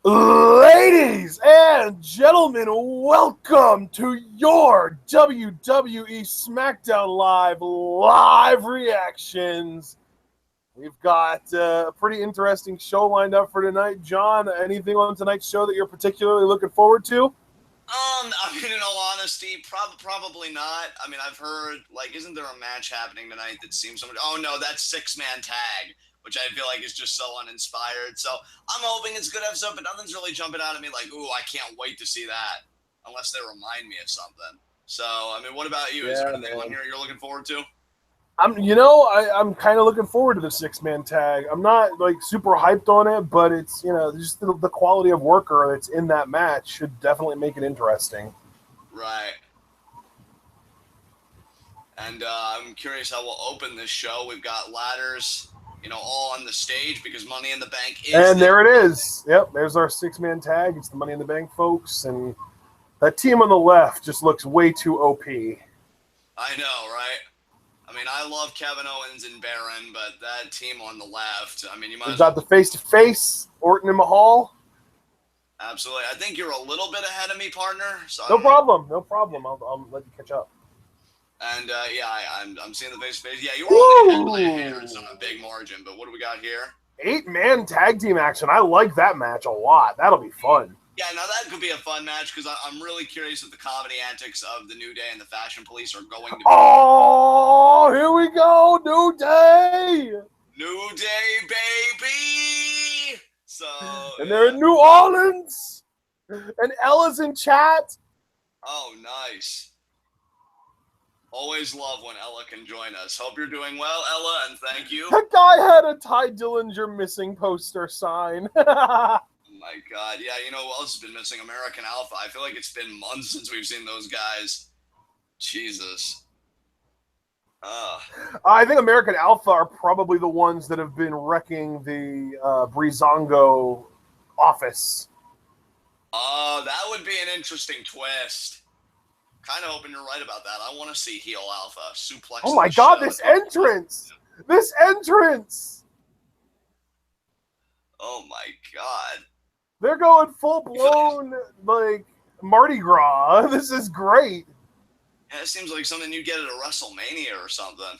Ladies and gentlemen, welcome to your WWE Smackdown live reactions. We've got a pretty interesting show lined up for tonight. John, anything on tonight's show that you're particularly looking forward to? In all honesty, probably not. I've heard, isn't there a match happening tonight that seems so much? Oh, no, that's six-man tag, which I feel like is just so uninspired. So I'm hoping it's a good episode, but nothing's really jumping out at me like, ooh, I can't wait to see that, unless they remind me of something. So, what about you? Is there anything on here you're looking forward to? I'm kind of looking forward to the six-man tag. I'm not super hyped on it, but it's just the quality of worker that's in that match should definitely make it interesting. Right. And I'm curious how we'll open this show. We've got ladders, all on the stage because Money in the Bank is. And there it is. Yep, there's our six-man tag. It's the Money in the Bank folks, and that team on the left just looks way too OP. I know, right? I love Kevin Owens and Baron, but that team on the left, you might. We've got the face-to-face, Orton and Mahal. Absolutely. I think you're a little bit ahead of me, partner. So no problem. I'll let you catch up. And I'm seeing the face-to-face. Yeah, you were only ahead by a big margin, but what do we got here? 8-man tag team action. I like that match a lot. That'll be fun. Yeah, now that could be a fun match because I'm really curious if the comedy antics of the New Day and the Fashion Police are going to be. Oh, here we go, New Day! New Day, baby! So. And they're in New Orleans! And Ella's in chat. Oh, nice. Always love when Ella can join us. Hope you're doing well, Ella, and thank you. That guy had a Ty Dillinger missing poster sign. My God. Yeah, what else has been missing? American Alpha. I feel like it's been months since we've seen those guys. Jesus. I think American Alpha are probably the ones that have been wrecking the Breezango office. Oh, that would be an interesting twist. Kind of hoping you're right about that. I want to see heel Alpha suplex. Oh my God, this entrance! This entrance! Oh my God. They're going full-blown, Mardi Gras. This is great. Yeah, it seems like something you'd get at a WrestleMania or something.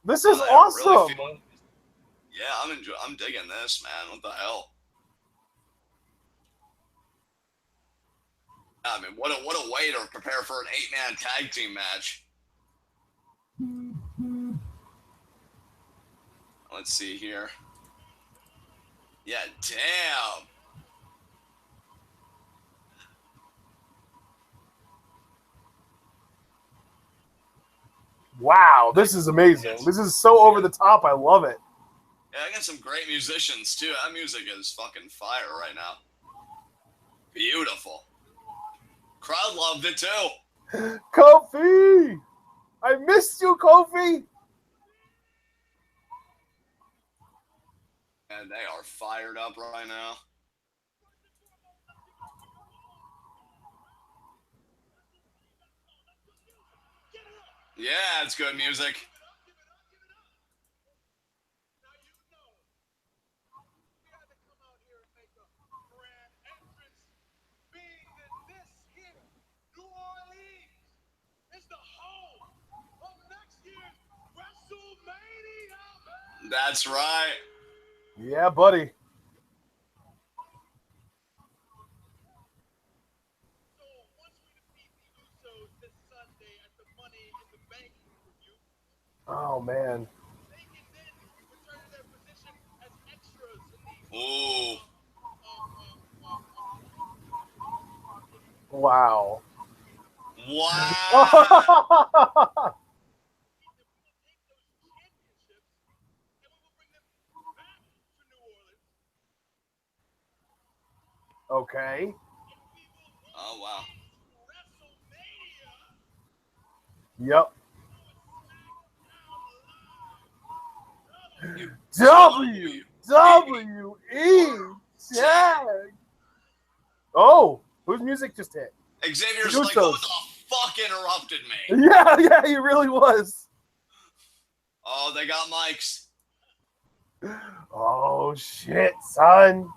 This is awesome. Really I'm digging this, man. What the hell? What a way to prepare for an 8-man tag team match. Let's see here. Yeah, damn. Wow, this is amazing. This is so over the top. I love it. Yeah, I got some great musicians, too. That music is fucking fire right now. Beautiful. Crowd loved it, too. Kofi! I missed you, Kofi! And they are fired up right now. Yeah, it's good music. That's right. Yeah, buddy. Oh, man. Ooh. Wow. Wow. Okay. Oh, wow. Yep. WWE Tag. Oh, whose music just hit? Xavier's like, who the fuck interrupted me? Yeah, he really was. Oh, they got mics. Oh, shit, son.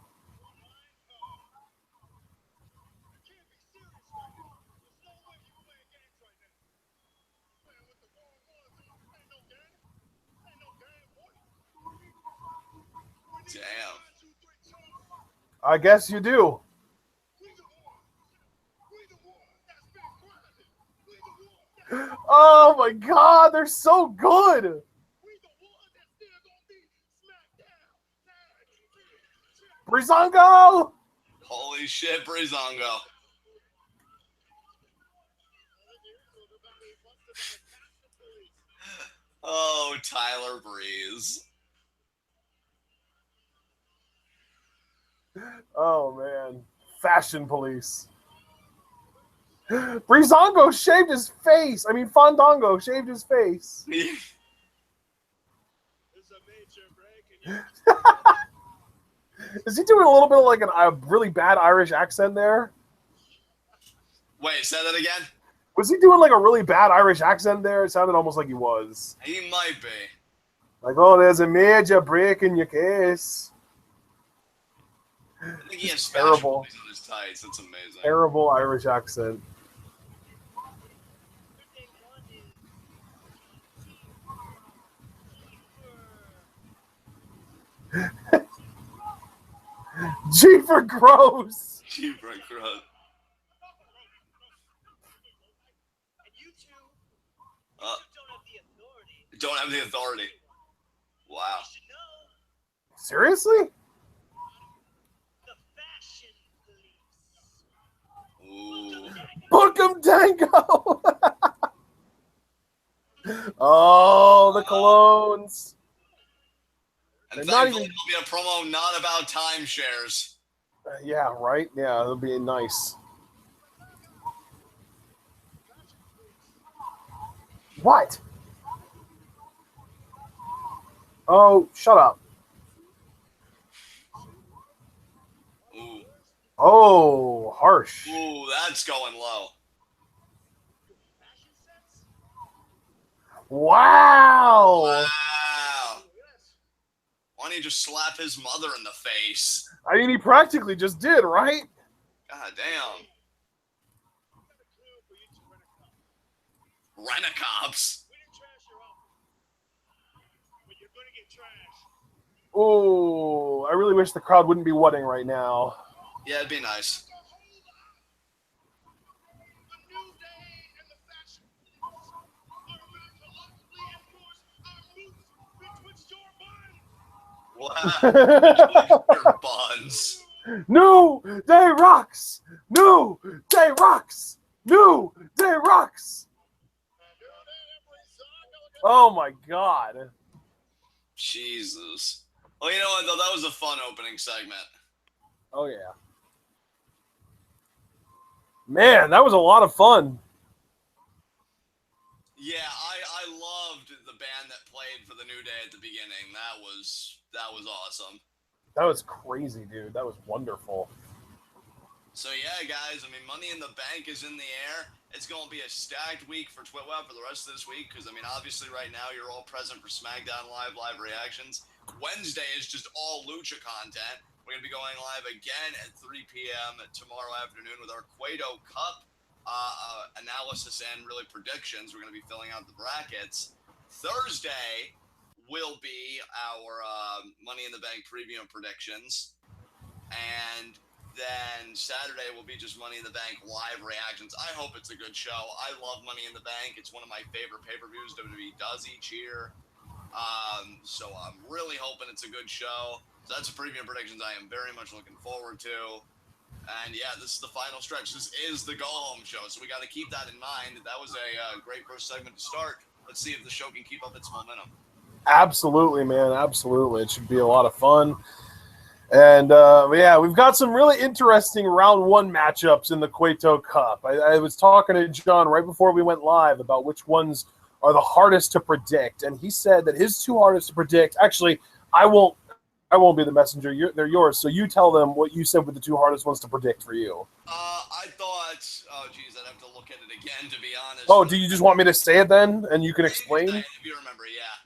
I guess you do. Oh my God, they're so good. Breezango! Holy shit, Breezango. Oh, Tyler Breeze. Oh man, fashion police. Breezango shaved his face. I mean, Fandango shaved his face. Is he doing a little bit of like a really bad Irish accent there? Wait, say that again? Was he doing like a really bad Irish accent there? It sounded almost like he was. He might be. Like, oh, there's a major break in your case. I think he has terrible. On his tights. That's amazing. Terrible Irish accent. G for gross. G for gross. Don't have the authority. Wow. Seriously? Ooh. Book 'em, Dango! Oh, the colognes. And thankfully, it'll be a promo not about timeshares. Yeah, right? Yeah, it'll be nice. What? Oh, shut up. Ooh. Oh, harsh. Ooh, that's going low. Wow. Wow. Why don't you just slap his mother in the face? I mean, he practically just did, right? God damn. Rent-a-cops. Oh, I really wish the crowd wouldn't be wetting right now. Yeah, it'd be nice. Wow. Your buns. New Day rocks! New Day rocks! New Day rocks! Oh my God. Jesus. Well, you know what, though? That was a fun opening segment. Oh, yeah. Man, that was a lot of fun. Yeah, I loved the band that played for the New Day at the beginning. That was awesome. That was crazy, dude. That was wonderful. So yeah, guys, I mean, Money in the Bank is in the air. It's going to be a stacked week for Twitweb for the rest of this week because, I mean, obviously right now you're all present for Smackdown live reactions. Wednesday is just all Lucha content. We're going to be going live again at 3 p.m. tomorrow afternoon with our Cueto Cup analysis and really predictions. We're going to be filling out the brackets. Thursday will be our Money in the Bank preview and predictions. And then Saturday will be just Money in the Bank live reactions. I hope it's a good show. I love Money in the Bank. It's one of my favorite pay-per-views WWE does each year. So I'm really hoping it's a good show. So that's a preview and predictions I am very much looking forward to. And yeah, this is the final stretch. This is the go-home show, so we got to keep that in mind. That was a great first segment to start. Let's see if the show can keep up its momentum. Absolutely, man. Absolutely. It should be a lot of fun. And, yeah, we've got some really interesting round one matchups in the Cueto Cup. I was talking to John right before we went live about which ones are the hardest to predict. And he said that his two hardest to predict – actually, I won't be the messenger. They're yours. So you tell them what you said were the two hardest ones to predict for you. I thought – oh, geez, I'd have to look at it again, to be honest. Oh, do you just want me to say it then and you can explain? If you remember, yeah.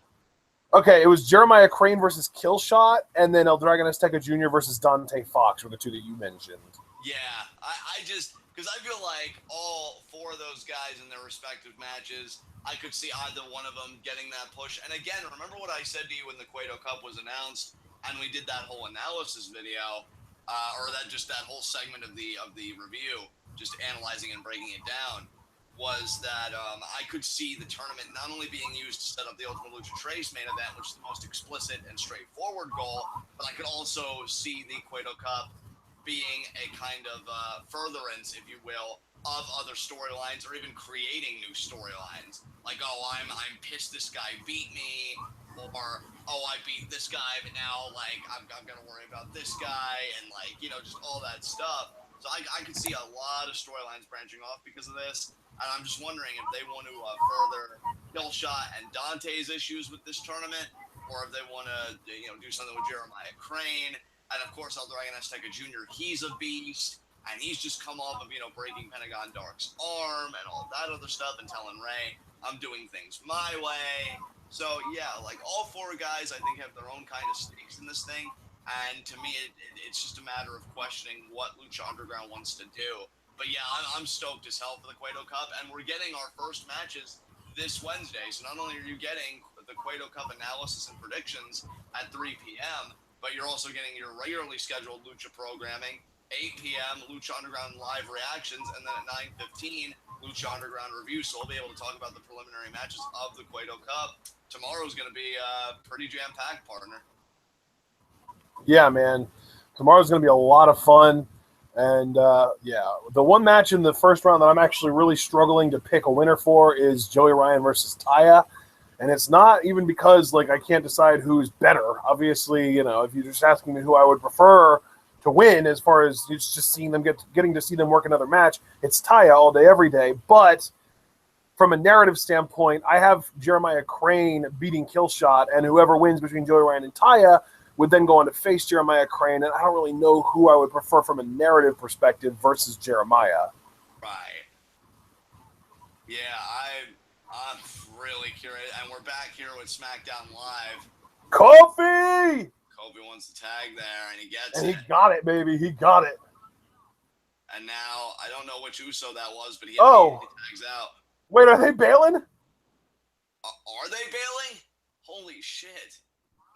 Okay, it was Jeremiah Crane versus Killshot, and then El Dragon Azteca Jr. versus Dante Fox were the two that you mentioned. Yeah, I just – because I feel like all four of those guys in their respective matches, I could see either one of them getting that push. And again, remember what I said to you when the Cueto Cup was announced and we did that whole analysis video? or that whole segment of the review, just analyzing and breaking it down, was that I could see the tournament not only being used to set up the Ultimate Lucha Tres main event, which is the most explicit and straightforward goal, but I could also see the Cueto Cup being a kind of furtherance, if you will, of other storylines, or even creating new storylines. Like, oh, I'm pissed this guy beat me, or oh, I beat this guy, but now like I'm gonna worry about this guy, and like, you know, just all that stuff. So I could see a lot of storylines branching off because of this, and I'm just wondering if they want to further Killshot and Dante's issues with this tournament, or if they want to, you know, do something with Jeremiah Crane. And of course, El Dragon Azteca Jr., he's a beast, and he's just come off of, you know, breaking Pentagon Dark's arm and all that other stuff, and telling Ray, I'm doing things my way. So, yeah, like, all four guys, I think, have their own kind of stakes in this thing, and to me, it's just a matter of questioning what Lucha Underground wants to do. But, yeah, I'm stoked as hell for the Cueto Cup, and we're getting our first matches this Wednesday, so not only are you getting the Cueto Cup analysis and predictions at 3 p.m., but you're also getting your regularly scheduled Lucha programming, 8 p.m. Lucha Underground live reactions, and then at 9:15 Lucha Underground review. So we'll be able to talk about the preliminary matches of the Cueto Cup. Tomorrow's going to be pretty jam-packed, partner. Yeah, man. Tomorrow's going to be a lot of fun. And, yeah, the one match in the first round that I'm actually really struggling to pick a winner for is Joey Ryan versus Taya. And it's not even because, like, I can't decide who's better. Obviously, you know, if you're just asking me who I would prefer to win as far as just seeing them getting to see them work another match, it's Taya all day, every day. But from a narrative standpoint, I have Jeremiah Crane beating Killshot, and whoever wins between Joey Ryan and Taya would then go on to face Jeremiah Crane, and I don't really know who I would prefer from a narrative perspective versus Jeremiah. Right. Yeah, I'm really curious, and we're back here with SmackDown Live. Kofi! Kofi wants to tag there, and he gets it. And he got it, baby. He got it. And now, I don't know which Uso that was, but he tags out. Wait, are they bailing? Are they bailing? Holy shit.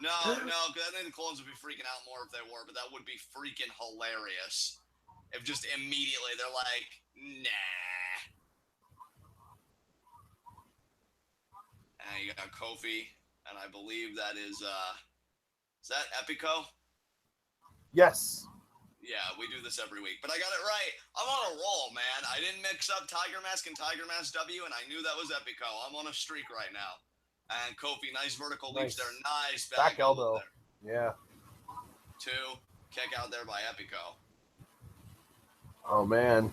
No, because I think the clones would be freaking out more if they were, but that would be freaking hilarious. If just immediately they're like, nah. And you got Kofi, and I believe that is that Epico? Yes. Yeah, we do this every week, but I got it right. I'm on a roll, man. I didn't mix up Tiger Mask and Tiger Mask W, and I knew that was Epico. I'm on a streak right now. And Kofi, nice vertical leaps there. Nice back elbow there. Yeah. 2, kick out there by Epico. Oh, man.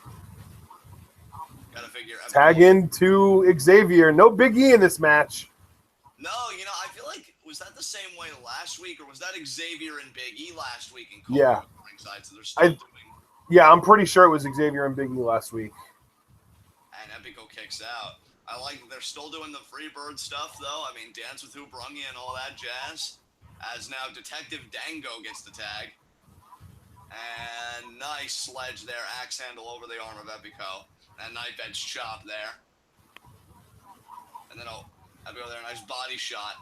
Gotta figure Epico. Tag into Xavier. No Big E in this match. No, you know, I feel like, was that the same way last week, or was that Xavier and Big E last week? And Kofi was ringside, so they're still doing. Yeah, I'm pretty sure it was Xavier and Big E last week. And Epico kicks out. I like that they're still doing the Freebird stuff, though. I mean, Dance with Who Brung You and all that jazz. As now Detective Dango gets the tag. And nice sledge there. Axe handle over the arm of Epico. And knife edge chop there. And then, Epico there, nice body shot.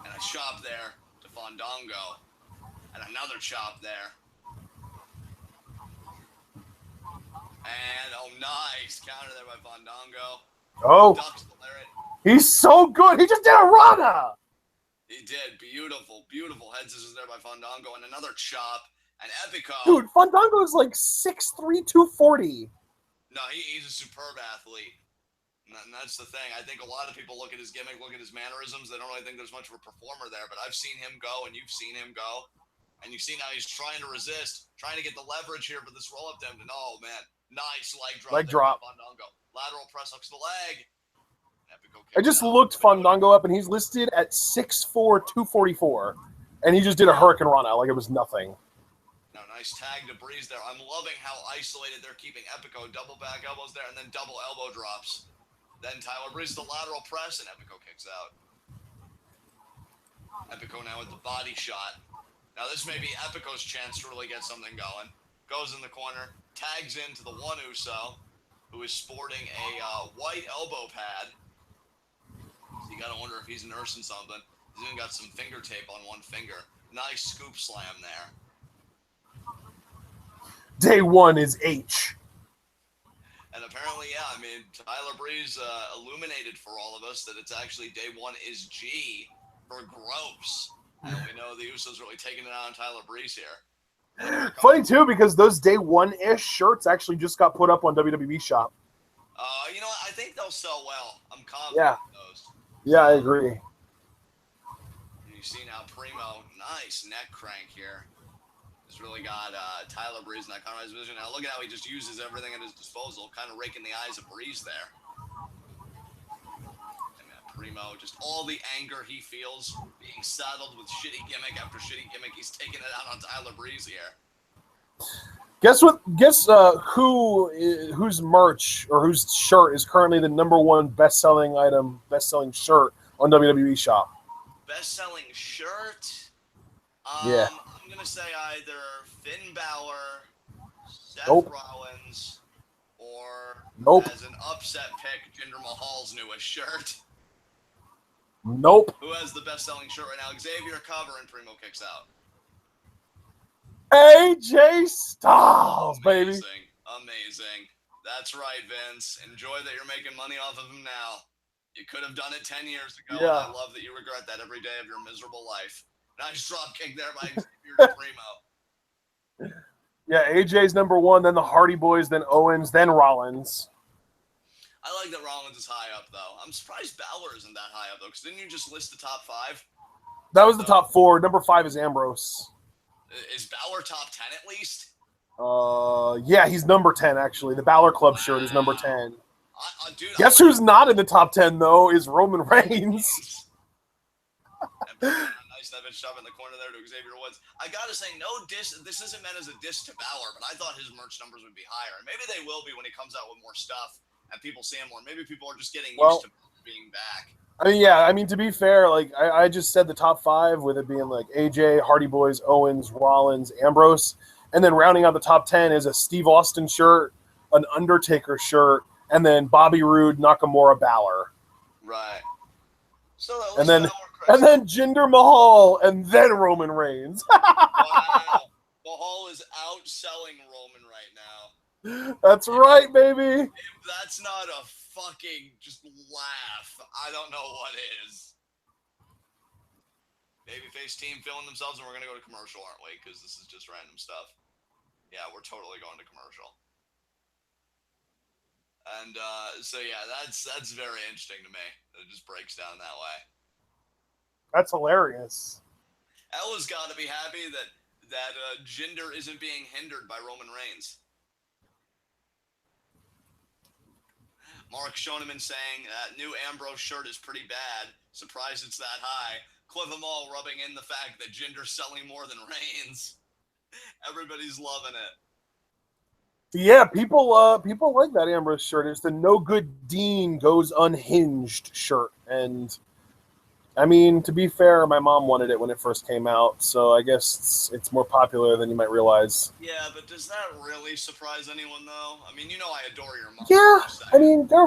And a chop there to Fandango. And another chop there. And, nice counter there by Fandango. Oh, he's so good. He just did a Rana. He did. Beautiful, beautiful head scissors there by Fandango. And another chop. And Epico. Dude, Fandango is like 6'3", 240. No, he's a superb athlete. And that's the thing. I think a lot of people look at his gimmick, look at his mannerisms. They don't really think there's much of a performer there. But I've seen him go, and you've seen him go. And you've seen how he's trying to resist, trying to get the leverage here for this roll-up to him. And, oh, man. Nice leg drop. Leg drop. Fandango. Lateral press hooks the leg. I just looked Fandango up, and he's listed at 6'4", 244. And he just did a Hurricane Rana like it was nothing. No, nice tag to Breeze there. I'm loving how isolated they're keeping Epico. Double back elbows there, and then double elbow drops. Then Tyler Breeze the lateral press, and Epico kicks out. Epico now with the body shot. Now this may be Epico's chance to really get something going. Goes in the corner, tags into the one Uso, who is sporting a white elbow pad. So you gotta wonder if he's nursing something. He's even got some finger tape on one finger. Nice scoop slam there. day one is H. And apparently, yeah, I mean, Tyler Breeze illuminated for all of us that it's actually day one is G for gross. And we know the Usos really taking it out on Tyler Breeze here. Funny, too, because those day one-ish shirts actually just got put up on WWE Shop. You know what? I think they'll sell well. I'm confident in those. Yeah, I agree. You see now Primo, nice neck crank here. He's really got Tyler Breeze in that Conrad's vision. Now look at how he just uses everything at his disposal, kind of raking the eyes of Breeze there. And Primo, just all the anger he feels being saddled with shitty gimmick after shitty gimmick. He's taking it out on Tyler Breeze here. Guess what? Guess whose merch or whose shirt is currently the #1 best-selling shirt on WWE Shop? Best-selling shirt? Yeah. I'm gonna say either Finn Balor, Seth Rollins, or as an upset pick, Jinder Mahal's newest shirt. Nope. Who has the best-selling shirt right now? Xavier cover and Primo kicks out. AJ Styles, baby. Amazing. That's right, Vince. Enjoy that you're making money off of him now. You could have done it 10 years ago, and I love that you regret that every day of your miserable life. Nice drop kick there by Xavier Primo. Yeah, AJ's #1, then the Hardy Boys, then Owens, then Rollins. I like that Rollins is high up, though. I'm surprised Balor isn't that high up, though, because didn't you just list the top 5? That was the top 4. #5 is Ambrose. Is Balor top 10 at least? Yeah, he's #10, actually. The Balor Club shirt is #10. Dude, Guess who's not in the top 10, though, is Roman Reigns. Nice that bitch shove in the corner there to Xavier Woods. I gotta say, no diss. This isn't meant as a diss to Balor, but I thought his merch numbers would be higher. And maybe they will be when he comes out with more stuff and people see him more. Maybe people are just getting used to being back. I mean, to be fair, like I just said the top 5 with it being like AJ, Hardy Boys, Owens, Rollins, Ambrose, and then rounding out the top 10 is a Steve Austin shirt, an Undertaker shirt, and then Bobby Roode, Nakamura, Balor. Right. So and then Jinder Mahal, and then Roman Reigns. Wow. Mahal is outselling Roman right now. That's right, baby. If that's not a fucking just laugh, I don't know what is. Babyface team filling themselves, and we're gonna go to commercial, aren't we? Because this is just random stuff. Yeah, we're totally going to commercial. And so yeah, that's very interesting to me. It just breaks down that way. That's hilarious. Ella's got to be happy that Jinder isn't being hindered by Roman Reigns. Mark Schoeneman saying that new Ambrose shirt is pretty bad. Surprised it's that high. Cliff Amal rubbing in the fact that Jinder's selling more than Reigns. Everybody's loving it. Yeah, people like that Ambrose shirt. It's the No Good Dean Goes Unhinged shirt. And, I mean, to be fair, my mom wanted it when it first came out, so I guess it's more popular than you might realize. Yeah, but does that really surprise anyone, though? I mean, you know I adore your mom. Yeah, I mean, there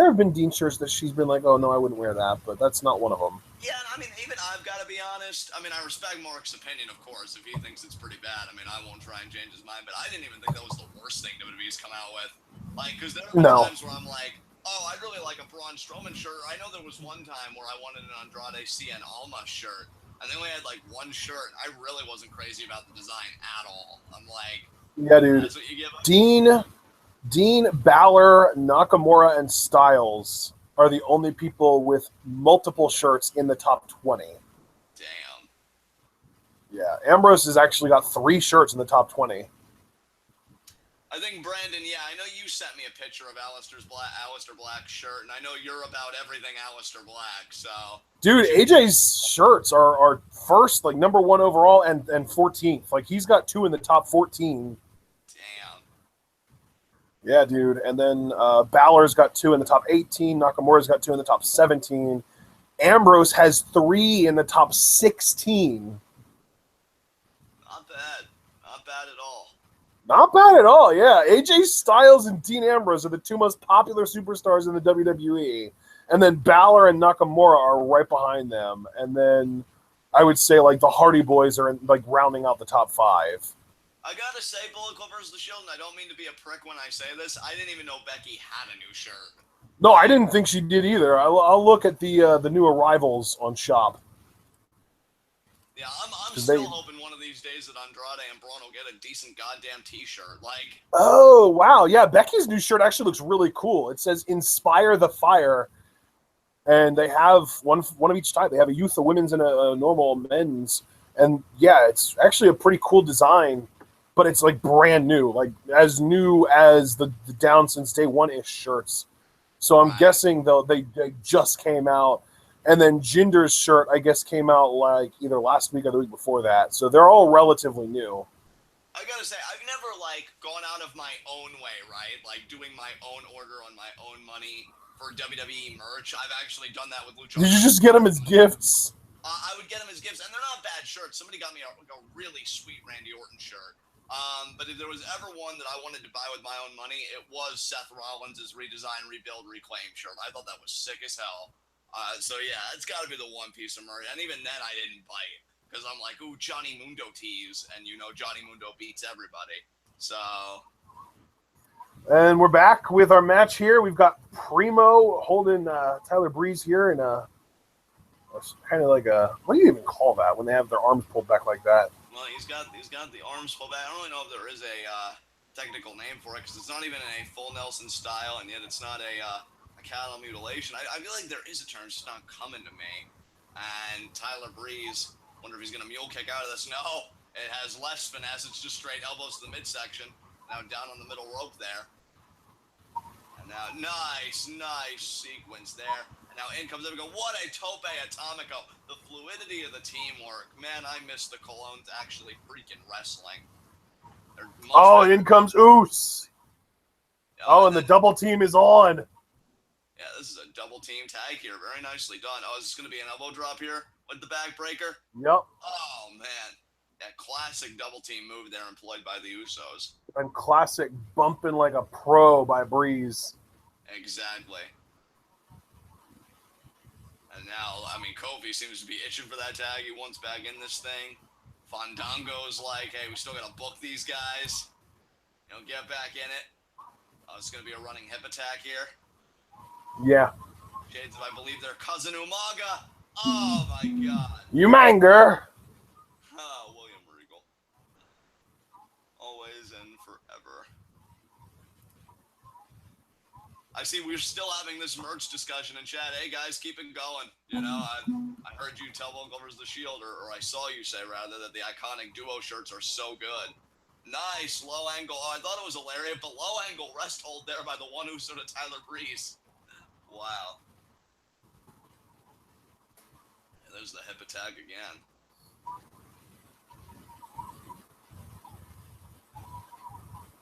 have been Dean shirts that she's been like, oh, no, I wouldn't wear that, but that's not one of them. Yeah, I mean, even I've got to be honest. I mean, I respect Mark's opinion, of course. If he thinks it's pretty bad, I mean, I won't try and change his mind, but I didn't even think that was the worst thing WWE's come out with. Like, because there have been times where I'm like, oh, I'd really like a Braun Strowman shirt. I know there was one time where I wanted an Andrade Cien Alma shirt, and they only had like one shirt. I really wasn't crazy about the design at all. I'm like, yeah, dude. That's what you give up. Dean, Balor, Nakamura, and Styles are the only people with multiple shirts in the top 20. Damn. Yeah, Ambrose has actually got 3 shirts in the top 20. I think, Brandon, yeah, I know you sent me a picture of Aleister Black's shirt, and I know you're about everything Aleister Black, so... Dude, AJ's shirts are first, like, #1 overall and 14th. Like, he's got 2 in the top 14. Damn. Yeah, dude. And then Balor's got 2 in the top 18. Nakamura's got 2 in the top 17. Ambrose has 3 in the top 16. Not bad. Not bad at all. Not bad at all, yeah. AJ Styles and Dean Ambrose are the 2 most popular superstars in the WWE. And then Balor and Nakamura are right behind them. And then I would say, like, the Hardy Boys are, like, rounding out the top 5. I gotta say, Bullet Club versus the Shield, and I don't mean to be a prick when I say this, I didn't even know Becky had a new shirt. No, I didn't think she did either. I'll look at the new arrivals on Shop. Yeah, I'm still hoping one of these days that Andrade and Braun will get a decent goddamn T-shirt. Like, oh wow, yeah, Becky's new shirt actually looks really cool. It says "Inspire the Fire," and they have one of each type. They have a youth, a women's, and a normal men's. And yeah, it's actually a pretty cool design, but it's like brand new, like as new as the Down Since Day One-ish shirts. So I'm guessing though they just came out. And then Jinder's shirt, I guess, came out like either last week or the week before that. So they're all relatively new. I gotta say, I've never like gone out of my own way, right? Like doing my own order on my own money for WWE merch. I've actually done that with Lucha. Did you just get them as gifts? I would get them as gifts, and they're not bad shirts. Somebody got me a really sweet Randy Orton shirt. But if there was ever one that I wanted to buy with my own money, it was Seth Rollins' Redesign, Rebuild, Reclaim shirt. I thought that was sick as hell. So yeah, it's got to be the one piece of merch. And even then, I didn't bite because I'm like, ooh, Johnny Mundo tees, and you know Johnny Mundo beats everybody. So. And we're back with our match here. We've got Primo holding Tyler Breeze here in a kind of like a, what do you even call that when they have their arms pulled back like that? Well, he's got the arms pulled back. I don't really know if there is a technical name for it because it's not even in a full Nelson style, and yet it's not a cattle mutilation. I feel like there is a term, it's just not coming to me. And Tyler Breeze, wonder if he's going to mule kick out of this. No, it has less finesse. It's just straight elbows to the midsection. Now down on the middle rope there. And now, nice sequence there. And now in comes Epico. What a tope atomico. The fluidity of the teamwork. Man, I miss the Colognes actually freaking wrestling. Oh, in comes Oos. Oh, and the double team is on. Yeah, this is a double team tag here. Very nicely done. Oh, is this going to be an elbow drop here with the backbreaker? Yep. Oh, man. That classic double team move there employed by the Usos. And classic bumping like a pro by Breeze. Exactly. And now, I mean, Kofi seems to be itching for that tag. He wants back in this thing. Fandango's like, hey, we still got to book these guys. You know, get back in it. Oh, it's going to be a running hip attack here. Yeah. Shades of, I believe, their cousin Umaga. Oh, my God. Umanger. Oh, William Regal. Always and forever. I see we're still having this merch discussion in chat. Hey, guys, keep it going. You know, I heard you tell Bullet Club versus the Shield, or I saw you say, rather, that the iconic duo shirts are so good. Nice low angle. Oh, I thought it was hilarious, but low angle rest hold there by the one who sort of Tyler Breeze. Wow. Yeah, there's the hip attack again.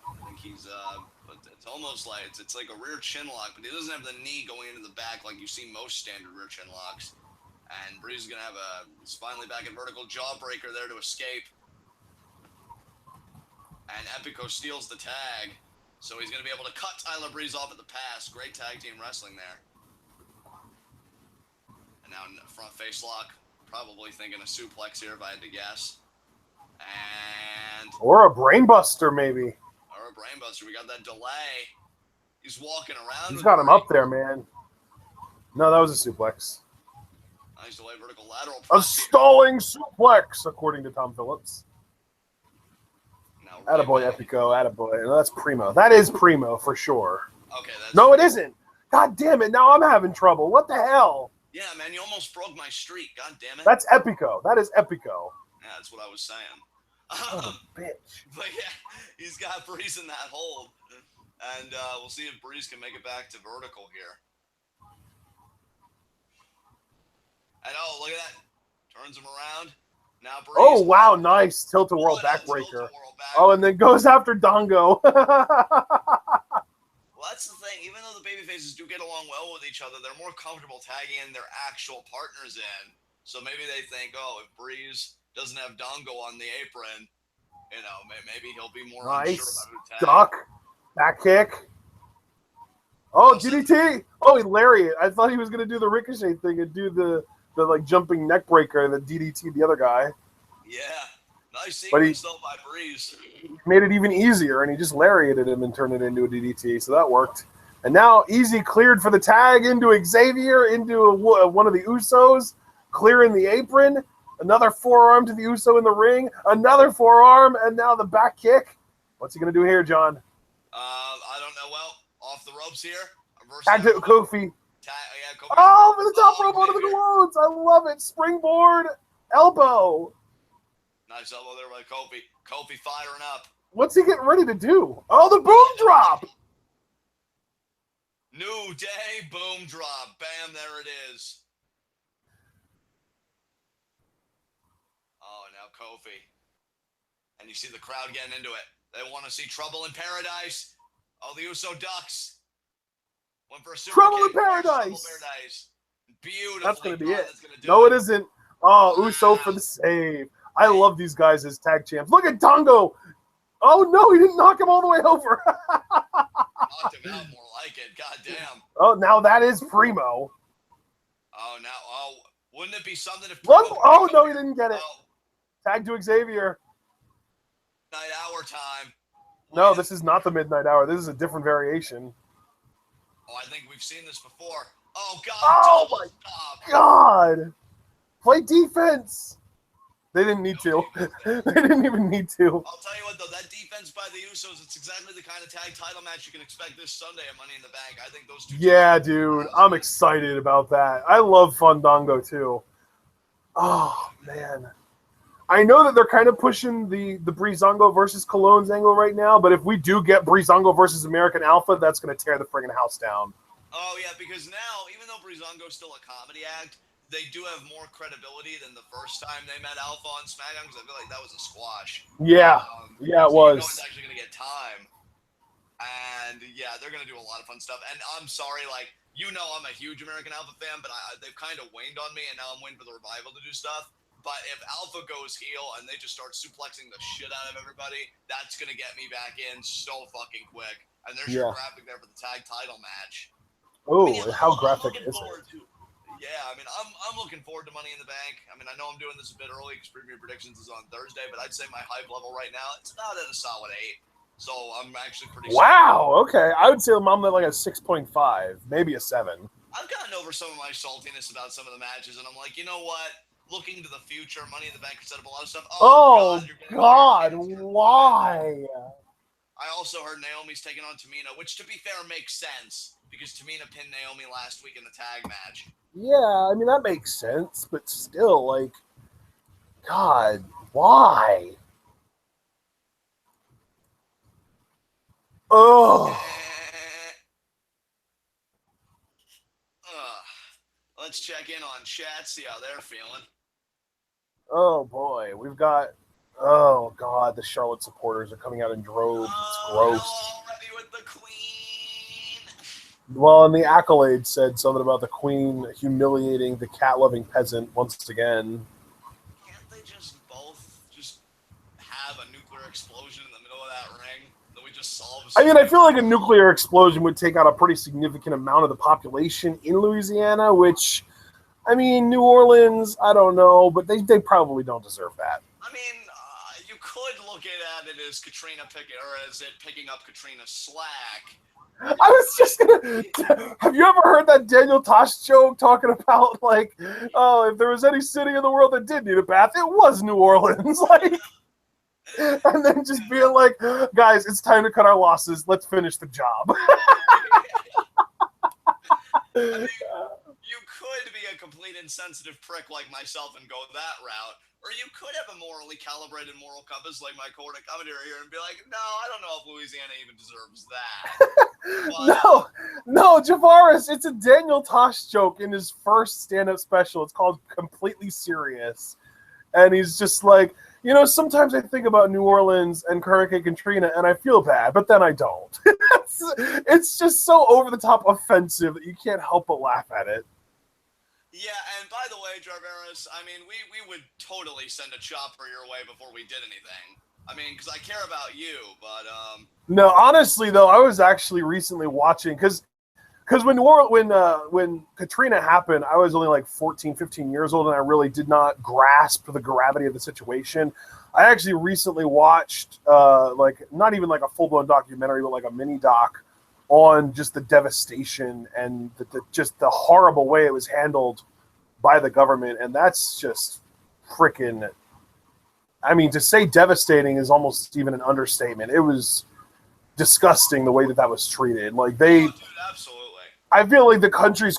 I think he's but it's almost like it's like a rear chin lock, but he doesn't have the knee going into the back like you see most standard rear chin locks. And Breeze is gonna have he's finally back in vertical jawbreaker there to escape. And Epico steals the tag. So he's going to be able to cut Tyler Breeze off at the pass. Great tag team wrestling there. And now front face lock. Probably thinking a suplex here if I had to guess. And... Or a brainbuster, maybe. Or a brainbuster. We got that delay. He's walking around. He's got him up there, man. No, that was a suplex. Nice delay vertical lateral. A stalling suplex, according to Tom Phillips. Attaboy, Epico, attaboy. No, that's Primo. That is Primo for sure. Okay, that's... No, it isn't. God damn it. Now I'm having trouble. What the hell? Yeah, man, you almost broke my streak. God damn it. That's Epico. That is Epico. Yeah, that's what I was saying. Oh, bitch. But yeah, he's got Breeze in that hold. And we'll see if Breeze can make it back to vertical here. And oh, look at that. Turns him around. Now Breeze. Oh, wow. Nice. Tilt-a-whirl backbreaker. Oh, and then goes after Dongo. Well, that's the thing. Even though the babyfaces do get along well with each other, they're more comfortable tagging in their actual partners in. So maybe they think, oh, if Breeze doesn't have Dongo on the apron, you know, maybe he'll be more unsure about who to tag. Duck. Back kick. Oh, DDT. Oh, lariat. I thought he was going to do the ricochet thing and do the like jumping neck breaker and the DDT the other guy. Yeah. Nice But sequence, though, by Breeze. he made it even easier, and he just lariated him and turned it into a DDT, so that worked. And now Easy cleared for the tag into Xavier, into one of the Usos, clearing the apron. Another forearm to the Uso in the ring. Another forearm, and now the back kick. What's he going to do here, John? I don't know. Well, off the ropes here. Tag to Kofi. Kofi. Oh, over the top rope, onto the glutes. I love it. Springboard elbow. Nice elbow there by Kofi. Kofi firing up. What's he getting ready to do? Oh, the boom drop. New Day boom drop. Bam, there it is. Oh, now Kofi. And you see the crowd getting into it. They want to see Trouble in Paradise. Oh, the Uso ducks. Went for a super Trouble in kick. Paradise. Trouble in Paradise. Beautiful. That's going to be it. No, it isn't. Oh, Uso for the save. I love these guys as tag champs. Look at Tongo. Oh, no, he didn't knock him all the way over. Knocked him out more like it. God damn. Oh, now that is Primo. Oh, now, wouldn't it be something if Look, oh, no, he didn't get it. Oh. Tag to Xavier. Night hour time. No, this is not the midnight hour. This is a different variation. Oh, I think we've seen this before. Oh, God. Oh, my God. Play defense. They didn't need to. They didn't even need to. I'll tell you what, though, that defense by the Usos, it's exactly the kind of tag title match you can expect this Sunday at Money in the Bank. I think those two. Yeah, dude. I'm excited about that. I love Fandango, too. Oh, man. I know that they're kind of pushing the Breezango versus Cologne's angle right now, but if we do get Breezango versus American Alpha, that's going to tear the friggin' house down. Oh, yeah, because now, even though Breezango's still a comedy act, they do have more credibility than the first time they met Alpha on SmackDown, because I feel like that was a squash. Yeah, yeah, it was. You know it's actually going to get time. And, yeah, they're going to do a lot of fun stuff. And I'm sorry, like, you know I'm a huge American Alpha fan, but they've kind of waned on me, and now I'm waiting for the Revival to do stuff. But if Alpha goes heel and they just start suplexing the shit out of everybody, that's going to get me back in so fucking quick. And there's your graphic there for the tag title match. Oh, how graphic is it? Yeah, I mean, I'm looking forward to Money in the Bank. I mean, I know I'm doing this a bit early because Preview Predictions is on Thursday, but I'd say my hype level right now, it's about at a solid 8. So I'm actually pretty Wow, okay. I would say I'm at like a 6.5, maybe a 7. I've gotten over some of my saltiness about some of the matches, and I'm like, you know what? Looking to the future, Money in the Bank could set up a lot of stuff. Oh, God, why? I also heard Naomi's taking on Tamina, which, to be fair, makes sense because Tamina pinned Naomi last week in the tag match. Yeah, I mean, that makes sense, but still, like, God, why? Oh. Let's check in on chat, see how they're feeling. Oh, boy. We've got, oh, God, the Charlotte supporters are coming out in droves. It's gross. Already with the Queen. Well, and the accolade said something about the Queen humiliating the cat-loving peasant once again. Can't they just both just have a nuclear explosion in the middle of that ring? That we just solve. I mean, I feel like a nuclear explosion would take out a pretty significant amount of the population in Louisiana, which, I mean, New Orleans, I don't know, but they probably don't deserve that. I mean, you could look at it as Katrina picking up Katrina's slack. I was just gonna. Have you ever heard that Daniel Tosh joke talking about, like, oh, if there was any city in the world that did need a bath, it was New Orleans, like, and then just being like, guys, it's time to cut our losses. Let's finish the job. I mean, you could be a complete insensitive prick like myself and go that route, or you could have a morally calibrated moral compass like my coordinate commentator here and be like, no, I don't know if Louisiana even deserves that. No, Javaris, it's a Daniel Tosh joke in his first stand-up special. It's called Completely Serious. And he's just like, you know, sometimes I think about New Orleans and Hurricane Katrina and I feel bad, but then I don't. It's just so over-the-top offensive that you can't help but laugh at it. Yeah, and by the way, Jarveris, I mean, we would totally send a chopper your way before we did anything. I mean, because I care about you, but No, honestly though, I was actually recently watching because when Katrina happened, I was only like 14, 15 years old, and I really did not grasp the gravity of the situation. I actually recently watched, like, not even like a full-blown documentary, but like a mini doc on just the devastation and just the horrible way it was handled by the government. And that's just freaking, I mean, to say devastating is almost even an understatement. It was disgusting the way that was treated. Like, dude, absolutely. I feel like the countries,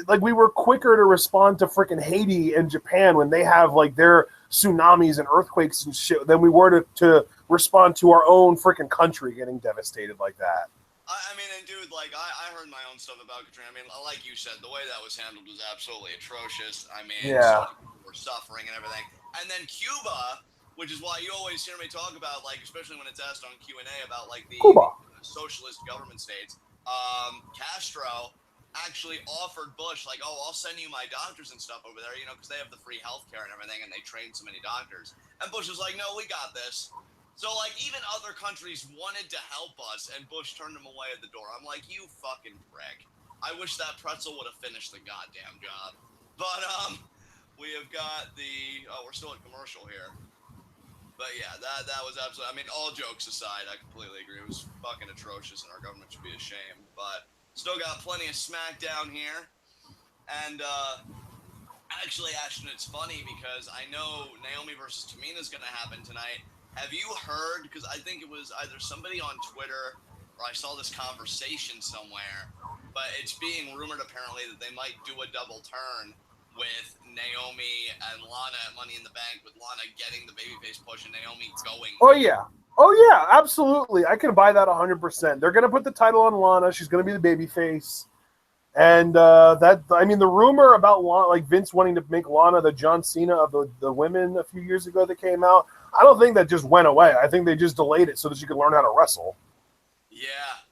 like, we were quicker to respond to freaking Haiti and Japan when they have like their tsunamis and earthquakes and shit than we were to respond to our own freaking country getting devastated like that. I mean, and dude, like, I heard my own stuff about Katrina. I mean, like you said, the way that was handled was absolutely atrocious. I mean, yeah. So many people were suffering and everything. And then Cuba, which is why you always hear me talk about, like, especially when it's asked on Q&A about, like, the socialist government states, Castro actually offered Bush, like, oh, I'll send you my doctors and stuff over there, you know, because they have the free health care and everything, and they train so many doctors. And Bush was like, no, we got this. So, like, even other countries wanted to help us, and Bush turned them away at the door. I'm like, you fucking prick. I wish that pretzel would have finished the goddamn job. But, we have got the... Oh, we're still at commercial here. But, yeah, that was absolutely... I mean, all jokes aside, I completely agree. It was fucking atrocious, and our government should be ashamed. But still got plenty of Smackdown here. And, actually, Ashton, it's funny because I know Naomi versus Tamina is going to happen tonight. Have you heard, because I think it was either somebody on Twitter or I saw this conversation somewhere, but it's being rumored apparently that they might do a double turn with Naomi and Lana at Money in the Bank, with Lana getting the babyface push and Naomi going. Oh, yeah. Oh, yeah, absolutely. I can buy that 100%. They're going to put the title on Lana. She's going to be the babyface. And I mean, the rumor about Lana, like Vince wanting to make Lana the John Cena of the women a few years ago that came out, I don't think that just went away. I think they just delayed it so that she could learn how to wrestle. Yeah.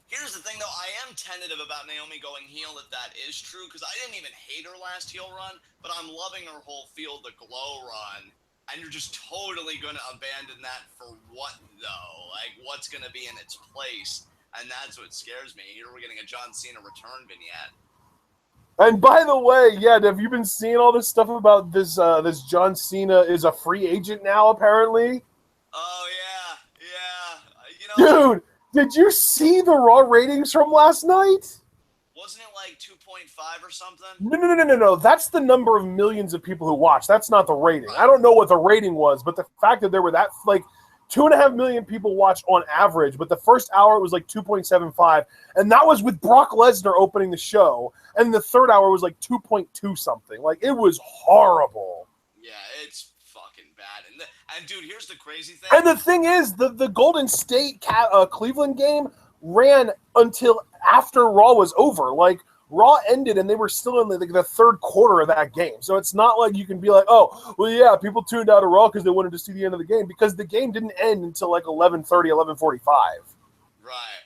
Here's the thing, though. I am tentative about Naomi going heel if that is true, because I didn't even hate her last heel run, but I'm loving her whole Feel the Glow run. And you're just totally going to abandon that for what, though? Like, what's going to be in its place? And that's what scares me. Here we're getting a John Cena return vignette. And by the way, yeah, have you been seeing all this stuff about this John Cena is a free agent now, apparently? Oh, yeah. You know, dude, did you see the Raw ratings from last night? Wasn't it like 2.5 or something? No. That's the number of millions of people who watched. That's not the rating. Right. I don't know what the rating was, but the fact that there were that, like, 2.5 million people watched on average, but the first hour was like 2.75, and that was with Brock Lesnar opening the show, and the third hour was like 2.2 something. Like, it was horrible. Yeah, it's fucking bad. And dude, here's the crazy thing. And the thing is, the Golden State Cleveland game ran until after Raw was over. Like, Raw ended and they were still in the third quarter of that game. So it's not like you can be like, oh, well, yeah, people tuned out of Raw because they wanted to see the end of the game, because the game didn't end until like 11:30, 11:45. Right.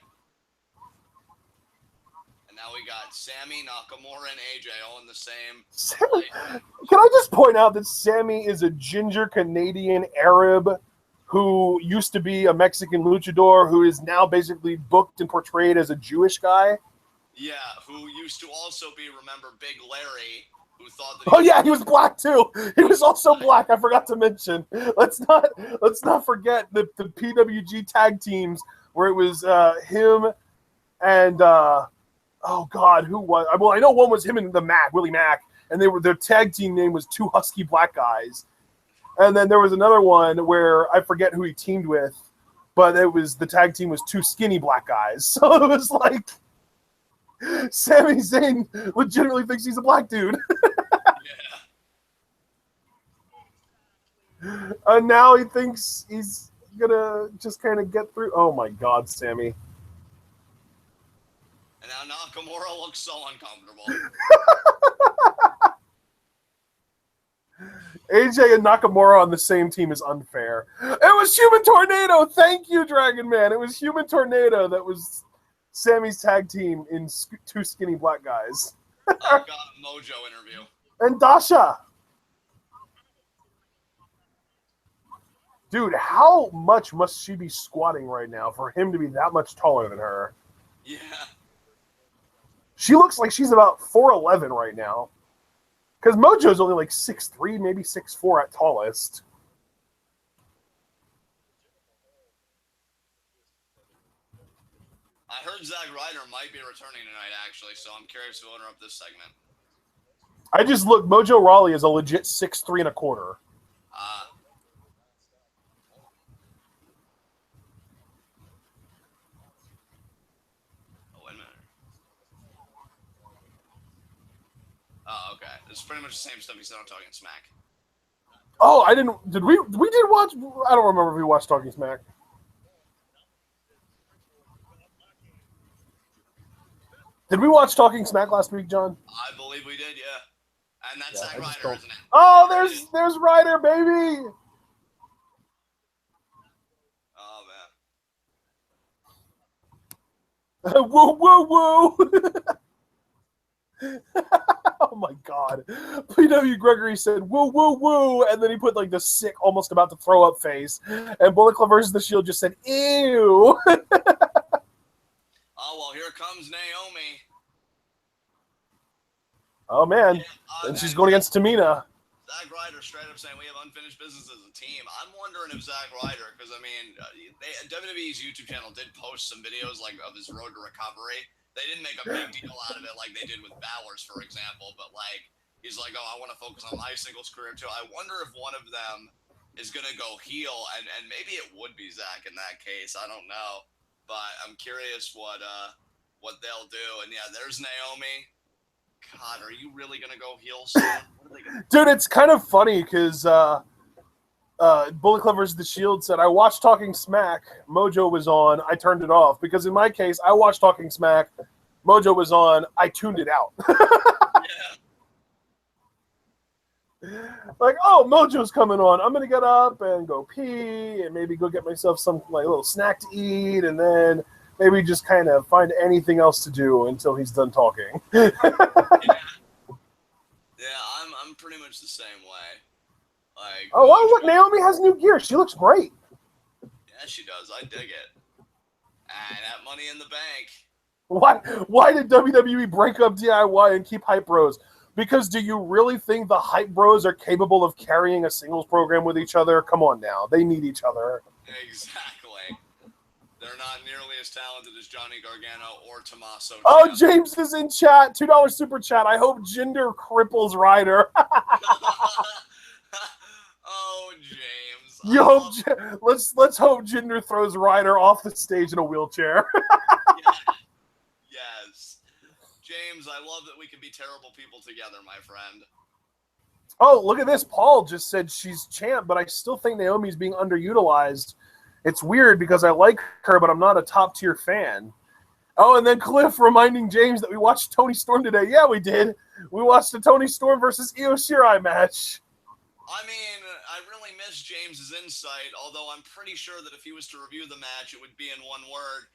And now we got Sammy, Nakamura, and AJ all in the same. Can I just point out that Sammy is a ginger Canadian Arab who used to be a Mexican luchador who is now basically booked and portrayed as a Jewish guy? Yeah, who used to also be, remember, Big Larry, who thought that he was black too. He was also black. I forgot to mention. Let's not forget the PWG tag teams where it was him and oh God, who was? Well, I know one was him and Willie Mack, and their tag team name was Two Husky Black Guys. And then there was another one where I forget who he teamed with, but the tag team was Two Skinny Black Guys. So it was like, Sami Zayn legitimately thinks he's a black dude. Yeah. And now he thinks he's gonna just kind of get through. Oh my God, Sami. And now Nakamura looks so uncomfortable. AJ and Nakamura on the same team is unfair. It was Human Tornado. Thank you, Dragon Man. It was Human Tornado that was Sammy's tag team in Two Skinny Black Guys. Oh, God, Mojo interview. And Dasha. Dude, how much must she be squatting right now for him to be that much taller than her? Yeah. She looks like she's about 4'11" right now. Because Mojo's only like 6'3", maybe 6'4" at tallest. heard Zack Ryder might be returning tonight, actually, so I'm curious to interrupt this segment. I just looked. Mojo Rawley is a legit 6'3" and a quarter. Oh, wait a minute. Oh, okay. It's pretty much the same stuff he said on Talking Smack. Oh, I didn't. Did we? We did watch. I don't remember if we watched Talking Smack. Did we watch Talking Smack last week, John? I believe we did, yeah. And that's Zack Ryder, isn't it? Oh, there's Ryder, baby. Oh man. Woo woo woo. Oh my God. PW Gregory said woo woo woo, and then he put like the sick, almost about to throw up face. And Bullet Club versus the Shield just said ew. Oh well, here comes Naomi. Oh man. And she's going against Tamina. Zack Ryder straight up saying we have unfinished business as a team. I'm wondering if Zack Ryder, because I mean, WWE's YouTube channel did post some videos like of his road to recovery. They didn't make a big deal out of it like they did with Balor's, for example. But like, he's like, oh, I want to focus on my singles career too. I wonder if one of them is gonna go heel, and maybe it would be Zack in that case. I don't know, but I'm curious what they'll do. And yeah, there's Naomi. God, are you really gonna go heel soon? What are they gonna do? Dude, it's kind of funny because Bullet Club vs. the Shield said, I watched Talking Smack, Mojo was on, I turned it off. Because in my case, I watched Talking Smack, Mojo was on, I tuned it out. Yeah. Like, oh, Mojo's coming on. I'm going to get up and go pee and maybe go get myself some like little snack to eat and then maybe just kind of find anything else to do until he's done talking. Yeah, I'm pretty much the same way. Like, oh, wow, look, Naomi has new gear. She looks great. Yeah, she does. I dig it. And that Money in the Bank. Why did WWE break up DIY and keep Hype Bros? Because do you really think the Hype Bros are capable of carrying a singles program with each other? Come on now. They need each other. Exactly. They're not nearly as talented as Johnny Gargano or Tommaso. Oh, James is in chat. $2 super chat. I hope Jinder cripples Ryder. Oh, James. You hope let's hope Jinder throws Ryder off the stage in a wheelchair. Yes. James, I love that we can be terrible people together, my friend. Oh, look at this. Paul just said she's champ, but I still think Naomi's being underutilized. It's weird because I like her, but I'm not a top-tier fan. Oh, and then Cliff reminding James that we watched Toni Storm today. Yeah, we did. We watched the Toni Storm versus Io Shirai match. I mean, I really miss James's insight, although I'm pretty sure that if he was to review the match, it would be in one word.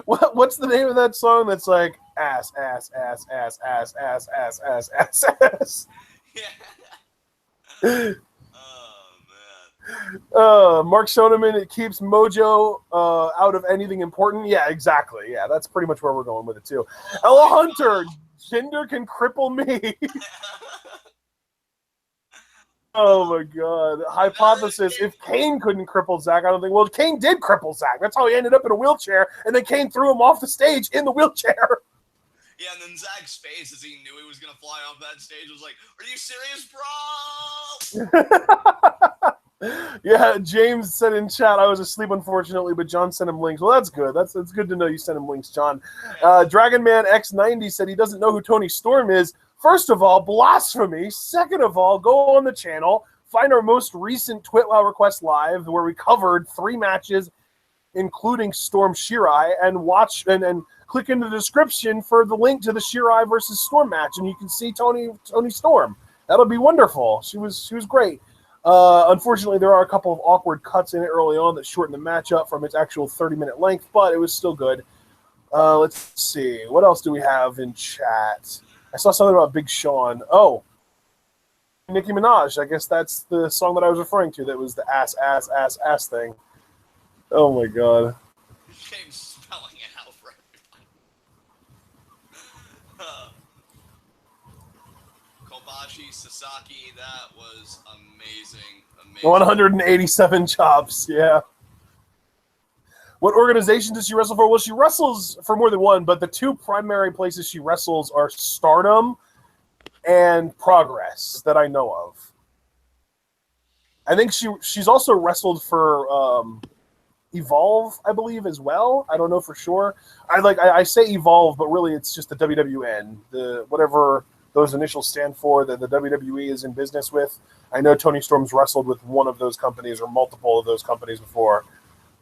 What's the name of that song that's like ass, ass, ass, ass, ass, ass, ass, ass, ass, ass? Yeah. Oh, man. Mark Shoneman, it keeps Mojo out of anything important. Yeah, exactly. Yeah, that's pretty much where we're going with it, too. Ella Hunter, Jinder can cripple me. Oh, my God. Hypothesis, if Kane couldn't cripple Zack, I don't think... Well, Kane did cripple Zack. That's how he ended up in a wheelchair, and then Kane threw him off the stage in the wheelchair. Yeah, and then Zack's face, as he knew he was going to fly off that stage, was like, are you serious, bro? Yeah, James said in chat, I was asleep, unfortunately, but John sent him links. Well, that's good. That's good to know you sent him links, John. Dragon Man X90 said he doesn't know who Toni Storm is. First of all, blasphemy. Second of all, go on the channel, find our most recent Twitwow Request Live, where we covered 3 matches, including Storm Shirai, and watch and click in the description for the link to the Shirai versus Storm match, and you can see Toni Storm. That'll be wonderful. She was great. Unfortunately, there are a couple of awkward cuts in it early on that shortened the match up from its actual 30-minute length, but it was still good. Let's see. What else do we have in chat? I saw something about Big Sean. Oh, Nicki Minaj. I guess that's the song that I was referring to that was the ass, ass, ass, ass thing. Oh, my God. James spelling it out for everybody. Kobashi Sasaki, that was amazing. 187 chops, yeah. What organization does she wrestle for? Well, she wrestles for more than one, but the two primary places she wrestles are Stardom and Progress that I know of. I think she's also wrestled for Evolve, I believe, as well. I don't know for sure. I say Evolve, but really it's just the WWN, the whatever those initials stand for that the WWE is in business with. I know Toni Storm's wrestled with one of those companies or multiple of those companies before.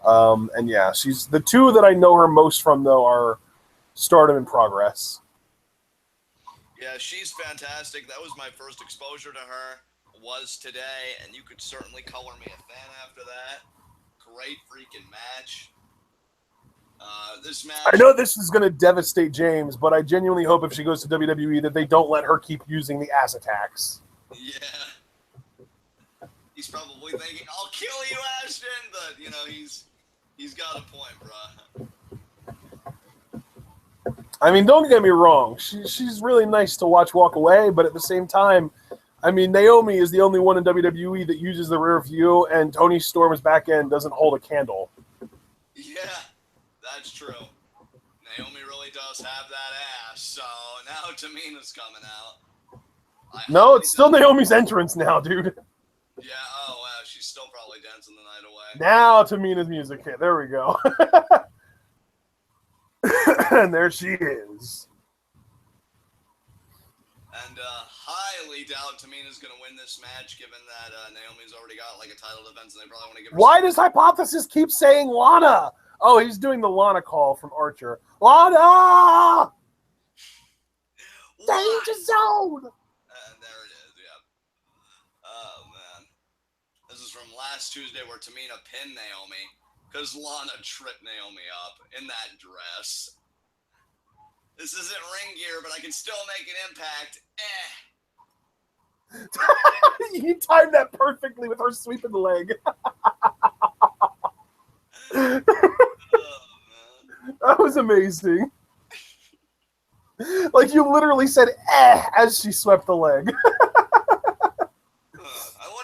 And yeah, she's the two that I know her most from though are Stardom and Progress. Yeah, she's fantastic. That was my first exposure to her, was today, and you could certainly color me a fan after that. Great freaking match. This match... I know this is going to devastate James, but I genuinely hope if she goes to WWE that they don't let her keep using the ass attacks. Yeah. He's probably thinking, I'll kill you, Ashton, but, you know, he's got a point, bruh. I mean, don't get me wrong. She's really nice to watch walk away, but at the same time, I mean, Naomi is the only one in WWE that uses the rear view, and Toni Storm's back end doesn't hold a candle. Yeah, that's true. Naomi really does have that ass, so now Tamina's coming out. No, it's still Naomi's entrance now, dude. Yeah, oh, wow, she's still probably dancing the night away. Now Tamina's music hit. There we go. And there she is. And highly doubt Tamina's going to win this match, given that Naomi's already got like a title defense, and they probably want to give her. Why does Hypothesis keep saying Lana? Oh, he's doing the Lana call from Archer. Lana! Danger zone! And there it is, yeah. Oh, man. This is from last Tuesday where Tamina pinned Naomi because Lana tripped Naomi up in that dress. This isn't ring gear, but I can still make an impact. You timed that perfectly with her sweeping the leg. Oh, That was amazing. Like you literally said as she swept the leg.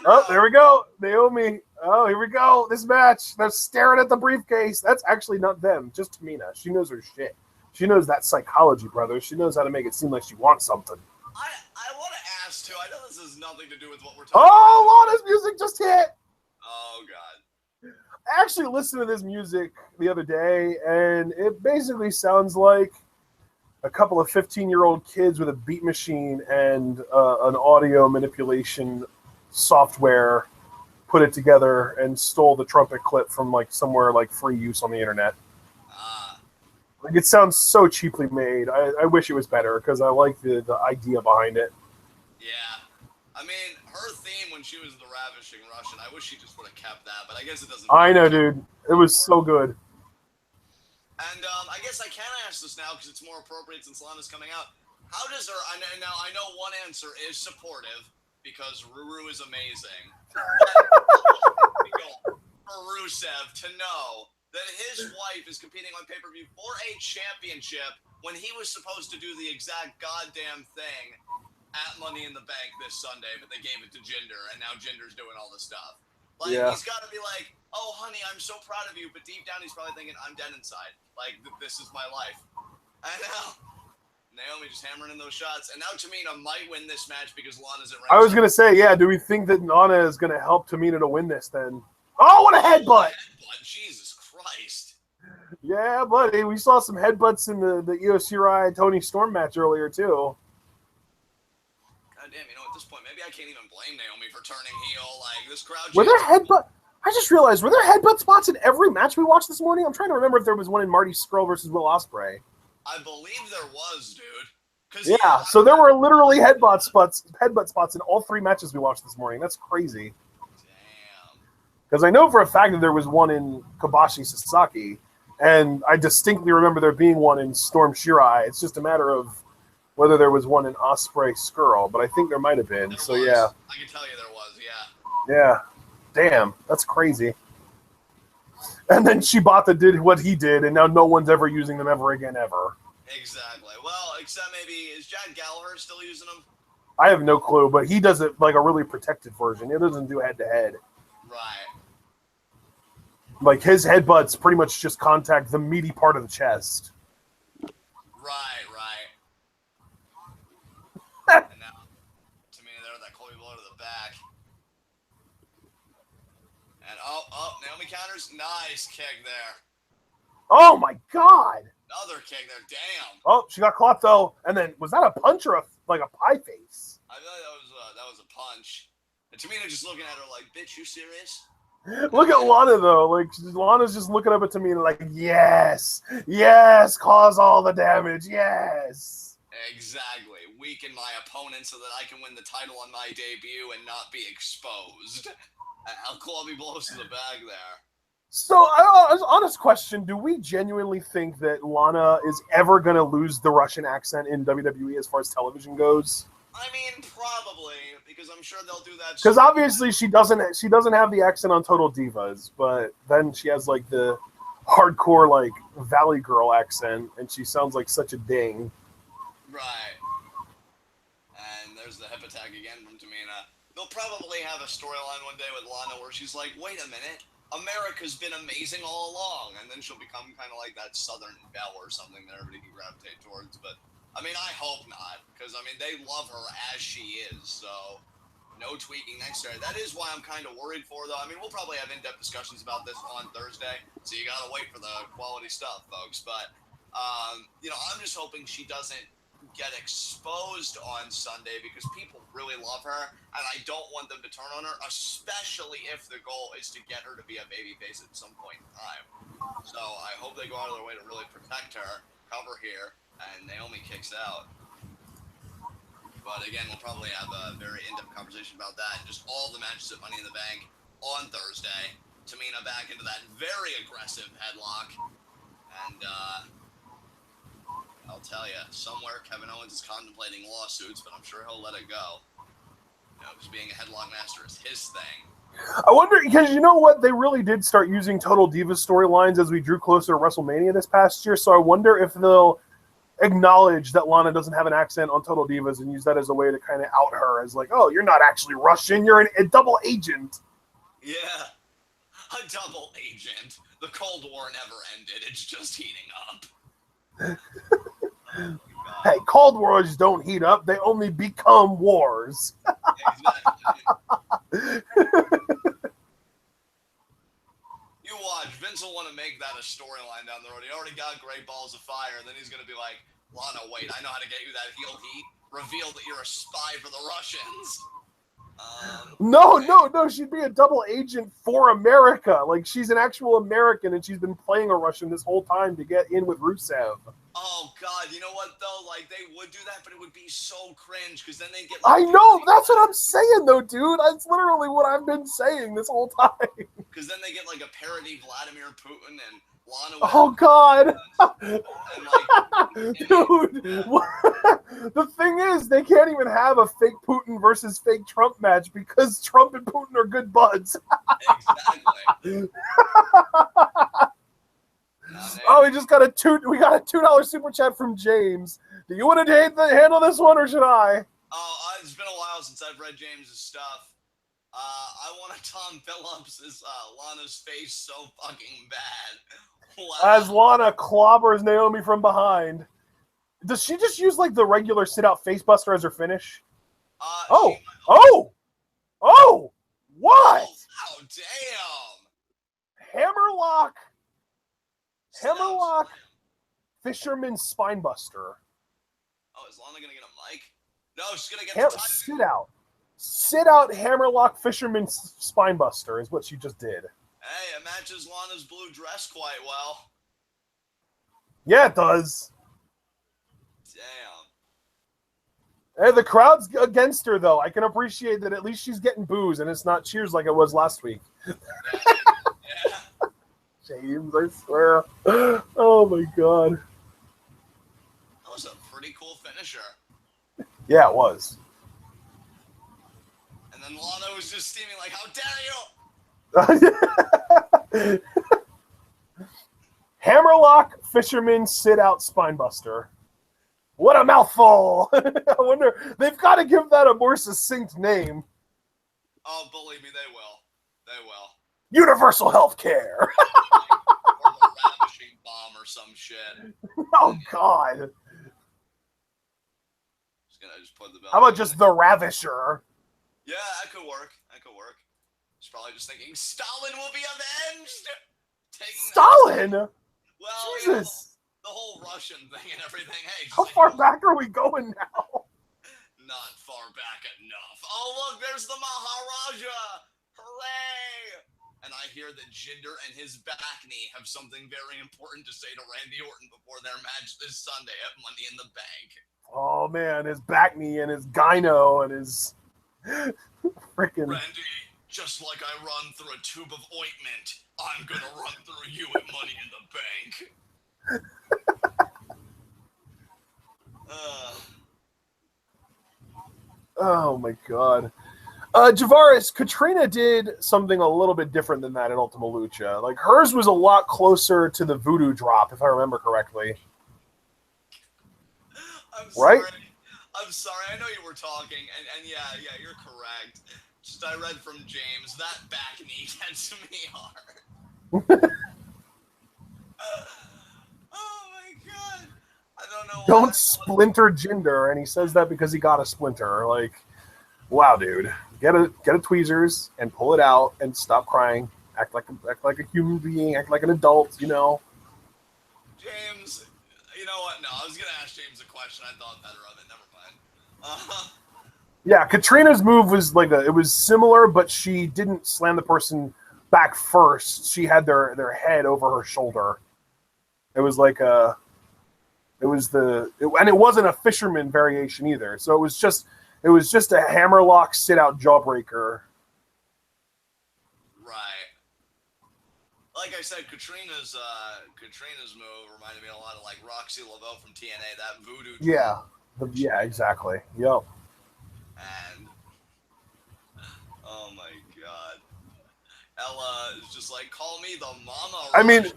Oh, there we go. Naomi. Oh, here we go. This match. They're staring at the briefcase. That's actually not them, just Tamina. She knows her shit. She knows that psychology, brother. She knows how to make it seem like she wants something. I want to ask, too. I know this has nothing to do with what we're talking about. Oh, Lana's music just hit. Oh, God. I actually listened to this music the other day, and it basically sounds like a couple of 15-year-old kids with a beat machine and an audio manipulation software put it together and stole the trumpet clip from like somewhere like free use on the internet. Like it sounds so cheaply made. I wish it was better because I like the idea behind it. Yeah. I mean, her theme when she was the Ravishing Russian, I wish she just would have kept that, but I guess it doesn't. I know, dude. It was so good. And I guess I can ask this now because it's more appropriate since Lana's coming out. How does her? I know one answer is supportive because Ruru is amazing. For Rusev to know that his wife is competing on pay-per-view for a championship when he was supposed to do the exact goddamn thing at Money in the Bank this Sunday, but they gave it to Jinder, and now Jinder's doing all the stuff. Like, He's got to be like, oh, honey, I'm so proud of you, but deep down he's probably thinking, I'm dead inside. Like, this is my life. And now, Naomi just hammering in those shots, and now Tamina might win this match because Lana's at ringside. I was going to say, yeah, do we think that Lana is going to help Tamina to win this then? Oh, what a headbutt! Jesus Christ. Yeah, buddy, we saw some headbutts in the Io Shirai and Toni Storm match earlier, too. God damn, you know, at this point, maybe I can't even blame Naomi for turning heel. Like, this crowd... Were there headbutt... I just realized, were there headbutt spots in every match we watched this morning? I'm trying to remember if there was one in Marty Scurll versus Will Ospreay. I believe there was, dude. Yeah, so there were literally headbutt spots in all three matches we watched this morning. That's crazy. Damn. Because I know for a fact that there was one in Kobashi Sasaki, and I distinctly remember there being one in Storm Shirai. It's just a matter of whether there was one in Ospreay Skrull, but I think there might have been. There so was. yeah. I can tell you there was, yeah. Yeah. Damn, that's crazy. And then Shibata did what he did, and now no one's ever using them ever again, ever. Exactly. Well, except maybe, is Jack Gallagher still using them? I have no clue, but he does it like a really protected version. He doesn't do head-to-head. Right. Like, his headbutts pretty much just contact the meaty part of the chest. Right. And now, Tamina there with that Colby blow to the back. And Naomi counters. Nice kick there. Oh my god! Another kick there. Damn. Oh, she got caught though. And then, was that a punch or a pie face? I feel like that was a punch. And Tamina just looking at her like, bitch, you serious? Look at Lana though. Like, Lana's just looking up at Tamina like, yes, cause all the damage, yes. Exactly. Weaken my opponent so that I can win the title on my debut and not be exposed. I'll Clubby blows to the bag there. So, honest question, do we genuinely think that Lana is ever going to lose the Russian accent in WWE as far as television goes? I mean, probably, because I'm sure they'll do that. Because obviously she doesn't have the accent on Total Divas, but then she has like the hardcore like Valley Girl accent, and she sounds like such a ding. Right. And there's the hip attack again from Tamina. They'll probably have a storyline one day with Lana where she's like, wait a minute, America's been amazing all along, and then she'll become kind of like that Southern Belle or something that everybody can gravitate towards. But I mean, I hope not, because I mean they love her as she is. So no tweaking necessary. That is why I'm kind of worried for her, though. I mean, we'll probably have in-depth discussions about this on Thursday, so you gotta wait for the quality stuff, folks. But you know, I'm just hoping she doesn't get exposed on Sunday because people really love her, and I don't want them to turn on her, especially if the goal is to get her to be a babyface at some point in time. So I hope they go out of their way to really protect her, cover here, and Naomi kicks out. But again, we'll probably have a very in-depth conversation about that and just all the matches at Money in the Bank on Thursday. Tamina back into that very aggressive headlock, and I'll tell you, somewhere Kevin Owens is contemplating lawsuits, but I'm sure he'll let it go. You know, because being a headlock master is his thing. I wonder, because you know what? They really did start using Total Divas storylines as we drew closer to WrestleMania this past year, so I wonder if they'll acknowledge that Lana doesn't have an accent on Total Divas and use that as a way to kind of out her as like, oh, you're not actually Russian, you're a double agent. Yeah, a double agent. The Cold War never ended, it's just heating up. Hey, Cold Wars don't heat up, they only become wars. Exactly. You watch, Vince will want to make that a storyline down the road. He already got Great Balls of Fire, and then he's going to be like, Lana, wait, I know how to get you that heel heat. Reveal that you're a spy for the Russians. No, she'd be a double agent for America. Like, she's an actual American, and she's been playing a Russian this whole time to get in with Rusev. Oh, God, you know what, though? Like, they would do that, but it would be so cringe, because then they get... I know, that's what I'm saying, though, dude. That's literally what I've been saying this whole time. Because then they get, like, a parody Vladimir Putin, and Lana... Oh, God! And, like... Dude, the thing is, they can't even have a fake Putin versus fake Trump match, because Trump and Putin are good buds. Exactly. Oh, we got a $2 super chat from James. Do you want to handle this one, or should I? Oh, it's been a while since I've read James's stuff. I want a Tom Phillips as Lana's face so fucking bad. Wow. As Lana clobbers Naomi from behind. Does she just use like the regular sit-out facebuster as her finish? What? Oh, damn! Hammerlock, Fisherman Spinebuster. Oh, is Lana gonna get a mic? No, she's gonna get the title. Sit out, Hammerlock, Fisherman Spinebuster is what she just did. Hey, it matches Lana's blue dress quite well. Yeah, it does. Damn. Hey, the crowd's against her, though. I can appreciate that at least she's getting boos, and it's not cheers like it was last week. Yeah. James, I swear. Oh, my God. That was a pretty cool finisher. Yeah, it was. And then Lana was just steaming like, how dare you! Hammerlock, Fisherman, Sit-Out, Spinebuster. What a mouthful! I wonder, they've got to give that a more succinct name. Oh, believe me, they will. They will. Universal health care. Or the ravishing bomb or some shit. Oh, God. Just put the belt. How about just the Ravisher? Yeah, that could work. He's probably just thinking Stalin will be avenged. Stalin? Well, Jesus. The whole Russian thing and everything. Hey, how far back are we going now? Not far back enough. Oh, look, there's the Maharaja. Hooray! And I hear that Jinder and his back knee have something very important to say to Randy Orton before their match this Sunday at Money in the Bank. Oh, man, his back knee and his gyno and his freaking... Randy, just like I run through a tube of ointment, I'm gonna run through you at Money in the Bank. Oh, my God. Javaris, Katrina did something a little bit different than that in Ultima Lucha. Like, hers was a lot closer to the voodoo drop, if I remember correctly. I'm sorry. Right? I'm sorry. I know you were talking, and yeah, you're correct. Just I read from James, that back knee hits me hard. Oh my God. I don't know why. Don't splinter Jinder, and he says that because he got a splinter. Like, wow, dude. Get a tweezers and pull it out and stop crying. Act like a human being, act like an adult, you know. James, you know what? No, I was gonna ask James a question. I thought better of it. Never mind. Yeah, Katrina's move was it was similar, but she didn't slam the person back first. She had their head over her shoulder. It was and it wasn't a fisherman variation either. So it was just a hammerlock sit out jawbreaker. Right. Like I said, Katrina's move reminded me a lot of like Roxy Laveau from TNA, that voodoo. Yeah. Yeah, exactly. Yep. And oh my God, Ella is just like, call me the Mama Raja. I mean,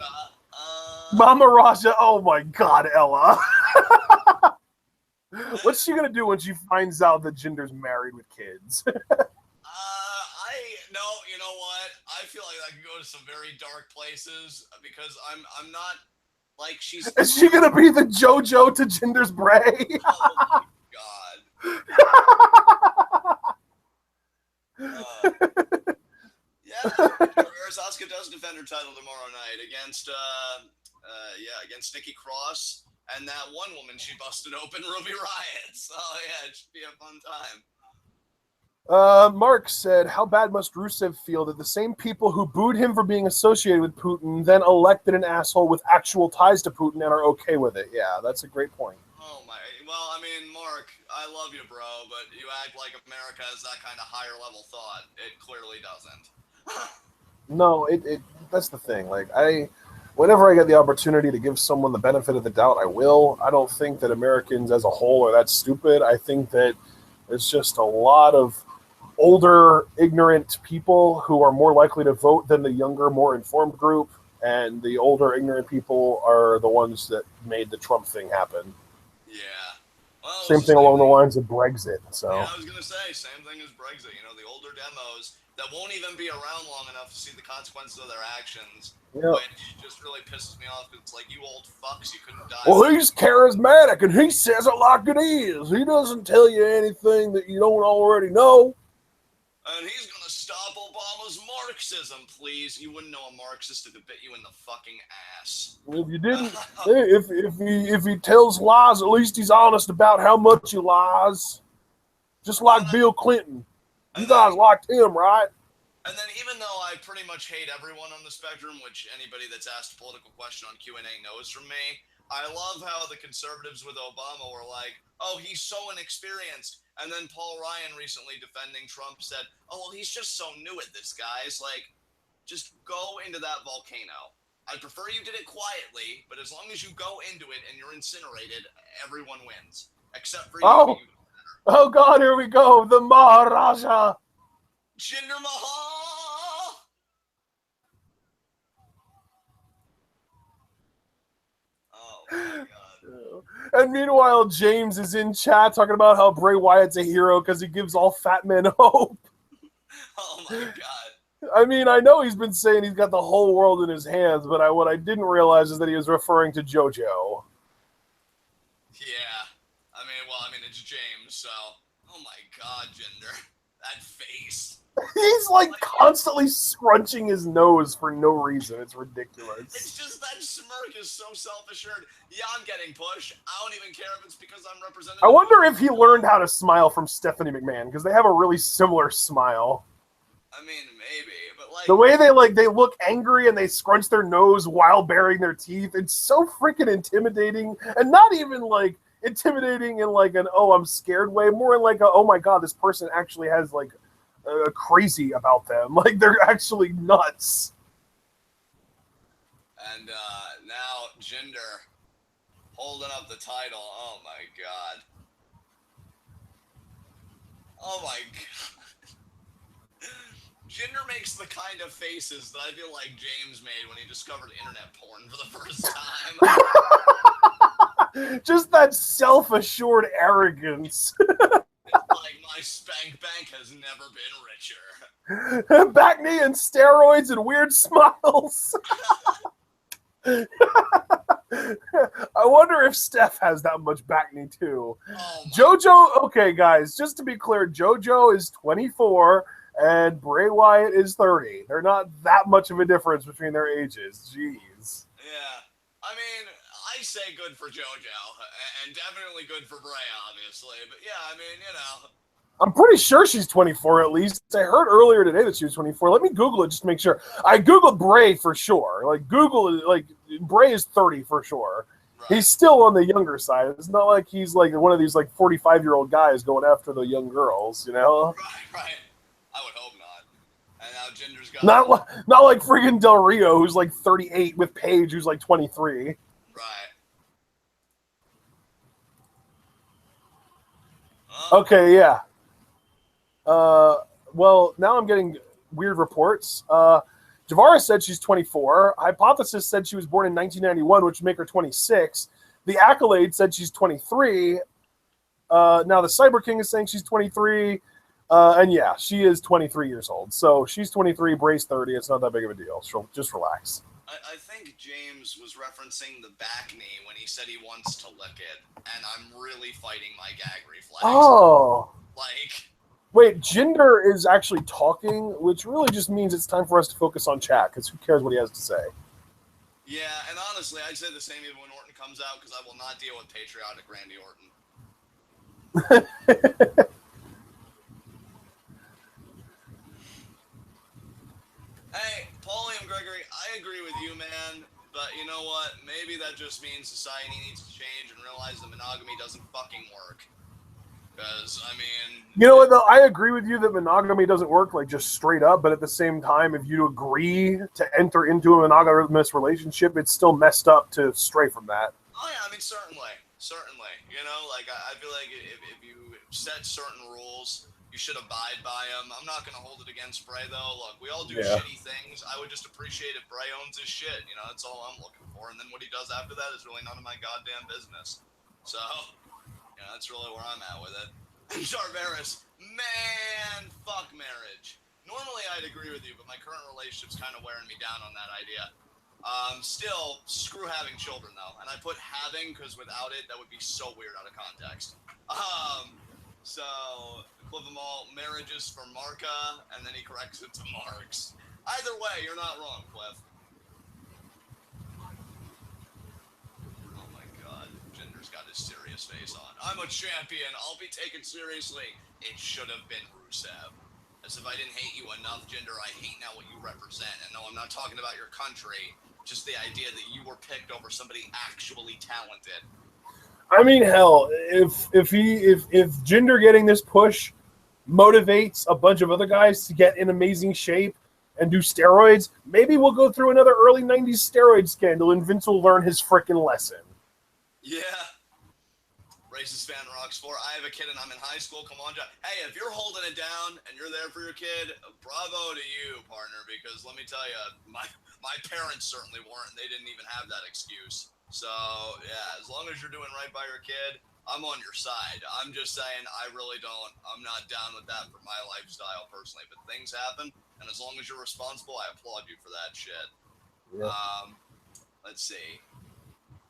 Mama Raja. Oh my God, Ella. What's she gonna do when she finds out that Jinder's married with kids? You know what? I feel like I could go to some very dark places because I'm not like she's. Is she gonna be the JoJo to Jinder's Bray? Oh my God. Asuka does defend her title tomorrow night against Nikki Cross and that one woman she busted open, Ruby Riott. So yeah, it should be a fun time. Mark said, how bad must Rusev feel that the same people who booed him for being associated with Putin then elected an asshole with actual ties to Putin and are okay with it? Yeah, that's a great point. Oh my, well, I mean, Mark, I love you, bro, but you act like America has that kind of higher level thought. It clearly doesn't. No, that's the thing. Like, whenever I get the opportunity to give someone the benefit of the doubt, I will. I don't think that Americans as a whole are that stupid. I think that it's just a lot of older, ignorant people who are more likely to vote than the younger, more informed group. And the older, ignorant people are the ones that made the Trump thing happen. Yeah. Well, same thing along the lines of Brexit. So. Yeah, I was going to say, same thing as Brexit. You know, the older demos that won't even be around long enough to see the consequences of their actions. Yep. Which just really pisses me off. It's like, you old fucks, you couldn't die. Well, he's charismatic, and he says it like it is. He doesn't tell you anything that you don't already know. And he's going to stop Obama's Marxism, please. You wouldn't know a Marxist if it bit you in the fucking ass. If you didn't, if he tells lies, at least he's honest about how much he lies. Just like Bill Clinton. You guys liked him, right? And then even though I pretty much hate everyone on the spectrum, which anybody that's asked a political question on Q&A knows from me, I love how the conservatives with Obama were like, oh, he's so inexperienced. And then Paul Ryan recently defending Trump said, oh, well, he's just so new at this, guys. Like, just go into that volcano. I'd prefer you did it quietly, but as long as you go into it and you're incinerated, everyone wins. Except for you. Oh, God, here we go. The Maharaja. Jinder Mahal. Oh, my God. And meanwhile, James is in chat talking about how Bray Wyatt's a hero because he gives all fat men hope. Oh, my God. I mean, I know he's been saying he's got the whole world in his hands, but what I didn't realize is that he was referring to JoJo. Yeah. It's James, so. Oh my god, Jinder. That face. He's like constantly scrunching his nose for no reason. It's ridiculous. It's just that smirk is so self-assured. Yeah, I'm getting pushed. I don't even care if it's because I'm representing. I wonder if he learned how to smile from Stephanie McMahon, because they have a really similar smile. I mean, maybe, but like the way they look angry and they scrunch their nose while baring their teeth. It's so freaking intimidating, and not even like intimidating in like an oh I'm scared way, more in like a oh my god this person actually has like crazy about them. Like they're actually nuts. And now Jinder holding up the title. Oh my god. Oh my god. Jinder makes the kind of faces that I feel like James made when he discovered internet porn for the first time. Just that self-assured arrogance. Like my spank bank has never been richer. Back knee and steroids and weird smiles. I wonder if Steph has that much back knee too. Oh JoJo, okay guys, just to be clear, JoJo is 24 and Bray Wyatt is 30. They're not that much of a difference between their ages. Jeez. Yeah. I mean, I say good for JoJo, and definitely good for Bray, obviously. But yeah, I mean, you know. I'm pretty sure she's 24 at least. I heard earlier today that she was 24. Let me Google it just to make sure. I Googled Bray for sure. Like, Bray is 30 for sure. Right. He's still on the younger side. It's not like he's like one of these like 45-year-old guys going after the young girls, you know? Right. I would hope not. And now Jinder's got... Not like friggin' Del Rio, who's like 38, with Paige, who's like 23. Right. Okay, yeah. Well, now I'm getting weird reports. Javara said she's 24. Hypothesis said she was born in 1991, which would make her 26. The Accolade said she's 23. Now the Cyber King is saying she's 23. And yeah, she is 23 years old. So she's 23, Bray's 30. It's not that big of a deal. So just relax. I think James was referencing the back knee when he said he wants to lick it. And I'm really fighting my gag reflex. Oh. Like... Wait, Jinder is actually talking, which really just means it's time for us to focus on chat, because who cares what he has to say? Yeah, and honestly, I'd say the same even when Orton comes out, because I will not deal with patriotic Randy Orton. Hey, Paulie and Gregory, I agree with you, man, but you know what? Maybe that just means society needs to change and realize that monogamy doesn't fucking work. Because, I mean... You know what, though? I agree with you that monogamy doesn't work, like, just straight up, but at the same time, if you agree to enter into a monogamous relationship, it's still messed up to stray from that. Oh, yeah, I mean, certainly. You know, like, I feel like if you set certain rules, you should abide by them. I'm not going to hold it against Bray, though. Look, we all do shitty things. I would just appreciate if Bray owns his shit. You know, that's all I'm looking for. And then what he does after that is really none of my goddamn business. So... yeah, that's really where I'm at with it. And Jarveris, man, fuck marriage. Normally I'd agree with you, but my current relationship's kind of wearing me down on that idea. Still, screw having children, though. And I put having, because without it, that would be so weird out of context. So, Cliff them all, marriages for Marka, and then he corrects it to Marks. Either way, you're not wrong, Cliff. Got his serious face on. I'm a champion. I'll be taken seriously. It should have been Rusev. As if I didn't hate you enough, Jinder, I hate now what you represent. And no, I'm not talking about your country. Just the idea that you were picked over somebody actually talented. I mean, hell, if Jinder getting this push motivates a bunch of other guys to get in amazing shape and do steroids, maybe we'll go through another early 90s steroid scandal and Vince will learn his frickin' lesson. Yeah. Racist fan rocks 4. I have a kid and I'm in high school. Come on, John. Hey, if you're holding it down and you're there for your kid, bravo to you, partner, because let me tell you, my parents certainly weren't. They didn't even have that excuse. So, yeah, as long as you're doing right by your kid, I'm on your side. I'm just saying I'm not down with that for my lifestyle personally. But things happen. And as long as you're responsible, I applaud you for that shit. Yeah. Let's see.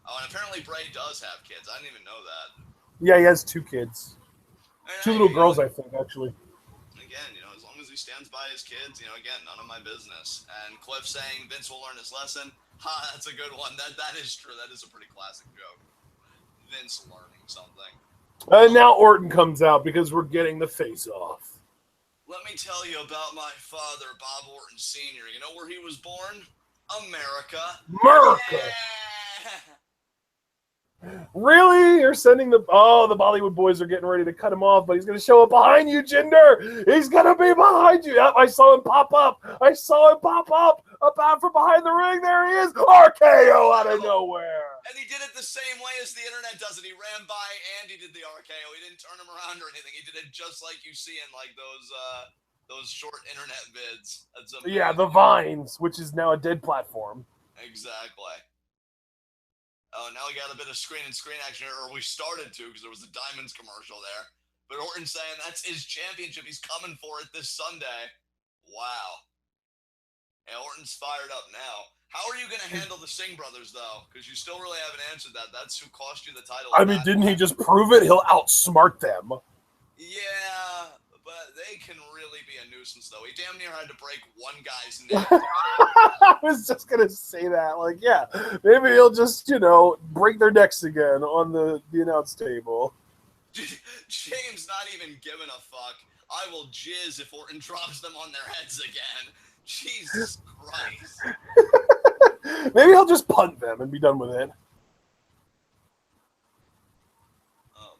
Oh, and apparently Bray does have kids. I didn't even know that. Yeah, he has 2 kids. And 2 little girls, I think, actually. Again, as long as he stands by his kids, again, none of my business. And Cliff saying Vince will learn his lesson. Ha, that's a good one. That is true. That is a pretty classic joke. Vince learning something. And now Orton comes out because we're getting the face-off. Let me tell you about my father, Bob Orton Sr. You know where he was born? America. Yeah! Really? You're sending the Bollywood boys are getting ready to cut him off, but he's going to show up behind you, Jinder. He's going to be behind you. Yep, I saw him pop up. Up out from behind the ring. There he is. RKO out of nowhere. And he did it the same way as the internet does it. He ran by and he did the RKO. He didn't turn him around or anything. He did it just like you see in like those short internet vids. That's amazing. Yeah, the Vines, which is now a dead platform. Exactly. Oh, now we got a bit of screen action here, or we started to because there was a Diamonds commercial there. But Orton's saying that's his championship. He's coming for it this Sunday. Wow. And Orton's fired up now. How are you going to handle the Singh brothers, though? Because you still really haven't answered that. That's who cost you the title. I mean, didn't he just prove it? He'll outsmart them. Yeah, but they can really be a nuisance, though. He damn near had to break one guy's neck. I was just going to say that. Like, yeah, maybe he'll just, break their necks again on the announce table. James not even giving a fuck. I will jizz if Orton drops them on their heads again. Jesus Christ. Maybe he'll just punt them and be done with it. Oh,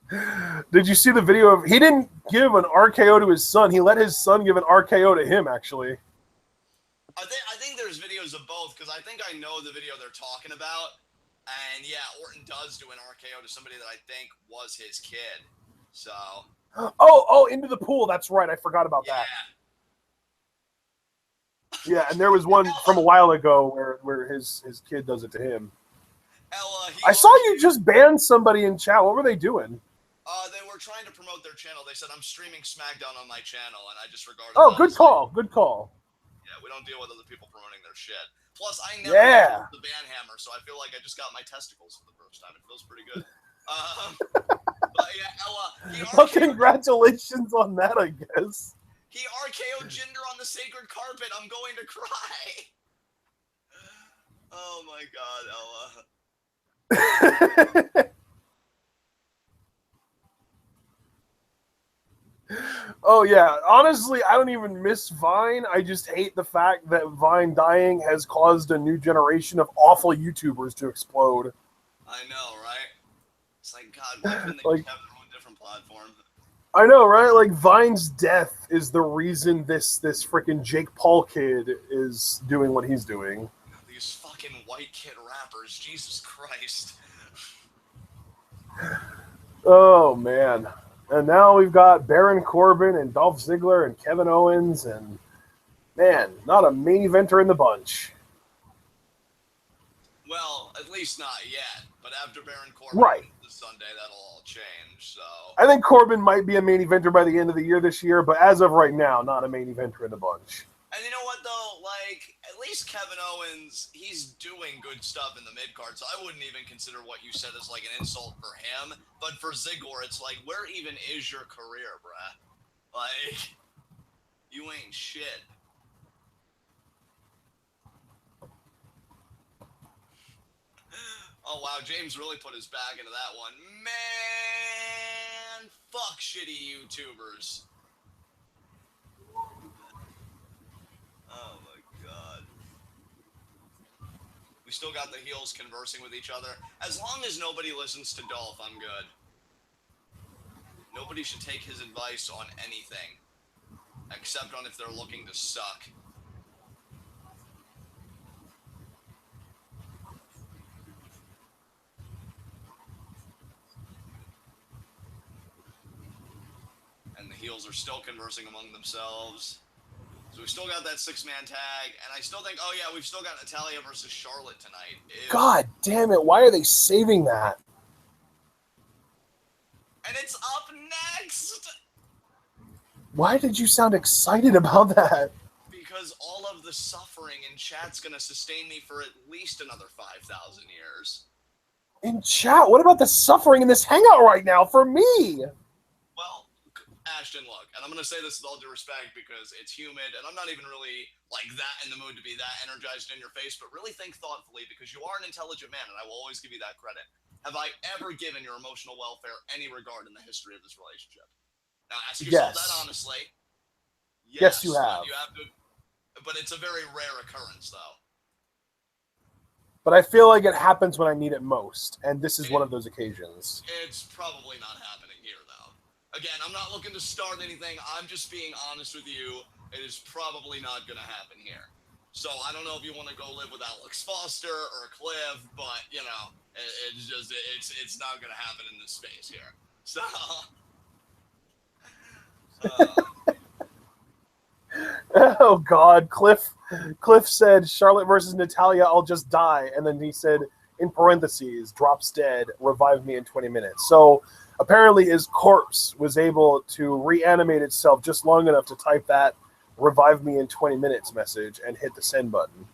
my God. Did you see the video of... He didn't give an RKO to his son. He let his son give an RKO to him, actually. I think there's videos of both, because I think I know the video they're talking about. And, yeah, Orton does do an RKO to somebody that I think was his kid. So... Oh, into the pool. That's right. I forgot about that. Yeah, and there was one from a while ago where his kid does it to him. Ella, I saw you just ban somebody in chat. What were they doing? They were trying to promote their channel. They said, I'm streaming SmackDown on my channel, and I disregarded that. Good call. Good call. Yeah, we don't deal with other people promoting their shit. Plus, I never used the ban hammer, so I feel like I just got my testicles for the first time. It feels pretty good. But yeah, Ella. Well, congratulations on that, I guess. He RKO'd Jinder on the sacred carpet. I'm going to cry. Oh my God, Ella. Oh yeah, honestly, I don't even miss Vine. I just hate the fact that Vine dying has caused a new generation of awful YouTubers to explode. I know, right? It's like, God, why couldn't they have their own different platform? I know, right? Like, Vine's death is the reason this freaking Jake Paul kid is doing what he's doing. These fucking white kid rappers, Jesus Christ. Oh, man. And now we've got Baron Corbin and Dolph Ziggler and Kevin Owens and, man, not a main eventer in the bunch. Well, at least not yet. But after Baron Corbin this Sunday, that'll all change. So I think Corbin might be a main eventer by the end of the year this year, but as of right now, not a main eventer in the bunch. And you know what, though? Like, at least Kevin Owens, he's doing good stuff in the mid-card, so I wouldn't even consider what you said as, like, an insult for him. But for Ziggler, it's like, where even is your career, bruh? Like, you ain't shit. Oh, wow, James really put his back into that one. Man, fuck shitty YouTubers. Oh, my God. We still got the heels conversing with each other. As long as nobody listens to Dolph, I'm good. Nobody should take his advice on anything. Except on if they're looking to suck. And the heels are still conversing among themselves. So we've still got that 6-man tag, and I still think, oh yeah, we've still got Natalya versus Charlotte tonight. Ew. God damn it, why are they saving that? And it's up next! Why did you sound excited about that? Because all of the suffering in chat's gonna sustain me for at least another 5,000 years. In chat, what about the suffering in this hangout right now for me? Well, Ashton, look, and I'm going to say this with all due respect because it's humid, and I'm not even really like that in the mood to be that energized in your face, but really think thoughtfully because you are an intelligent man, and I will always give you that credit. Have I ever given your emotional welfare any regard in the history of this relationship? Now, ask yourself that honestly. Yes, you have. But it's a very rare occurrence, though. But I feel like it happens when I need it most, and this is one of those occasions. It's probably not happening here, though. Again, I'm not looking to start anything. I'm just being honest with you. It is probably not going to happen here. So I don't know if you want to go live with Alex Foster or Cliff, but you know, it's not going to happen in this space here. So. Oh God, Cliff said Charlotte versus Natalya, I'll just die, and then he said in parentheses, drops dead, revive me in 20 minutes. So apparently his corpse was able to reanimate itself just long enough to type that revive me in 20 minutes message and hit the send button.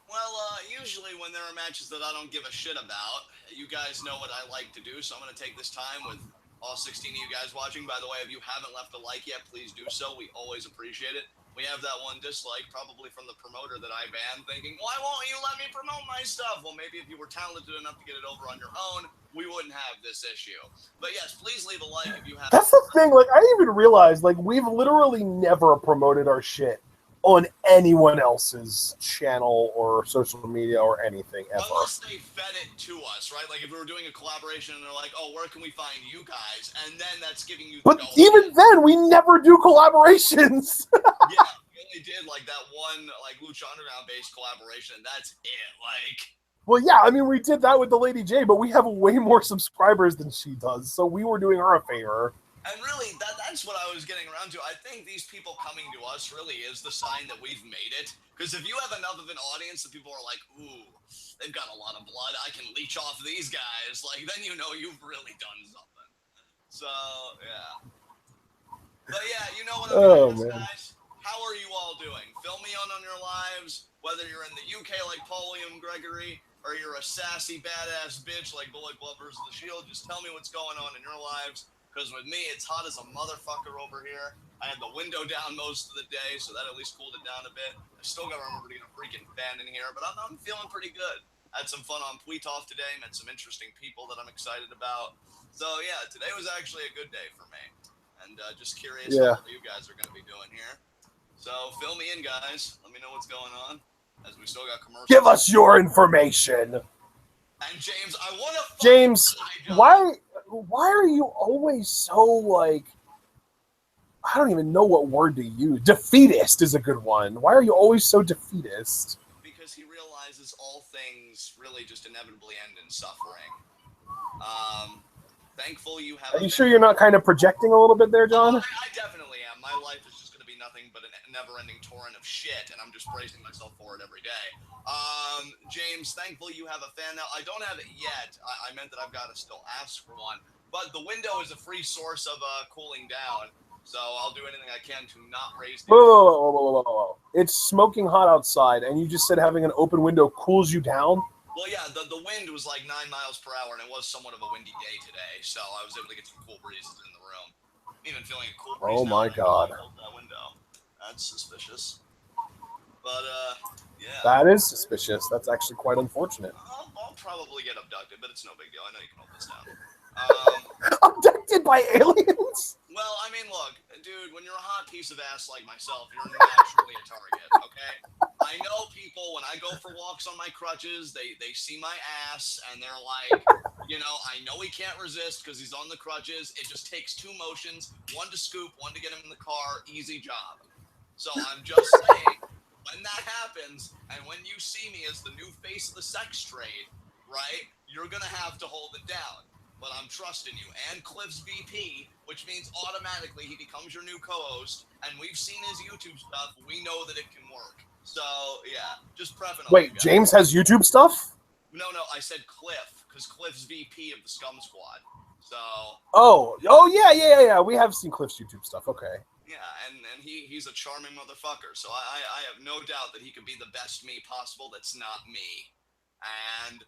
Well, usually when there are matches that I don't give a shit about, you guys know what I like to do, so I'm going to take this time with all 16 of you guys watching. By the way, if you haven't left a like yet, please do so. We always appreciate it. We have that one dislike, probably from the promoter that I banned, thinking, why won't you let me promote my stuff? Well, maybe if you were talented enough to get it over on your own, we wouldn't have this issue. But yes, please leave a like if you have. That's the thing, like, I even realized, like, we've literally never promoted our shit on anyone else's channel or social media or anything ever. Unless they fed it to us, right? Like if we were doing a collaboration and they're like, oh, where can we find you guys? And then that's giving you But even then, we never do collaborations. Yeah, we only did like that one like Lucha Underground based collaboration, and that's it. Like, well, yeah, I mean, we did that with the Lady J, but we have way more subscribers than she does, so we were doing her a favor. And really, that's what I was getting around to. I think these people coming to us really is the sign that we've made it. Because if you have enough of an audience that people are like, ooh, they've got a lot of blood, I can leech off these guys, like, then you know you've really done something. So, yeah. But yeah, you know what I'm doing, guys. How are you all doing? Fill me on your lives, whether you're in the UK like Paul William Gregory, or you're a sassy, badass bitch like Bullet Glovers of the Shield. Just tell me what's going on in your lives. Because with me, it's hot as a motherfucker over here. I had the window down most of the day, so that at least cooled it down a bit. I still got to remember to get a freaking fan in here, but I'm feeling pretty good. I had some fun on Pweetoff today, met some interesting people that I'm excited about. So yeah, today was actually a good day for me. And just curious how you guys are going to be doing here. So fill me in, guys. Let me know what's going on, as we still got commercials. Give us your information. And James, I want to. James, why are you always so like? I don't even know what word to use. Defeatist is a good one. Why are you always so defeatist? Because he realizes all things really just inevitably end in suffering. Thankful you have. Are you sure you're not kind of projecting a little bit there, John? I definitely am. My life is just going to be nothing but a never-ending torrent of shit, and I'm just praising myself for it every day. James, thankful you have a fan now. I don't have it yet. I meant that I've got to still ask for one. But the window is a free source of cooling down, so I'll do anything I can to not raise the... Whoa. It's smoking hot outside, and you just said having an open window cools you down? Well, yeah, the wind was like 9 miles per hour, and it was somewhat of a windy day today, so I was able to get some cool breezes in the room. Even feeling a cool breeze. Oh my God. That window. That's suspicious. But, yeah. That is suspicious. That's actually quite unfortunate. I'll probably get abducted, but it's no big deal. I know you can hold this down. Abducted by aliens? Well, I mean, look, dude, when you're a hot piece of ass like myself, you're naturally a target, okay? I know people, when I go for walks on my crutches, they see my ass, and they're like, you know, I know he can't resist because he's on the crutches. It just takes 2 motions, one to scoop, one to get him in the car. Easy job. So I'm just saying, when that happens, and when you see me as the new face of the sex trade, right, you're going to have to hold it down. But I'm trusting you. And Cliff's VP, which means automatically he becomes your new co-host. And we've seen his YouTube stuff. We know that it can work. So, yeah, just prepping. Wait, James has YouTube stuff? No, I said Cliff, because Cliff's VP of the Scum Squad. So. Oh, yeah. We have seen Cliff's YouTube stuff. Okay. Yeah, and he's a charming motherfucker, so I have no doubt that he could be the best me possible that's not me. And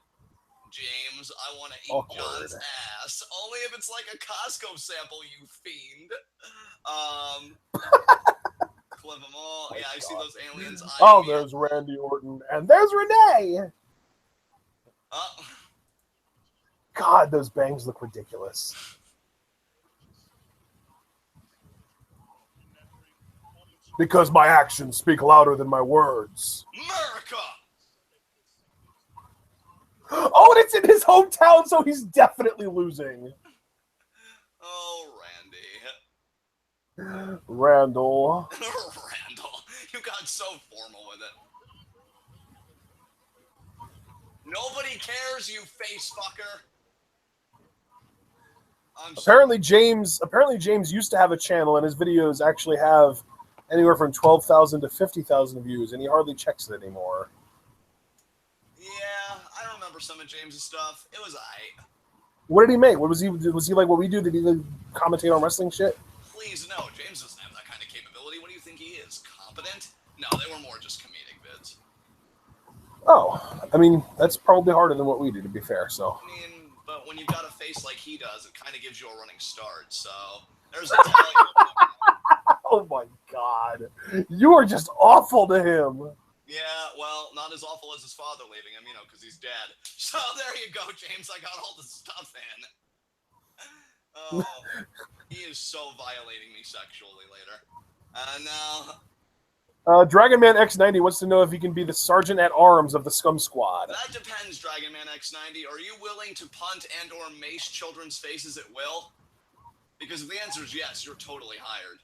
James, I want to eat Awkward. John's ass. Only if it's like a Costco sample, you fiend. Clip them all. Yeah, I see those aliens Oh, eyeing me. there's Randy Orton. And there's Renee! God, those bangs look ridiculous. Because my actions speak louder than my words. America! Oh, and it's in his hometown, so he's definitely losing. Oh, Randy. Randall. Randall, you got so formal with it. Nobody cares, you face fucker. Apparently James used to have a channel, and his videos actually have anywhere from 12,000 to 50,000 views, and he hardly checks it anymore. Yeah, I remember some of James's stuff. It was aight. What did he make? What was he like what we do? Did he commentate on wrestling shit? Please, no. James doesn't have that kind of capability. What do you think he is? Competent? No, they were more just comedic vids. Oh, I mean, that's probably harder than what we do, to be fair, so. I mean, but when you've got a face like he does, it kind of gives you a running start, so there's a tell. Oh my god. You are just awful to him. Yeah, well, not as awful as his father leaving him, because he's dead. So there you go, James. I got all the stuff in. Oh, he is so violating me sexually later. And now... Dragon Man X90 wants to know if he can be the Sergeant at Arms of the Scum Squad. That depends, Dragon Man X90. Are you willing to punt and or mace children's faces at will? Because if the answer is yes, you're totally hired.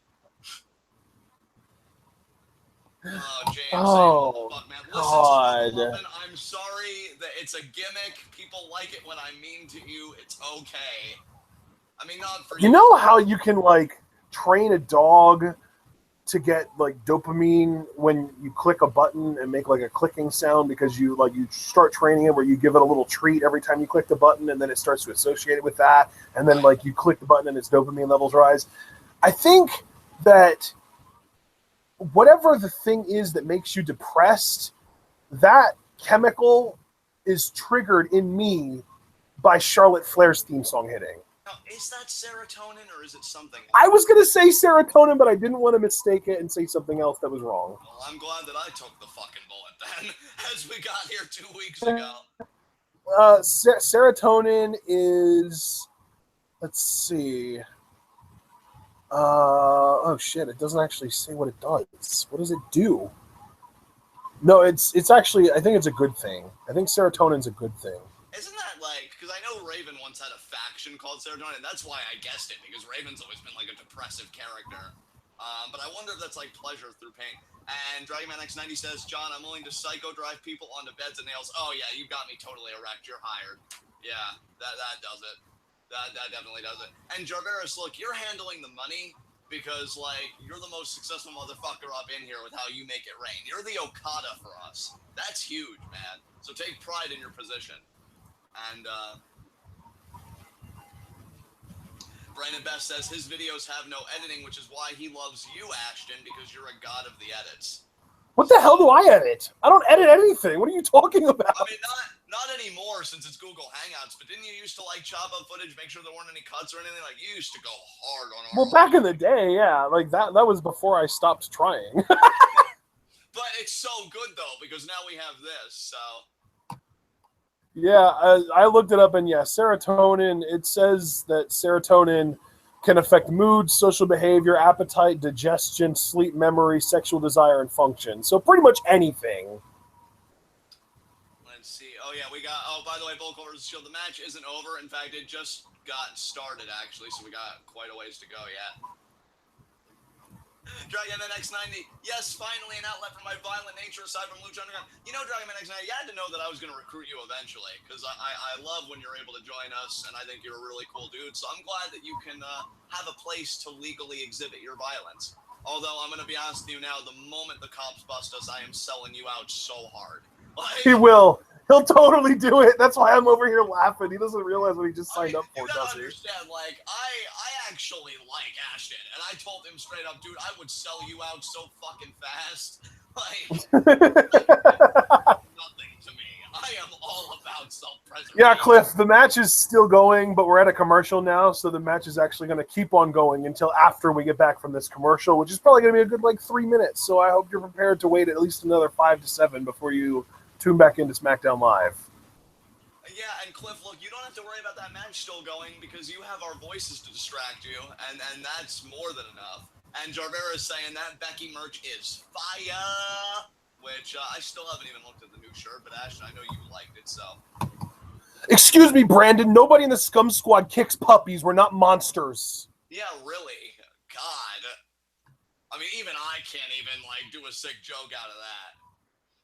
Oh, James. Oh, fuck, man. God. Listen, Muffin, I'm sorry that it's a gimmick. People like it when I'm mean to you. It's okay. I mean, not for you. You know how you can, like, train a dog to get, like, dopamine when you click a button and make, like, a clicking sound because you start training it where you give it a little treat every time you click the button and then it starts to associate it with that. And then, like, you click the button and its dopamine levels rise. I think that whatever the thing is that makes you depressed, that chemical is triggered in me by Charlotte Flair's theme song hitting. Now, is that serotonin or is it something else? I was going to say serotonin, but I didn't want to mistake it and say something else that was wrong. Well, I'm glad that I took the fucking bullet then, as we got here 2 weeks ago. Serotonin is... Let's see... oh shit, it doesn't actually say what it does. What does it do? No, it's actually, I think it's a good thing. I think serotonin's a good thing. Isn't that like, because I know Raven once had a faction called Serotonin, and that's why I guessed it, because Raven's always been like a depressive character. But I wonder if that's like pleasure through pain. And Dragon Man X90 says, John, I'm willing to psycho drive people onto beds and nails. Oh yeah, you got me totally erect. You're hired. Yeah, that does it. That definitely does it. And Jarveris, look, you're handling the money because, like, you're the most successful motherfucker up in here with how you make it rain. You're the Okada for us. That's huge, man. So take pride in your position. And, Brandon Best says his videos have no editing, which is why he loves you, Ashton, because you're a god of the edits. What the hell do I edit? I don't edit anything. What are you talking about? I mean, not anymore since it's Google Hangouts, but didn't you used to, like, chop up footage, make sure there weren't any cuts or anything? Like, you used to go hard on our... Well, back in the day, yeah. Like, that was before I stopped trying. But it's so good, though, because now we have this, so... Yeah, I looked it up, and yeah, serotonin, it says that serotonin can affect mood, social behavior, appetite, digestion, sleep, memory, sexual desire, and function. So pretty much anything. Let's see. Oh, yeah, we got... Oh, by the way, Bulk vs. Shield, the match isn't over. In fact, it just got started, actually, so we got quite a ways to go yet. Dragon Man X90, yes, finally an outlet for my violent nature aside from Lucha Underground. You know, Dragon Man X90, you had to know that I was going to recruit you eventually, because I love when you're able to join us, and I think you're a really cool dude, so I'm glad that you can have a place to legally exhibit your violence. Although, I'm going to be honest with you now, the moment the cops bust us, I am selling you out so hard. Like, He will. He'll totally do it. That's why I'm over here laughing. He doesn't realize what he just signed up for, you gotta does he? understand, like, I actually like Ashton, and I told him straight up, dude, I would sell you out so fucking fast. Like nothing to me. I am all about self-preservation. Yeah, Cliff, the match is still going, but we're at a commercial now, so the match is actually going to keep on going until after we get back from this commercial, which is probably going to be a good, 3 minutes. So I hope you're prepared to wait at least another 5 to 7 before you tune back into SmackDown Live. Yeah, and Cliff, look, you don't have to worry about that match still going because you have our voices to distract you, and that's more than enough. And Jarvera is saying that Becky merch is fire, which I still haven't even looked at the new shirt, but Ashton, I know you liked it, so. Excuse me, Brandon. Nobody in the Scum Squad kicks puppies. We're not monsters. Yeah, really. God. I mean, even I can't even, do a sick joke out of that.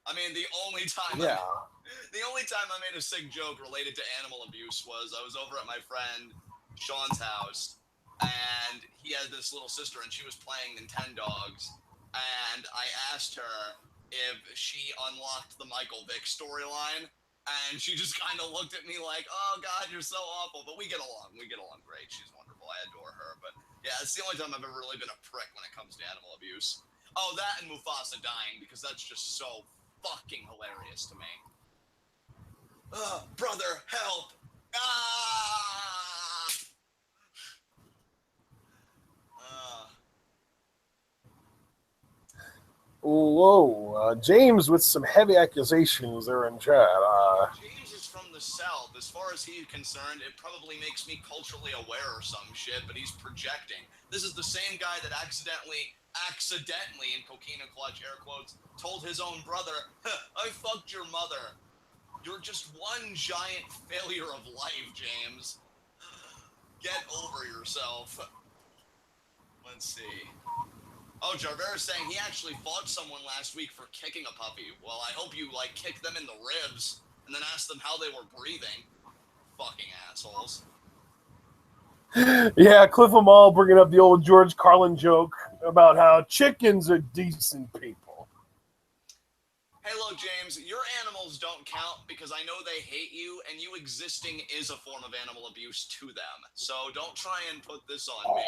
I mean, the only time I made a sick joke related to animal abuse was I was over at my friend Sean's house, and he had this little sister, and she was playing Nintendogs, and I asked her if she unlocked the Michael Vick storyline, and she just kind of looked at me like, oh, God, you're so awful, but we get along. We get along great. She's wonderful. I adore her, but yeah, it's the only time I've ever really been a prick when it comes to animal abuse. Oh, that and Mufasa dying, because that's just so fucking hilarious to me. Brother, help! Ah! Whoa, James with some heavy accusations there in chat. James is from the South. As far as he's concerned, it probably makes me culturally aware or some shit, but he's projecting. This is the same guy that accidentally, in cocaine and clutch, air quotes, told his own brother, I fucked your mother. You're just one giant failure of life, James. Get over yourself. Let's see. Oh, Jarvera's saying he actually fought someone last week for kicking a puppy. Well, I hope you, kick them in the ribs and then ask them how they were breathing. Fucking assholes. Yeah, Cliff Amal bringing up the old George Carlin joke about how chickens are decent people. Hey, look, James, your animals don't count because I know they hate you, and you existing is a form of animal abuse to them. So don't try and put this on me.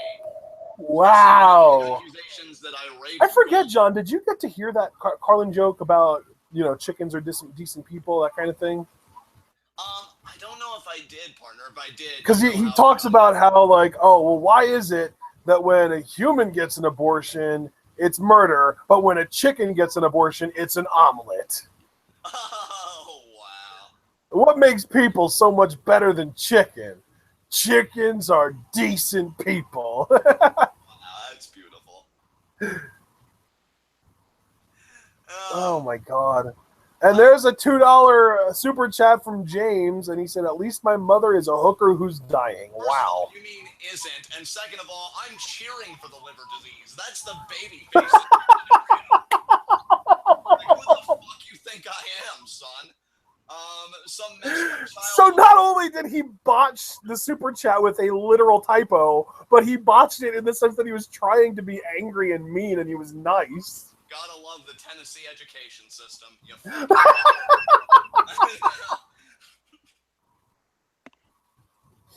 Wow. Accusations that I forget, John, did you get to hear that Carlin joke about, chickens are decent people, that kind of thing? I don't know if I did, partner. If I did. Because he talks about how, why is it that when a human gets an abortion, it's murder, but when a chicken gets an abortion, it's an omelet? Oh, wow. What makes people so much better than chicken? Chickens are decent people. Wow, that's beautiful. Oh, my God. And there's a $2 super chat from James, and he said, at least my mother is a hooker who's dying. Wow. You mean isn't? And second of all, I'm cheering for the liver disease. That's the baby face. Who the fuck you think I am, son? So not only did he botch the super chat with a literal typo, but he botched it in the sense that he was trying to be angry and mean, and he was nice. Gotta love the Tennessee education system. You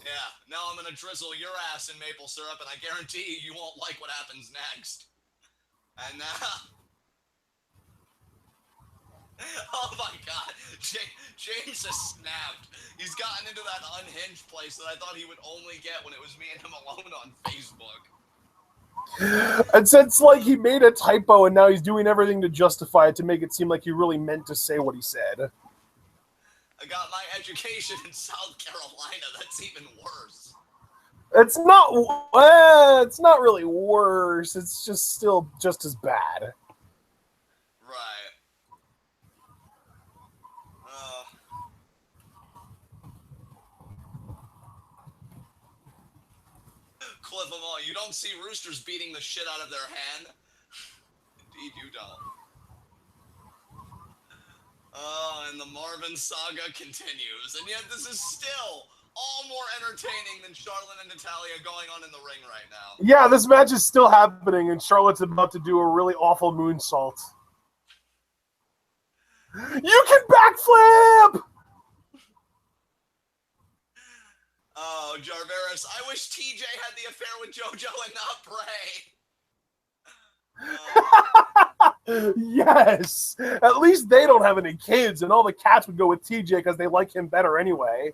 Yeah, now I'm gonna drizzle your ass in maple syrup, and I guarantee you won't like what happens next. And oh my God, James has snapped. He's gotten into that unhinged place that I thought he would only get when it was me and him alone on Facebook. And since he made a typo and now he's doing everything to justify it to make it seem like he really meant to say what he said. I got my education in South Carolina. That's even worse. It's not really worse. It's just still just as bad. Right. Cliff them all. You don't see roosters beating the shit out of their hen. Indeed, you don't. Oh, and the Marvin saga continues, and yet this is still all more entertaining than Charlotte and Natalya going on in the ring right now. Yeah, this match is still happening, and Charlotte's about to do a really awful moonsault. You can backflip! Oh, Jarveris, I wish TJ had the affair with JoJo and not Bray. Yes! At least they don't have any kids, and all the cats would go with TJ because they like him better anyway.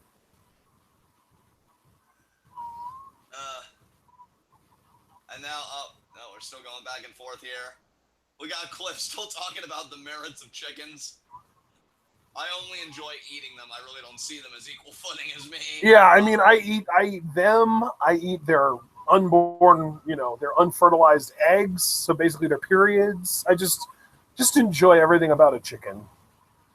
And now, no, we're still going back and forth here. We got Cliff still talking about the merits of chickens. I only enjoy eating them. I really don't see them as equal footing as me. Yeah, I mean, I eat them. I eat their unborn, their unfertilized eggs. So basically their periods. I just enjoy everything about a chicken.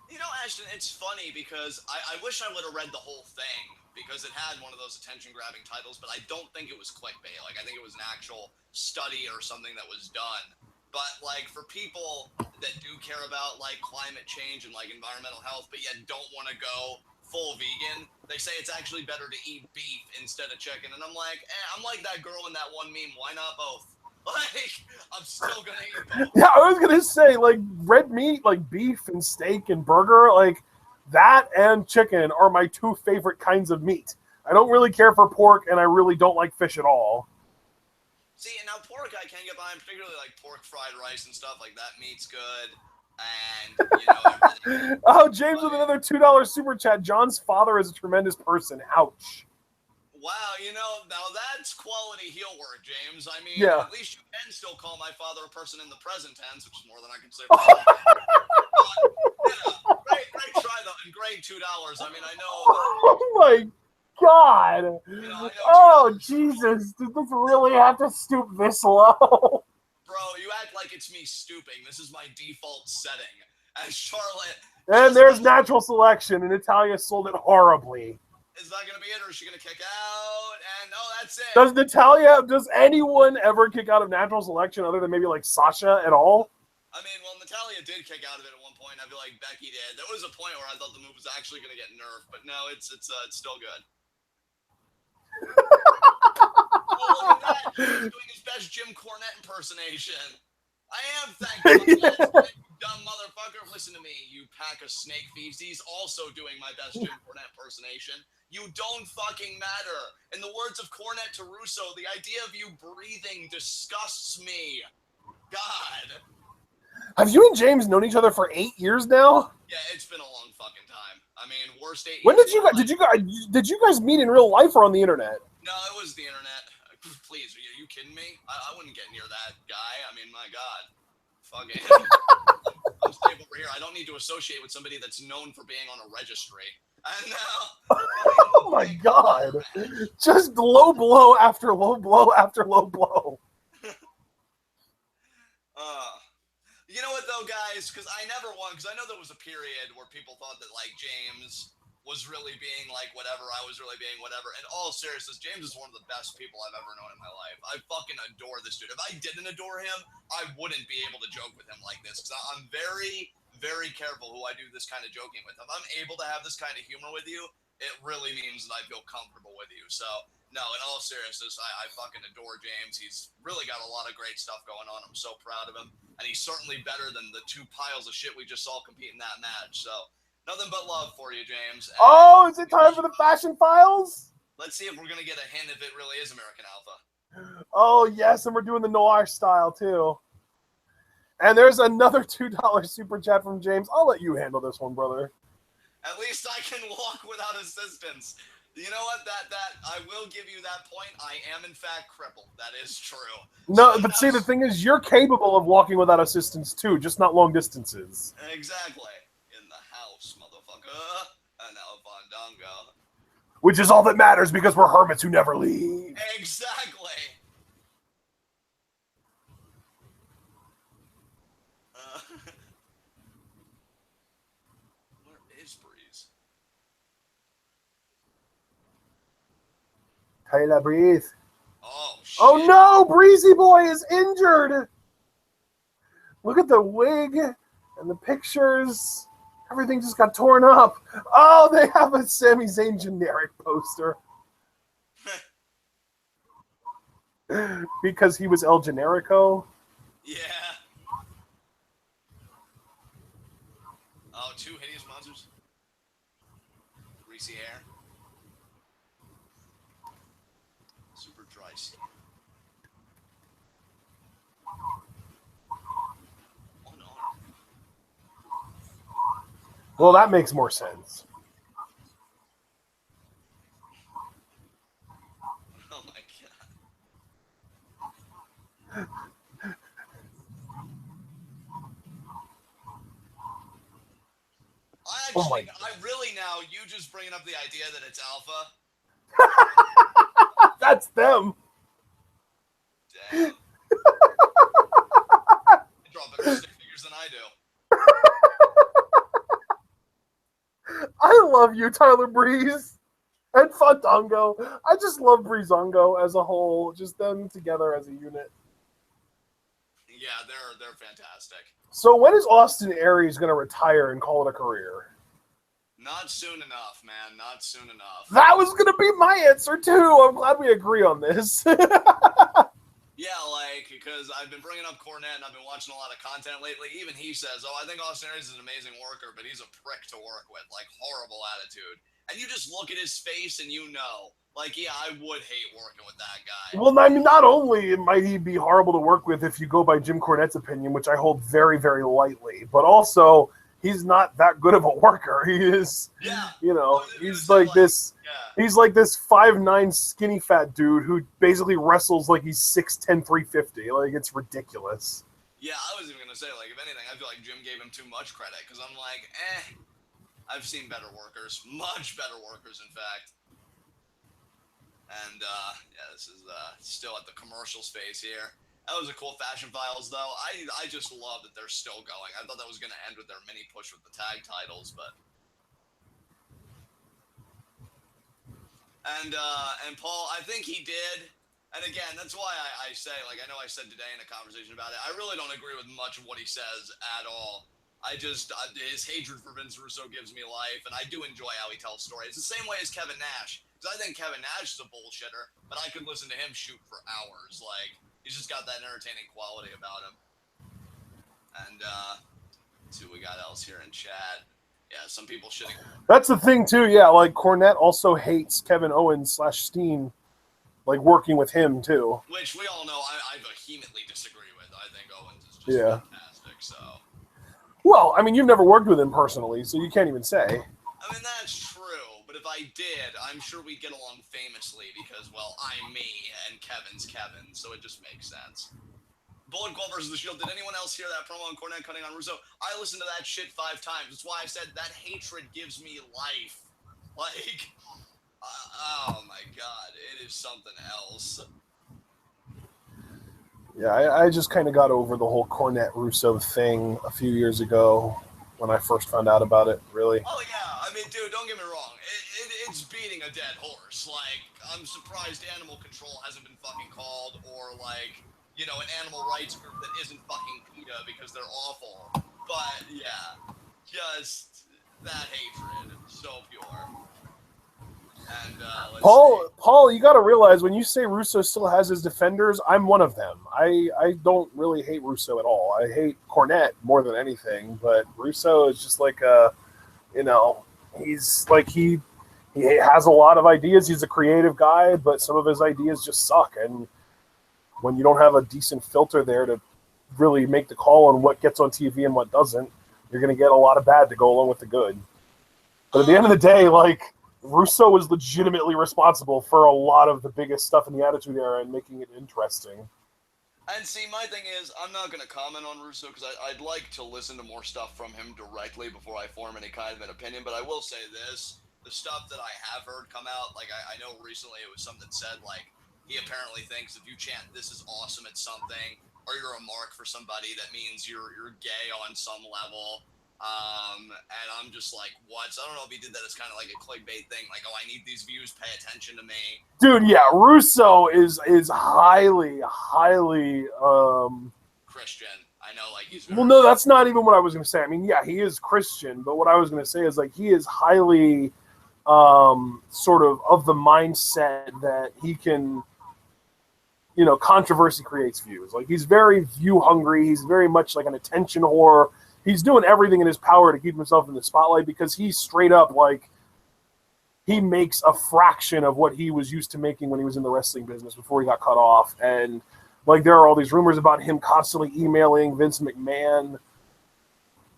You know, Ashton, it's funny because I wish I would have read the whole thing because it had one of those attention-grabbing titles, but I don't think it was clickbait. Like, I think it was an actual study or something that was done. But, like, for people that do care about, like, climate change and, like, environmental health, but yet don't want to go full vegan, they say it's actually better to eat beef instead of chicken. And I'm like, I'm like that girl in that one meme. Why not both? Like, I'm still going to eat both. Yeah, I was going to say, like, red meat, like beef and steak and burger, like, that and chicken are my two favorite kinds of meat. I don't really care for pork, and I really don't like fish at all. See, and now pork I can get behind, particularly like pork fried rice and stuff like that. Meat's good, and everything. Oh, James with another $2 super chat. John's father is a tremendous person. Ouch. Wow, now that's quality heel work, James. I mean, yeah. At least you can still call my father a person in the present tense, which is more than I can say. Great try though, and great $2. I mean, I know. Oh my God! Oh Jesus! Did this really have to stoop this low? Bro, you act like it's me stooping. This is my default setting. As Charlotte. And there's natural selection, and Natalia sold it horribly. Is that gonna be it, or is she gonna kick out? And that's it. Does anyone ever kick out of natural selection other than maybe like Sasha at all? I mean, well, Natalia did kick out of it at one point. I feel like Becky did. There was a point where I thought the move was actually gonna get nerfed, but no, it's still good. Oh, look at that! He's doing his best Jim Cornette impersonation. I am thankful. You dumb motherfucker. Listen to me, you pack of snake feces. Also doing my best Jim Cornette impersonation. You don't fucking matter. In the words of Cornette to Russo, the idea of you breathing disgusts me. God. Have you and James known each other for 8 years now? Yeah, it's been a long fucking time. I mean, worst 8 years. When did you guys meet in real life or on the internet? No, it was the internet. Please, are you kidding me? I wouldn't get near that guy. I mean, my God. Fucking. I'm staying over here. I don't need to associate with somebody that's known for being on a registry. And now. Oh my God. Just low blow after low blow after low blow. You know what, though, guys? Because I never won. Because I know there was a period where people thought that, like, James was really being, like, whatever. I was really being whatever. In all seriousness, James is one of the best people I've ever known in my life. I fucking adore this dude. If I didn't adore him, I wouldn't be able to joke with him like this. Because I'm very, very careful who I do this kind of joking with. If I'm able to have this kind of humor with you, it really means that I feel comfortable with you. So, no, in all seriousness, I fucking adore James. He's really got a lot of great stuff going on. I'm so proud of him. And he's certainly better than the two piles of shit we just saw compete in that match. So, nothing but love for you, James. And is it time for the Fashion Files? Let's see if we're going to get a hint if it really is American Alpha. Oh, yes, and we're doing the noir style, too. And there's another $2 super chat from James. I'll let you handle this one, brother. At least I can walk without assistance. You know what? That I will give you that point. I am in fact crippled. That is true. No, so, but see, the thing is, you're capable of walking without assistance too, just not long distances. Exactly. In the house, motherfucker. And now Fandango. Which is all that matters because we're hermits who never leave. Exactly. Where is Breeze? Kayla, breathe. Oh, shit. Oh no, Breezy Boy is injured. Look at the wig and the pictures. Everything just got torn up. Oh, they have a Sami Zayn generic poster. Because he was El Generico? Yeah. Oh, 2 hideous monsters. Greasy hair. Super dry skin. One arm. Well, that makes more sense. Oh my god. I really now, you just bringing up the idea that it's Alpha. That's them. Damn. They draw better stick figures than I do. I love you, Tyler Breeze and Fandango. I just love Breezango as a whole, just them together as a unit. Yeah, they're fantastic. So when is Austin Aries going to retire and call it a career? Not soon enough, man. Not soon enough. That was going to be my answer, too. I'm glad we agree on this. Yeah, like, because I've been bringing up Cornette, and I've been watching a lot of content lately. Even he says, oh, I think Austin Aries is an amazing worker, but he's a prick to work with. Like, horrible attitude. And you just look at his face, and you know. Like, yeah, I would hate working with that guy. Well, I mean, not only might he be horrible to work with if you go by Jim Cornette's opinion, which I hold very, very lightly, but also he's not that good of a worker. He is, you know, he's like this. Yeah. He's like this 5'9" skinny fat dude who basically wrestles like he's 6'10", 350. Like, it's ridiculous. Yeah, I was even gonna say, like, if anything, I feel like Jim gave him too much credit because I'm like, I've seen better workers, much better workers, in fact. And, yeah, this is still at the commercial space here. That was a cool Fashion Files, though. I just love that they're still going. I thought that was going to end with their mini push with the tag titles, but... And Paul, I think he did. And again, that's why I say, like, I know I said today in a conversation about it, I really don't agree with much of what he says at all. I just, his hatred for Vince Russo gives me life, and I do enjoy how he tells stories. It's the same way as Kevin Nash. Because I think Kevin Nash is a bullshitter, but I could listen to him shoot for hours. Like, he's just got that entertaining quality about him. And, let's see what we got else here in chat. Yeah, some people shitting. That's the thing, too, yeah. Like, Cornette also hates Kevin Owens / Steen, like, working with him, too. Which we all know I vehemently disagree with. I think Owens is just fantastic, so... Well, I mean, you've never worked with him personally, so you can't even say. I mean, that's true. But if I did, I'm sure we'd get along famously because, well, I'm me and Kevin's Kevin, so it just makes sense. Bullet Club versus The Shield. Did anyone else hear that promo on Cornette cutting on Russo? I listened to that shit 5 times. That's why I said that hatred gives me life. Like, oh my god, it is something else. Yeah, I just kind of got over the whole Cornette Russo thing a few years ago when I first found out about it, really. Oh, yeah. I mean, dude, don't get me wrong. It's beating a dead horse. Like, I'm surprised Animal Control hasn't been fucking called or, like, you know, an animal rights group that isn't fucking PETA because they're awful. But, yeah, just that hatred. So pure. And, Paul, you got to realize when you say Russo still has his defenders, I'm one of them. I don't really hate Russo at all. I hate Cornette more than anything, but Russo is just like you know, he's like he has a lot of ideas. He's a creative guy, but some of his ideas just suck. And when you don't have a decent filter there to really make the call on what gets on TV and what doesn't, you're going to get a lot of bad to go along with the good. But at the end of the day, like, Russo was legitimately responsible for a lot of the biggest stuff in the Attitude Era and making it interesting. And see, my thing is, I'm not going to comment on Russo because I'd like to listen to more stuff from him directly before I form any kind of an opinion. But I will say this, the stuff that I have heard come out, like I know recently it was something said, like, he apparently thinks if you chant "this is awesome" at something, or you're a mark for somebody, that means you're gay on some level. And I'm just like, what? So I don't know if he did that as kind of like a clickbait thing, like, oh, I need these views, pay attention to me. Dude, yeah, Russo is highly Christian. I know, like, he's well, no, that's not even what I was going to say. I mean, yeah, he is Christian, but what I was going to say is, like, he is highly sort of the mindset that he can, you know, controversy creates views. Like, he's very view hungry. He's very much like an attention whore. he's doing everything in his power to keep himself in the spotlight because he's straight up like he makes a fraction of what he was used to making when he was in the wrestling business before he got cut off. And like there are all these rumors about him constantly emailing Vince McMahon.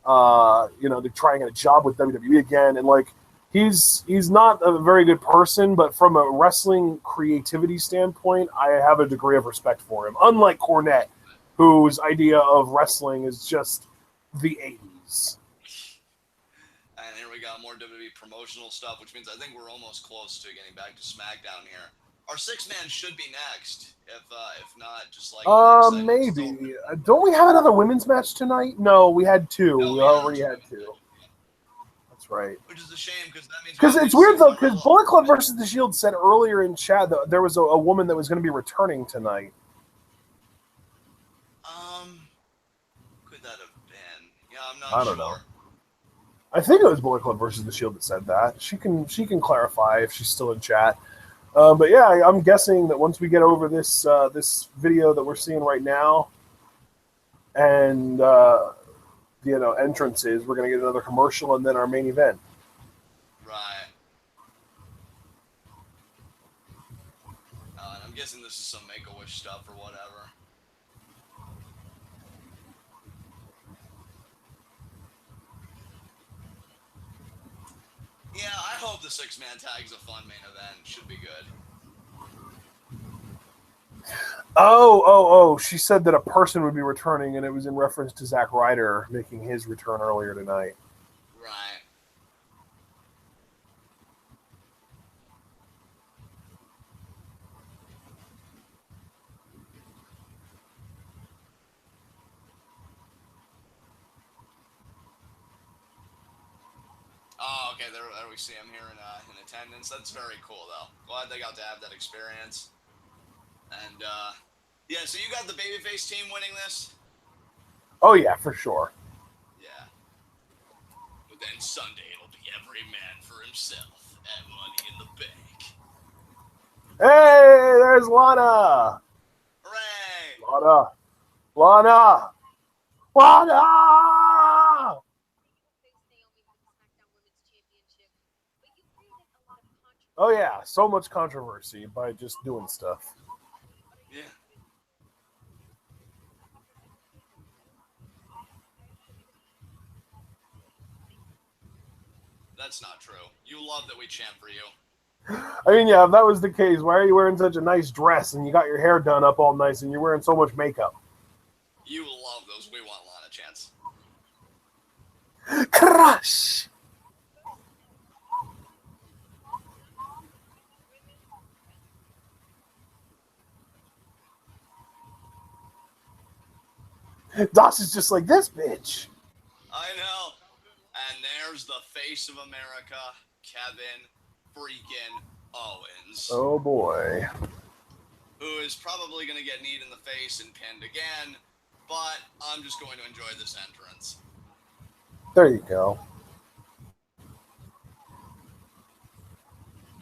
They're trying to get a job with WWE again, and like he's not a very good person, but from a wrestling creativity standpoint, I have a degree of respect for him. Unlike Cornette, whose idea of wrestling is just the 80s. And here we got more WWE promotional stuff, which means I think we're almost close to getting back to SmackDown here. Our 6-man should be next, if not, just like maybe. Don't we have another women's match tonight? No, we had 2. No, we already had 2. That's right. Which is a shame because that means because it's weird though. Because Bullet Club versus the Shield said earlier in chat that there was a woman that was going to be returning tonight. Could that have been? Yeah, I'm not sure. I don't know. I think it was Bullet Club versus the Shield that said that. She can clarify if she's still in chat. But yeah, I'm guessing that once we get over this this video that we're seeing right now, and entrances, we're gonna get another commercial and then our main event. Right. And I'm guessing this is some Make-A-Wish stuff or whatever. Yeah, I hope the 6-man tag is a fun main event. Should be good. Oh, she said that a person would be returning, and it was in reference to Zack Ryder making his return earlier tonight. Right. Oh, okay, there we see him here in attendance. That's very cool, though. Glad they got to have that experience. And, yeah, so you got the babyface team winning this? Oh, yeah, for sure. Yeah. But then Sunday, it'll be every man for himself at Money in the Bank. Hey, there's Lana! Hooray! Lana! Oh, yeah, so much controversy by just doing stuff. Yeah. That's not true. You love that we chant for you. I mean, yeah, if that was the case, why are you wearing such a nice dress and you got your hair done up all nice and you're wearing so much makeup? You love those We Want Lana chants. Crush! Doss is just like this bitch. I know. And there's the face of America, Kevin freaking Owens. Oh boy. Who is probably going to get kneed in the face and pinned again, but I'm just going to enjoy this entrance. There you go.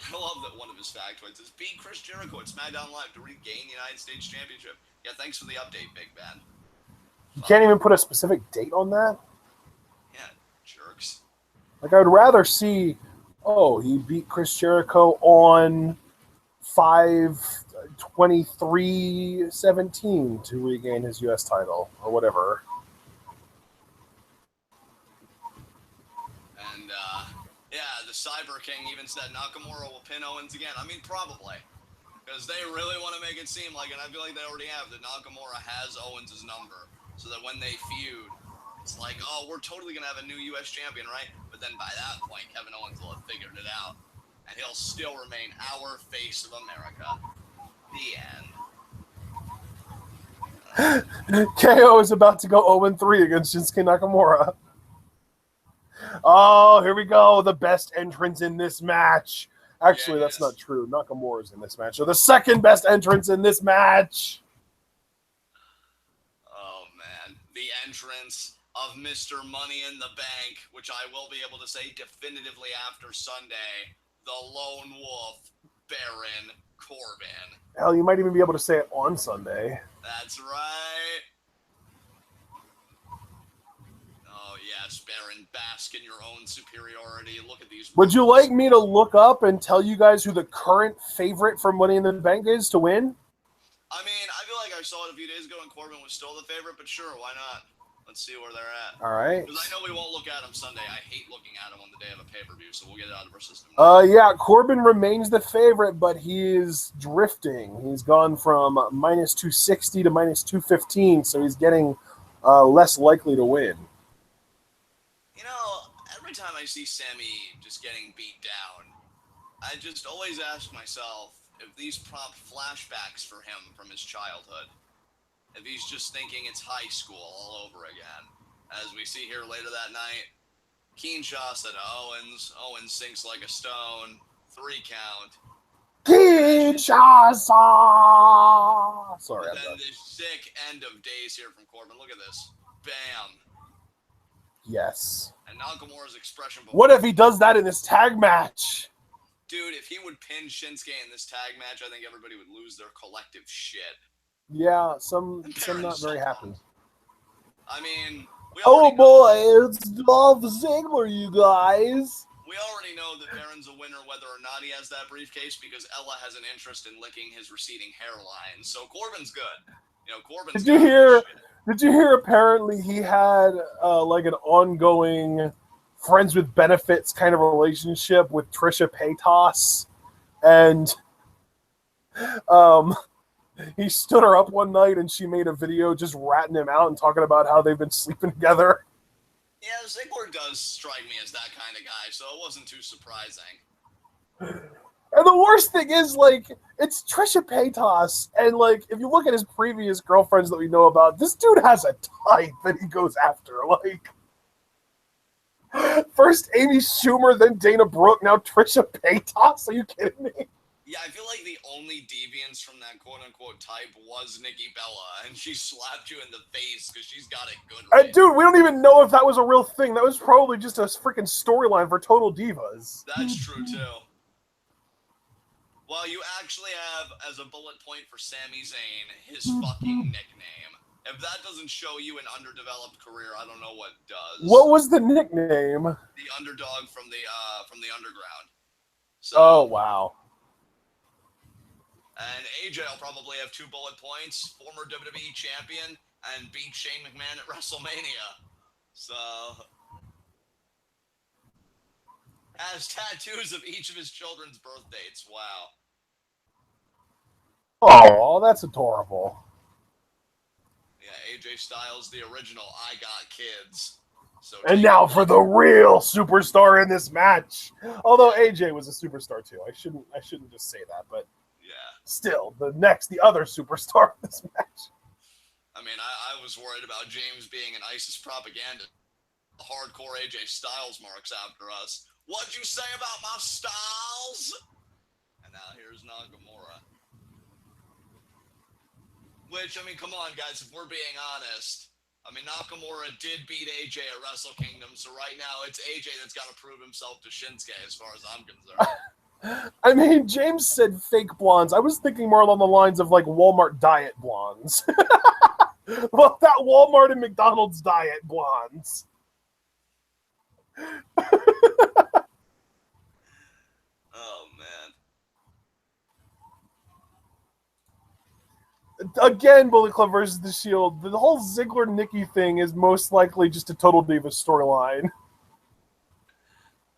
I love that one of his factoids is beat Chris Jericho at SmackDown Live to regain the United States Championship. Yeah, thanks for the update, Big Ben. You can't even put a specific date on that? Yeah, jerks. Like, I would rather see, he beat Chris Jericho on 5/23/17 to regain his U.S. title, or whatever. And, yeah, the Cyber King even said Nakamura will pin Owens again. I mean, probably. Because they really want to make it seem like, and I feel like they already have, that Nakamura has Owens' number. So that when they feud, it's like, we're totally going to have a new U.S. champion, right? But then by that point, Kevin Owens will have figured it out. And he'll still remain our face of America. The end. KO is about to go 0-3 against Shinsuke Nakamura. Oh, here we go. The best entrance in this match. Actually, that's not true. Nakamura's in this match. So the second best entrance in this match. Oh, man. The entrance of Mr. Money in the Bank, which I will be able to say definitively after Sunday, the Lone Wolf, Baron Corbin. Hell, you might even be able to say it on Sunday. That's right. Oh, Yes, Baron, bask in your own superiority. Look at these. Would you like me to look up and tell you guys who the current favorite from Money in the Bank is to win? I mean, I feel like I saw it a few days ago and Corbin was still the favorite, but sure, why not? Let's see where they're at. All right. Because I know we won't look at them Sunday. I hate looking at them on the day of a pay-per-view, so we'll get it out of our system. Yeah, Corbin remains the favorite, but he is drifting. He's gone from minus 260 to minus 215, so he's getting less likely to win. You know, every time I see Sammy just getting beat down, I just always ask myself if these prompt flashbacks for him from his childhood. If he's just thinking it's high school all over again. As we see here later that night, Keenshaw said Owens. Owens sinks like a stone. 3 count. Keenshaw! Sorry, and then this sick end of days here from Corbin. Look at this. Bam. Yes. And Nakamura's expression. What if he does that in this tag match? Dude, if he would pin Shinsuke in this tag match, I think everybody would lose their collective shit. Yeah, some not very happy. I mean, oh boy, it's Dolph Ziggler, you guys. We already know that Baron's a winner whether or not he has that briefcase because Ella has an interest in licking his receding hairline. So Corbin's good. You know, Corbin's Did you hear apparently he had like an ongoing friends with benefits kind of relationship with Trisha Paytas, and he stood her up one night and she made a video just ratting him out and talking about how they've been sleeping together. Yeah, Ziggler does strike me as that kind of guy, so it wasn't too surprising. And the worst thing is, like, it's Trisha Paytas, and, like, if you look at his previous girlfriends that we know about, this dude has a type that he goes after. Like, first Amy Schumer, then Dana Brooke, now Trisha Paytas? Are you kidding me? Yeah, I feel like the only deviance from that quote-unquote type was Nikki Bella, and she slapped you in the face because she's got it good right. Dude, we don't even know if that was a real thing. That was probably just a freaking storyline for Total Divas. That's true, too. Well, you actually have, as a bullet point for Sami Zayn, his fucking nickname. If that doesn't show you an underdeveloped career, I don't know what does. What was the nickname? The underdog from the underground. So, oh, wow. And AJ will probably have 2 bullet points. Former WWE champion and beat Shane McMahon at WrestleMania. So, has tattoos of each of his children's birth dates. Wow. Oh, that's adorable. Yeah, AJ Styles, the original I Got Kids. So and now for the real superstar in this match. Although AJ was a superstar too. I shouldn't just say that, but yeah. Still, the other superstar in this match. I mean, I was worried about James being an ISIS propaganda. The hardcore AJ Styles marks after us. What'd you say about my styles? And now here's Nakamura. Which, I mean, come on, guys, if we're being honest. I mean, Nakamura did beat AJ at Wrestle Kingdom, so right now it's AJ that's got to prove himself to Shinsuke as far as I'm concerned. I mean, James said fake blondes. I was thinking more along the lines of, like, Walmart diet blondes. Well, that Walmart and McDonald's diet blondes. Oh, man. Again, Bullet Club versus The Shield. The whole Ziggler-Nikki thing is most likely just a Total Divas storyline.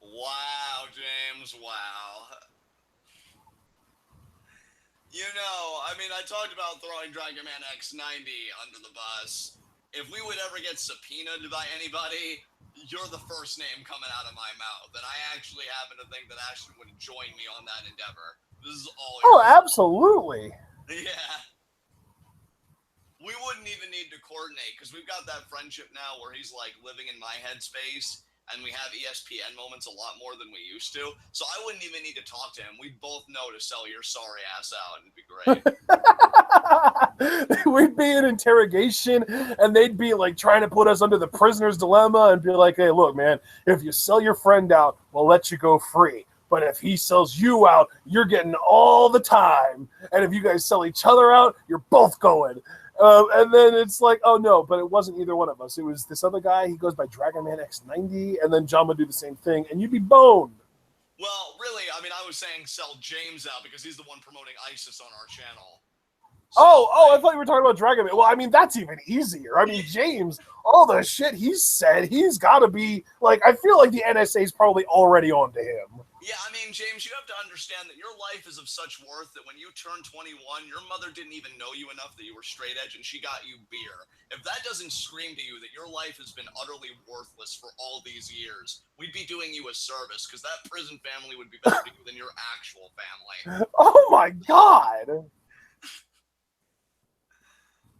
Wow, James, wow. You know, I mean, I talked about throwing Dragon Man X90 under the bus. If we would ever get subpoenaed by anybody, you're the first name coming out of my mouth. And I actually happen to think that Ashton would join me on that endeavor. This is all Oh, absolutely. Yeah. We wouldn't even need to coordinate because we've got that friendship now where he's like living in my headspace and we have ESPN moments a lot more than we used to. So I wouldn't even need to talk to him. We'd both know to sell your sorry ass out and it'd be great. We'd be in interrogation and they'd be like trying to put us under the prisoner's dilemma and be like, hey, look, man, if you sell your friend out, we'll let you go free. But if he sells you out, you're getting all the time. And if you guys sell each other out, you're both going. And then it's like, oh no, but it wasn't either one of us. It was this other guy. He goes by Dragon Man X90, and then John would do the same thing, and you'd be boned. Well, really, I mean, I was saying sell James out because he's the one promoting ISIS on our channel. So, I thought you were talking about Dragon Man. Well, I mean, that's even easier. I mean, James, all the shit he's said, he's got to be, like, I feel like the NSA is probably already on to him. Yeah, I mean, James, you have to understand that your life is of such worth that when you turn 21, your mother didn't even know you enough that you were straight edge and she got you beer. If that doesn't scream to you that your life has been utterly worthless for all these years, we'd be doing you a service because that prison family would be better to you than your actual family. Oh my God.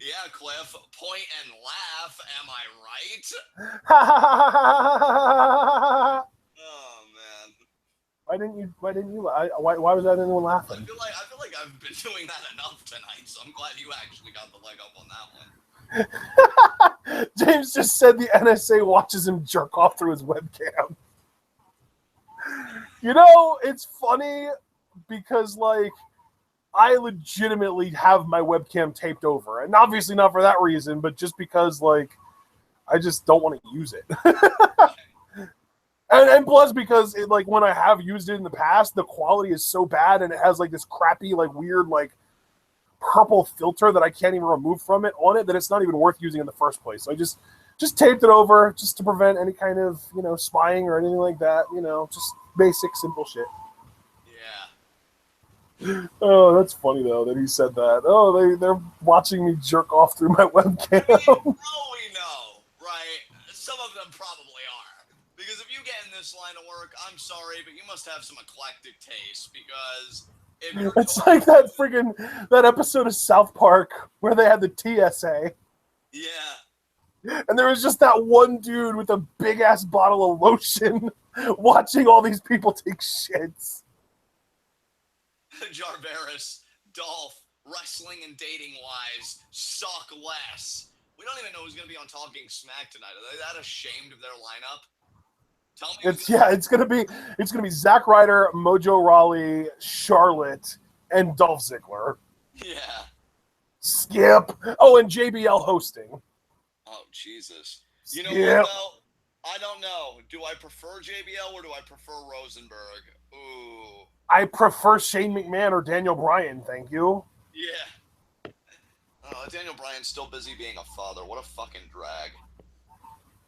Yeah, Cliff, point and laugh, am I right? Oh, man. Why didn't you? Why was that anyone laughing? I feel like I've been doing that enough tonight, so I'm glad you actually got the leg up on that one. James just said the NSA watches him jerk off through his webcam. You know, it's funny because, like, I legitimately have my webcam taped over, and obviously not for that reason, but just because, like, I just don't want to use it. And plus because it, like, when I have used it in the past, the quality is so bad and it has like this crappy, like, weird, like, purple filter that I can't even remove from it on it, that it's not even worth using in the first place. So I just taped it over just to prevent any kind of, you know, spying or anything like that, you know, just basic, simple shit. Yeah. Oh, that's funny though that he said that. Oh, they're watching me jerk off through my webcam. We know, right? Some of them probably are. Because if you get in this line of work, I'm sorry, but you must have some eclectic taste. Because if you're it's like that episode of South Park where they had the TSA. Yeah. And there was just that one dude with a big ass bottle of lotion watching all these people take shits. Jarveris, Dolph, wrestling and dating wise, suck less. We don't even know who's going to be on Talking Smack tonight. Are they that ashamed of their lineup? Tell me. It's gonna be Zack Ryder, Mojo Rawley, Charlotte, and Dolph Ziggler. Yeah. Skip. Oh, and JBL hosting. Oh, Jesus. Skip. You know what, though? I don't know. Do I prefer JBL or do I prefer Rosenberg? Ooh. I prefer Shane McMahon or Daniel Bryan, thank you. Yeah. Daniel Bryan's still busy being a father. What a fucking drag.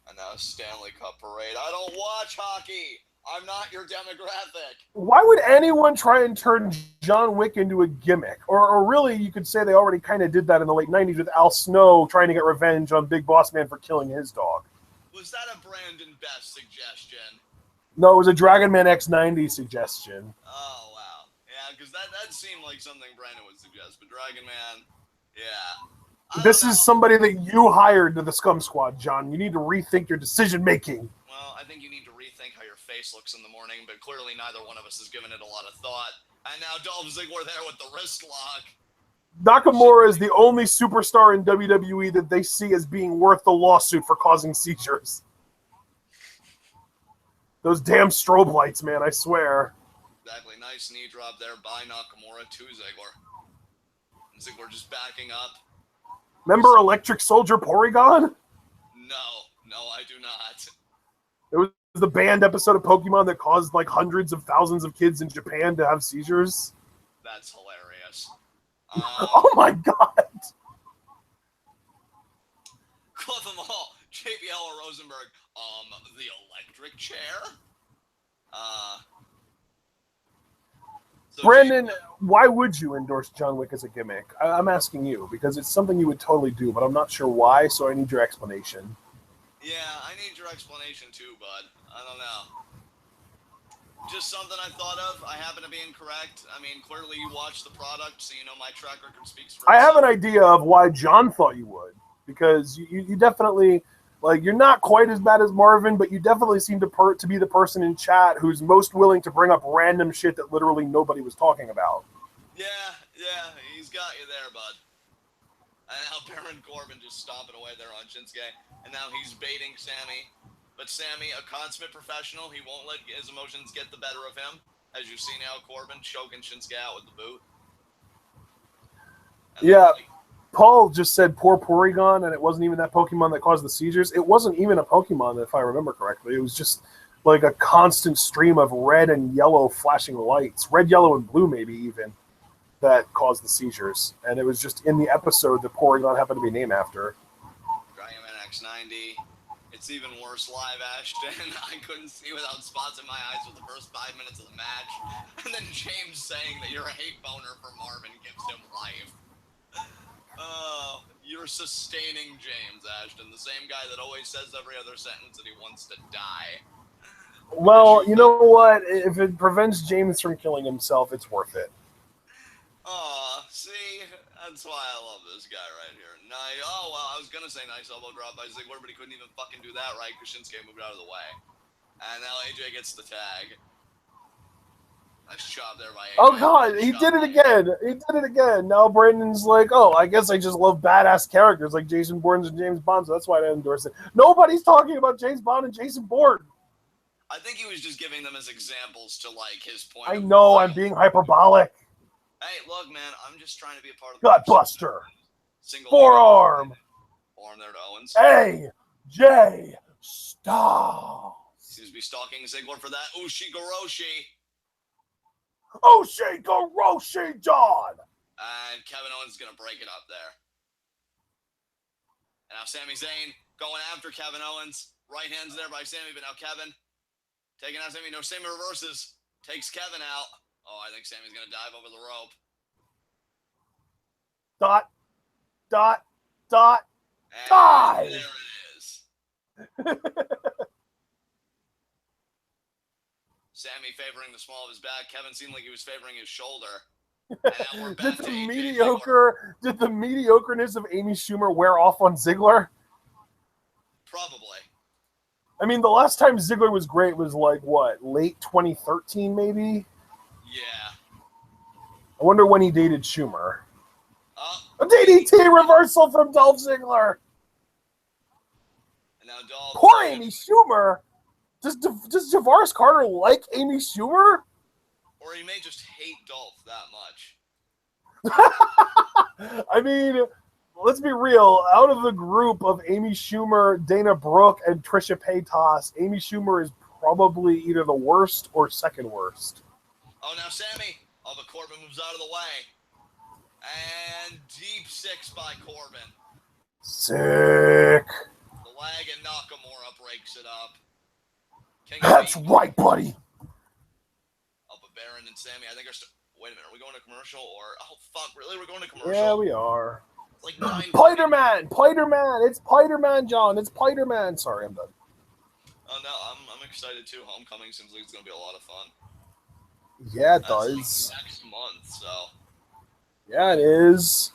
And now Stanley Cup parade. I don't watch hockey. I'm not your demographic. Why would anyone try and turn John Wick into a gimmick? Or really, you could say they already kind of did that in the late 90s with Al Snow trying to get revenge on Big Boss Man for killing his dog. Was that a Brandon Best suggestion? No, it was a Dragon Man X90 suggestion. Oh, wow. Yeah, because that seemed like something Brandon would suggest. But Dragon Man, yeah. This is somebody that you hired to the Scum Squad, John. You need to rethink your decision-making. Well, I think you need to rethink how your face looks in the morning, but clearly neither one of us has given it a lot of thought. And now Dolph Ziggler there with the wrist lock. Nakamura is the only superstar in WWE that they see as being worth the lawsuit for causing seizures. Those damn strobe lights, man, I swear. Exactly. Nice knee drop there by Nakamura to Ziggler. And Ziggler just backing up. Remember Electric Soldier Porygon? No, I do not. It was the banned episode of Pokemon that caused like hundreds of thousands of kids in Japan to have seizures. That's hilarious. Oh my god! Cliff them all. JBL or Rosenberg. The electric chair? So Brandon, why would you endorse John Wick as a gimmick? I'm asking you, because it's something you would totally do, but I'm not sure why, so I need your explanation. Yeah, I need your explanation too, bud. I don't know. Just something I thought of. I happen to be incorrect. I mean, clearly you watched the product, so you know my track record speaks for itself. I have an idea of why John thought you would, because you definitely, like, you're not quite as bad as Marvin, but you definitely seem to be the person in chat who's most willing to bring up random shit that literally nobody was talking about. Yeah, he's got you there, bud. And now Baron Corbin just stomping away there on Shinsuke, and now he's baiting Sammy. But Sammy, a consummate professional, he won't let his emotions get the better of him. As you see now, Corbin choking Shinsuke out with the boot. And Yeah. Paul just said poor Porygon, and it wasn't even that Pokemon that caused the seizures. It wasn't even a Pokemon, if I remember correctly. It was just like a constant stream of red and yellow flashing lights. Red, yellow, and blue, maybe even, that caused the seizures. And it was just in the episode that Porygon happened to be named after. Dragon Man X90. It's even worse live, Ashton. I couldn't see without spots in my eyes for the first 5 minutes of the match. And then James saying that you're a hate boner for Marvin gives him life. You're sustaining James, Ashton. The same guy that always says every other sentence that he wants to die. Well, you know what? If it prevents James from killing himself, it's worth it. See? That's why I love this guy right here. Nice. Oh, well, I was going to say nice elbow drop by Ziggler, but he couldn't even fucking do that, right? Because Shinsuke moved out of the way. And now AJ gets the tag. Nice job there by AJ. Oh, God, he did it again. He did it again. Now Brandon's like, oh, I guess I just love badass characters like Jason Bourne and James Bond, so that's why I endorse it. Nobody's talking about James Bond and Jason Bourne. I think he was just giving them as examples to, like, his point. I know, I'm being hyperbolic. Hey, look, man, I'm just trying to be a part of the Gutbuster. Single Forearm. Forearm there to Owens. AJ Styles. Seems to be stalking Ziggler for that. Ushigoroshi. Ushigoroshi John. And Kevin Owens is going to break it up there. And now Sami Zayn going after Kevin Owens. Right hands there by Sami, but now Kevin taking out Sami. No, Sami reverses. Takes Kevin out. Oh, I think Sami's going to dive over the rope. Dive. There it is. Sami favoring the small of his back. Kevin seemed like he was favoring his shoulder. And now we're back Did to the mediocreness of Amy Schumer wear off on Ziggler? Probably. I mean, the last time Ziggler was great was like, what, late 2013 maybe? Yeah. I wonder when he dated Schumer. A DDT DDT reversal from Dolph Ziggler. And now Dolph. Poor Amy Schumer. Does Javaris Carter like Amy Schumer? Or he may just hate Dolph that much. I mean, let's be real. Out of the group of Amy Schumer, Dana Brooke, and Trisha Paytas, Amy Schumer is probably either the worst or second worst. Oh, now Sami. Oh, but Corbin moves out of the way. And deep six by Corbin. Sick. The leg and Nakamura breaks it up. That's right, buddy. Oh, but Baron and Sami, I think are wait a minute, are we going to commercial or oh fuck, really? We're going to commercial? Yeah, we are. Like 9 Spider-Man! It's Spider-Man, John. It's Spider-Man. Sorry, I'm done. Oh no, I'm excited too. Homecoming seems like it's gonna be a lot of fun. Yeah, it That's does. like next month, so Yeah, it is.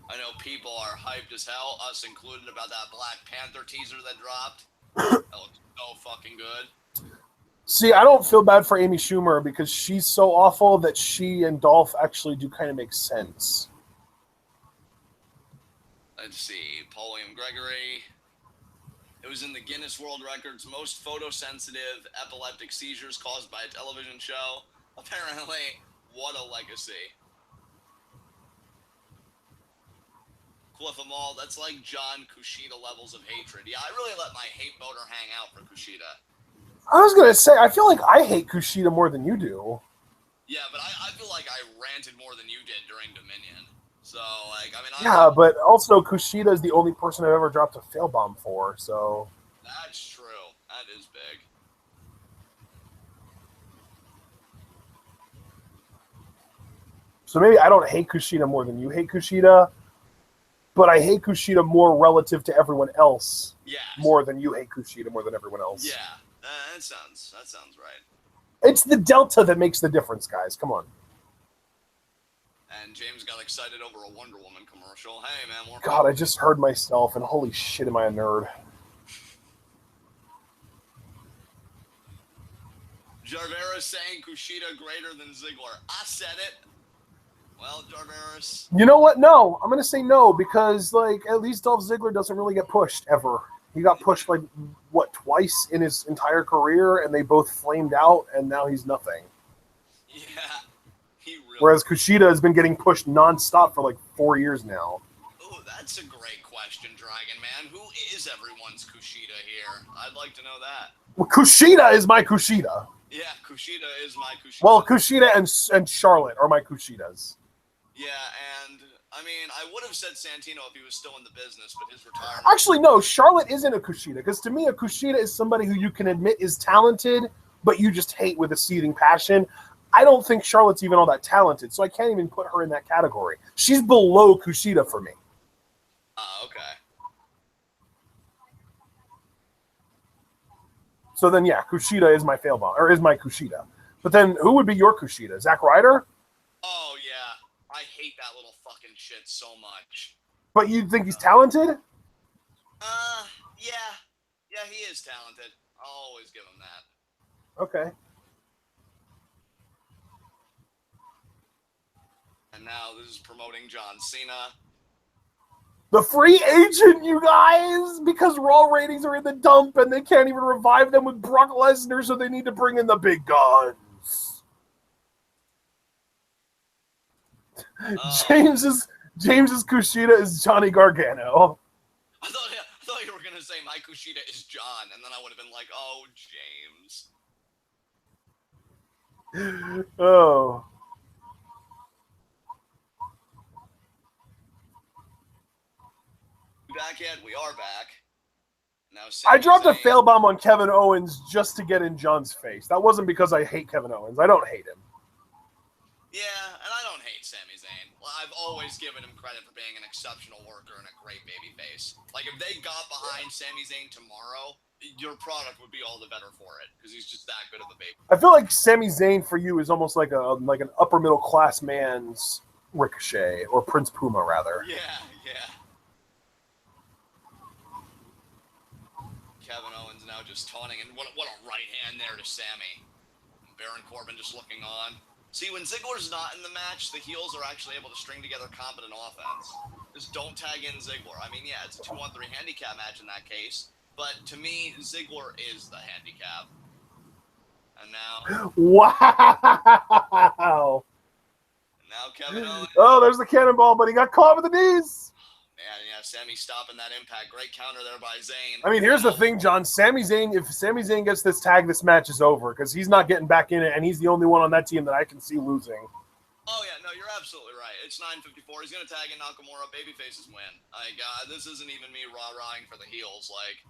I know people are hyped as hell, us included, about that Black Panther teaser that dropped. That looks so fucking good. See, I don't feel bad for Amy Schumer because she's so awful that she and Dolph actually do kind of make sense. Let's see. Paul William Gregory. It was in the Guinness World Records most photosensitive epileptic seizures caused by a television show. Apparently, what a legacy. Cliff Amal, that's like John Kushida levels of hatred. Yeah, I really let my hate boner hang out for Kushida. I was going to say, I feel like I hate Kushida more than you do. Yeah, but I feel like I ranted more than you did during Dominion. So, like, I mean... Yeah, but also Kushida is the only person I've ever dropped a fail bomb for, so... That's true. That is big. So maybe I don't hate Kushida more than you hate Kushida, but I hate Kushida more relative to everyone else. Yeah. More than you hate Kushida more than everyone else. Yeah, that sounds right. It's the delta that makes the difference, guys. Come on. And James got excited over a Wonder Woman commercial. Hey, man, more God, I just heard myself, and holy shit, am I a nerd. Jarveris saying Kushida greater than Ziggler. I said it. Well, Jarveris. You know what? No, I'm going to say no, because, like, at least Dolph Ziggler doesn't really get pushed, ever. He got pushed, like, what, twice in his entire career, and they both flamed out, and now he's nothing. Yeah, he really. Whereas Kushida has been getting pushed nonstop for like 4 years now. Oh, that's a great question, Dragon Man. Who is everyone's Kushida here? I'd like to know that. Well, Kushida is my Kushida. Yeah, Kushida is my Kushida. Well, Kushida and Charlotte are my Kushidas. Yeah, and I mean, I would have said Santino if he was still in the business, but his retirement. Actually, no, Charlotte isn't a Kushida, because to me, a Kushida is somebody who you can admit is talented, but you just hate with a seething passion. I don't think Charlotte's even all that talented, so I can't even put her in that category. She's below Kushida for me. Okay. So then, yeah, Kushida is my fail bomb, or is my Kushida. But then, who would be your Kushida? Zack Ryder? Oh, yeah. I hate that little fucking shit so much. But you think he's talented? Yeah. Yeah, he is talented. I'll always give him that. Okay. And now this is promoting John Cena. The free agent, you guys! Because Raw ratings are in the dump and they can't even revive them with Brock Lesnar, so they need to bring in the big guns. James's Kushida is Johnny Gargano. I thought you were going to say my Kushida is John, and then I would have been like, oh, James. Oh. Back yet? We are back. Now, I dropped a fail bomb on Kevin Owens just to get in John's face. That wasn't because I hate Kevin Owens. I don't hate him. Yeah, and I don't hate Sami Zayn. Well, I've always given him credit for being an exceptional worker and a great babyface. Like, if they got behind Sami Zayn tomorrow, your product would be all the better for it, because he's just that good of a baby. I feel like Sami Zayn for you is almost like an upper middle class man's Ricochet, or Prince Puma, rather. Yeah. Kevin Owens now just taunting, and what a right hand there to Sami. Baron Corbin just looking on. See, when Ziggler's not in the match, the heels are actually able to string together competent offense. Just don't tag in Ziggler. I mean, yeah, it's a 2-on-3 handicap match in that case, but to me, Ziggler is the handicap. And now... Wow! And now Kevin Owens... Oh, there's the cannonball, but he got caught with the knees! Man, yeah, Sami stopping that impact. Great counter there by Zayn. I mean, here's the thing, John. If Sami Zayn gets this tag, this match is over, because he's not getting back in it, and he's the only one on that team that I can see losing. Oh, yeah, no, you're absolutely right. It's 9:54. He's going to tag in Nakamura. Babyfaces win. Like, this isn't even me rah-rahing for the heels, like...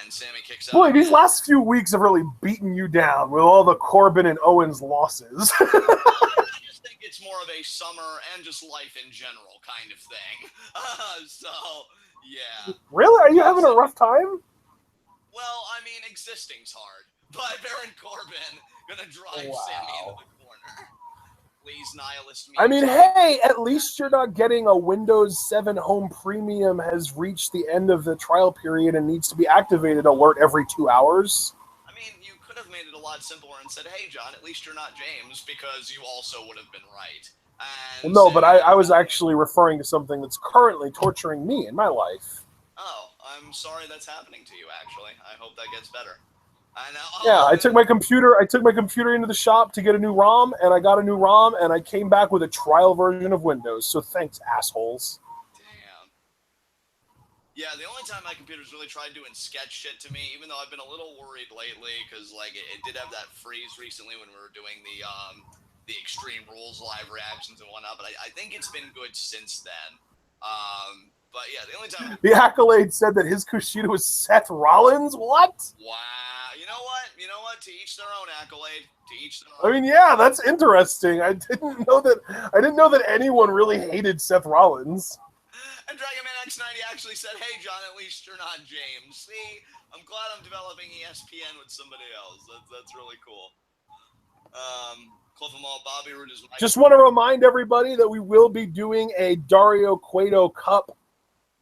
And Sami kicks out. Boy, these last few weeks have really beaten you down with all the Corbin and Owens losses. I just think it's more of a summer and just life in general kind of thing. So, yeah. Really? Are you having a rough time? Well, I mean, existing's hard. But Baron Corbin gonna drive Sami into the corner. Please, nihilist me. I mean, hey, at least you're not getting a Windows 7 Home Premium has reached the end of the trial period and needs to be activated alert every 2 hours. I mean, you could have made it a lot simpler and said, hey, John, at least you're not James, because you also would have been right. And Well, no, but I was actually referring to something that's currently torturing me in my life. Oh, I'm sorry that's happening to you, actually. I hope that gets better. I took my computer into the shop to get a new ROM, and I got a new ROM, and I came back with a trial version of Windows. So thanks, assholes. Damn. Yeah, the only time my computer's really tried doing sketch shit to me, even though I've been a little worried lately, because like it did have that freeze recently when we were doing the Extreme Rules live reactions and whatnot, but I think it's been good since then. But yeah, the only time... The Accolade said that his Kushida was Seth Rollins? What? Wow. You know what? To each their own, Accolade. To each their own. I mean, yeah, that's interesting. I didn't know that anyone really hated Seth Rollins. And Dragon Man X90 actually said, hey, John, at least you're not James. See, I'm glad I'm developing ESPN with somebody else. That's really cool. Cliff them all, Bobby Roode is... Just want to remind everybody that we will be doing a Dario Cueto Cup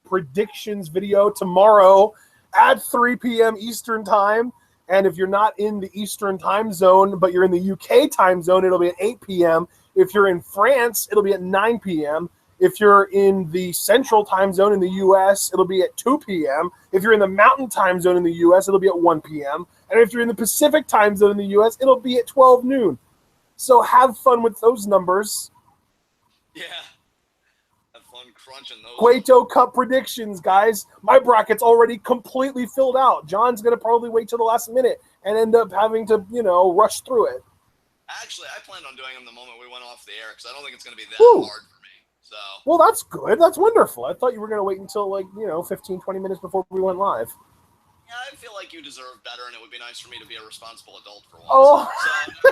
predictions video tomorrow at 3 p.m. Eastern Time. And if you're not in the Eastern Time Zone, but you're in the UK Time Zone, it'll be at 8 p.m. If you're in France, it'll be at 9 p.m. If you're in the Central Time Zone in the U.S., it'll be at 2 p.m. If you're in the Mountain Time Zone in the U.S., it'll be at 1 p.m. And if you're in the Pacific Time Zone in the U.S., it'll be at 12 noon. So have fun with those numbers. Yeah. Have fun crunching those. Cueto Cup predictions, guys. My bracket's already completely filled out. John's going to probably wait till the last minute and end up having to, rush through it. Actually, I planned on doing them the moment we went off the air because I don't think it's going to be that Woo. hard for me. So. Well, that's good. That's wonderful. I thought you were going to wait until 15, 20 minutes before we went live. Yeah, I feel like you deserve better, and it would be nice for me to be a responsible adult for once. Oh, so,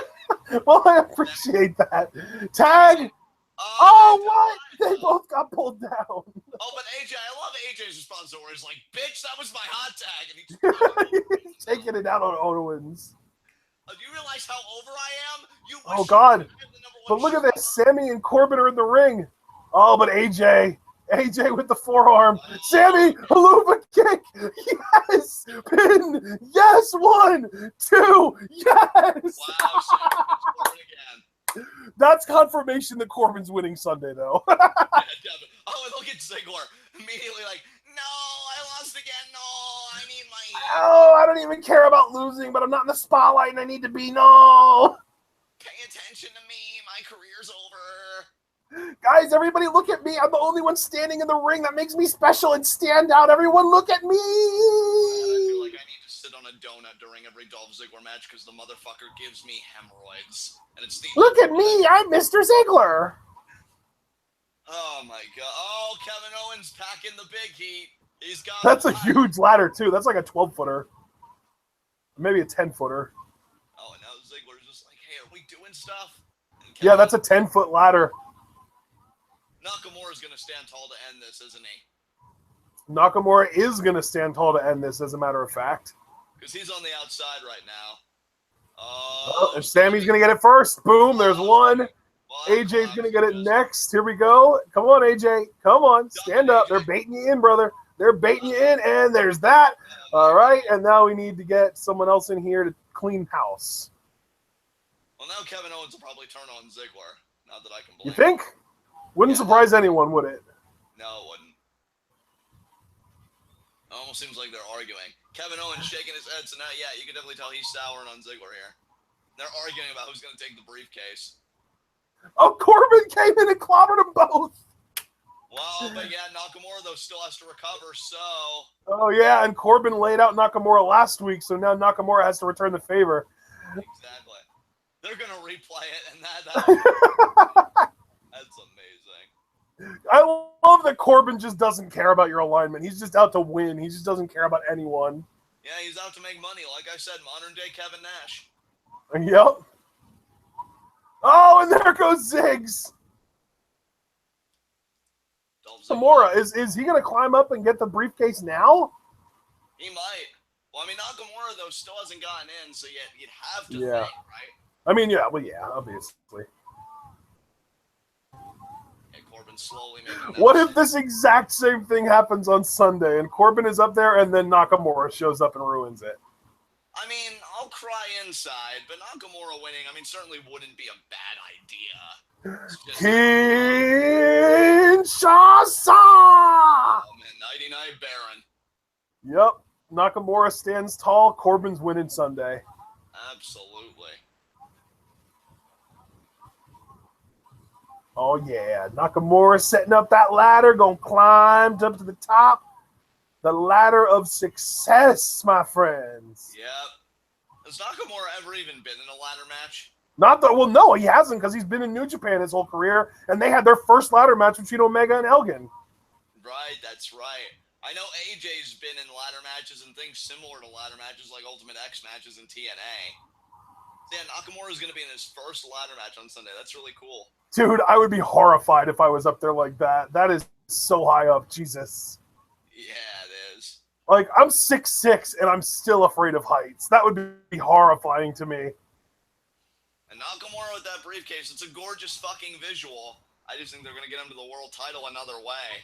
well, I appreciate that. Tag. Oh, what? They both got pulled down. Oh, but AJ, I love AJ's response where he's like, "Bitch, that was my hot tag," and he's taking it out on Owens. Do you realize how over I am? Oh God! But look at this. Sammy and Corbin are in the ring. Oh, but AJ with the forearm. Sammy, haluva kick. Yes. Pin. Yes. 1, 2. Yes. Wow. Sammy again. That's confirmation that Corbin's winning Sunday, though. Yeah, definitely. Oh, and look at Ziggler immediately like, no, I lost again. No, I need my. Oh, I don't even care about losing, but I'm not in the spotlight, and I need to be. No. Pay attention to me. My career's over. Guys, everybody look at me. I'm the only one standing in the ring. That makes me special and stand out. Everyone look at me. I feel like I need to sit on a donut during every Dolph Ziggler match because the motherfucker gives me hemorrhoids. And it's the Look at me. I'm Mr. Ziggler. Oh, my God. Oh, Kevin Owens packing the big heat. He's got. That's a huge ladder, too. That's like a 12-footer. Maybe a 10-footer. Oh, and now Ziggler's just like, hey, are we doing stuff? Yeah, that's a 10-foot ladder. Nakamura's going to stand tall to end this, isn't he? Nakamura is going to stand tall to end this, as a matter of fact. Because he's on the outside right now. And Sammy's going to get it first. Boom, there's one. AJ's going to get it next. Here we go. Come on, AJ. Come on. Stand up. They're baiting you in, brother. They're baiting you in, and there's that. All right, and now we need to get someone else in here to clean house. Well, now Kevin Owens will probably turn on Ziggler. Not that I can blame You think? Wouldn't surprise anyone, would it? No, it wouldn't. It almost seems like they're arguing. Kevin Owens shaking his head, so now, yeah, you can definitely tell he's souring on Ziggler here. They're arguing about who's going to take the briefcase. Oh, Corbin came in and clobbered them both. Well, but yeah, Nakamura, though, still has to recover, so... Oh, yeah, and Corbin laid out Nakamura last week, so now Nakamura has to return the favor. Exactly. They're going to replay it, and that's amazing. I love that Corbin just doesn't care about your alignment. He's just out to win. He just doesn't care about anyone. Yeah, he's out to make money. Like I said, modern-day Kevin Nash. Yep. Oh, and there goes Ziggs. Nakamura, is he going to climb up and get the briefcase now? He might. Well, I mean, Nakamura, though, still hasn't gotten in, so you'd have to think, right? I mean, yeah, obviously. And Corbin slowly making that What if this exact same thing happens on Sunday, and Corbin is up there, and then Nakamura shows up and ruins it? I mean, I'll cry inside, but Nakamura winning, I mean, certainly wouldn't be a bad idea. Kinshasa! Oh, man, nighty-night Baron. Yep. Nakamura stands tall. Corbin's winning Sunday. Absolutely. Oh, yeah. Nakamura setting up that ladder, going to climb up to the top. The ladder of success, my friends. Yep. Has Nakamura ever even been in a ladder match? No, he hasn't, because he's been in New Japan his whole career, and they had their first ladder match between Omega and Elgin. Right, that's right. I know AJ's been in ladder matches and things similar to ladder matches like Ultimate X matches in TNA. Yeah, Nakamura's going to be in his first ladder match on Sunday. That's really cool. Dude, I would be horrified if I was up there like that. That is so high up. Jesus. Yeah, it is. Like, I'm 6'6", and I'm still afraid of heights. That would be horrifying to me. And Nakamura with that briefcase, it's a gorgeous fucking visual. I just think they're going to get him to the world title another way.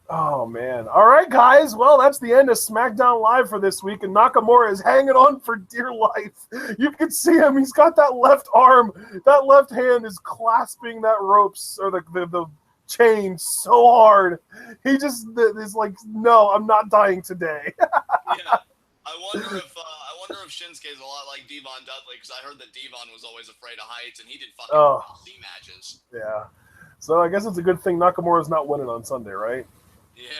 Oh, man. All right, guys. Well, that's the end of SmackDown Live for this week, and Nakamura is hanging on for dear life. You can see him. He's got that left arm. That left hand is clasping that ropes or the chain so hard. He just is like, no, I'm not dying today. Yeah. I wonder if if Shinsuke is a lot like Devon Dudley, because I heard that Devon was always afraid of heights, and he did fucking UFC matches. Yeah. So I guess it's a good thing Nakamura's not winning on Sunday, right? Yeah.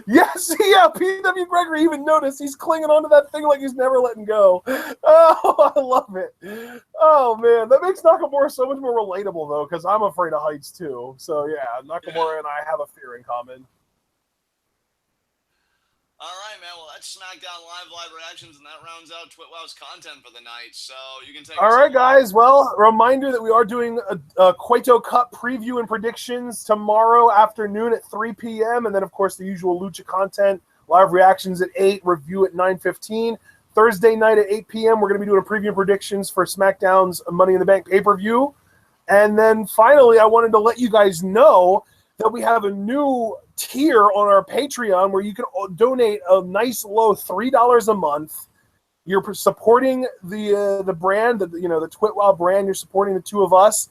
Yes, yeah, P.W. Gregory even noticed he's clinging onto that thing like he's never letting go. Oh, I love it. Oh, man, that makes Nakamura so much more relatable, though, because I'm afraid of heights, too. So, yeah, Nakamura and I have a fear in common. All right, man. Well, that's SmackDown live reactions, and that rounds out TwitWow's content for the night. So you can take. All right, guys. Well, reminder that we are doing a Cueto Cup preview and predictions tomorrow afternoon at 3 p.m. And then, of course, the usual Lucha content, live reactions at 8, review at 9:15. Thursday night at 8 p.m., we're going to be doing a preview and predictions for SmackDown's Money in the Bank pay-per-view. And then finally, I wanted to let you guys know that we have a new tier on our Patreon where you can donate a nice low $3 a month. You're supporting the brand, the TwitWow brand. You're supporting the two of us,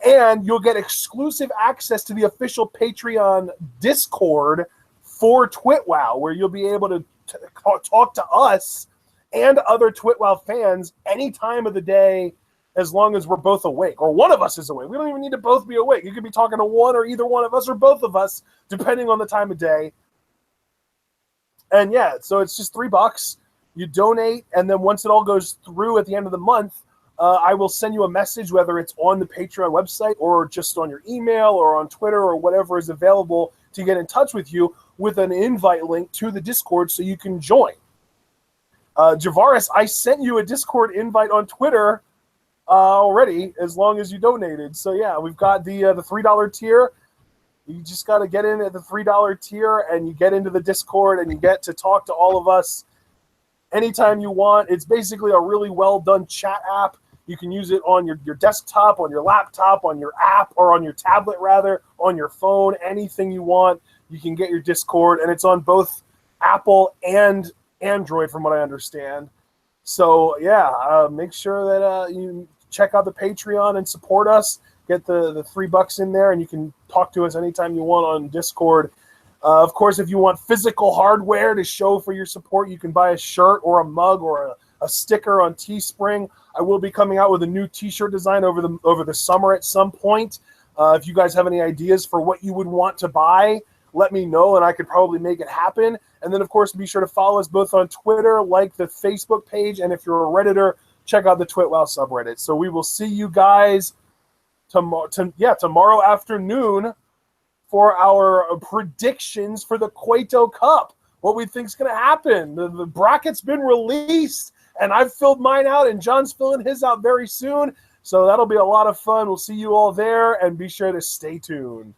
and you'll get exclusive access to the official Patreon Discord for TwitWow, where you'll be able to talk to us and other TwitWow fans any time of the day, as long as we're both awake, or one of us is awake. We don't even need to both be awake. You could be talking to one or either one of us or both of us, depending on the time of day. And yeah, so it's just $3. You donate, and then once it all goes through at the end of the month, I will send you a message, whether it's on the Patreon website or just on your email or on Twitter or whatever is available to get in touch with you, with an invite link to the Discord so you can join. Javaris, I sent you a Discord invite on Twitter already, as long as you donated. So yeah, we've got the $3 tier. You just got to get in at the $3 tier, and you get into the Discord, and you get to talk to all of us anytime you want. It's basically a really well done chat app. You can use it on your desktop, on your laptop, on your app, or on your tablet rather, on your phone, anything you want. You can get your Discord, and it's on both Apple and Android from what I understand. So yeah, make sure that you check out the Patreon and support us. Get the $3 in there, and you can talk to us anytime you want on Discord. Of course, if you want physical hardware to show for your support, you can buy a shirt or a mug or a sticker on Teespring. I will be coming out with a new T-shirt design over the summer at some point. If you guys have any ideas for what you would want to buy, let me know, and I could probably make it happen. And then, of course, be sure to follow us both on Twitter, like the Facebook page, and if you're a Redditor, check out the TwitWow subreddit. So we will see you guys tomorrow afternoon for our predictions for the Cueto Cup. What we think is going to happen. The bracket's been released, and I've filled mine out, and John's filling his out very soon. So that'll be a lot of fun. We'll see you all there, and be sure to stay tuned.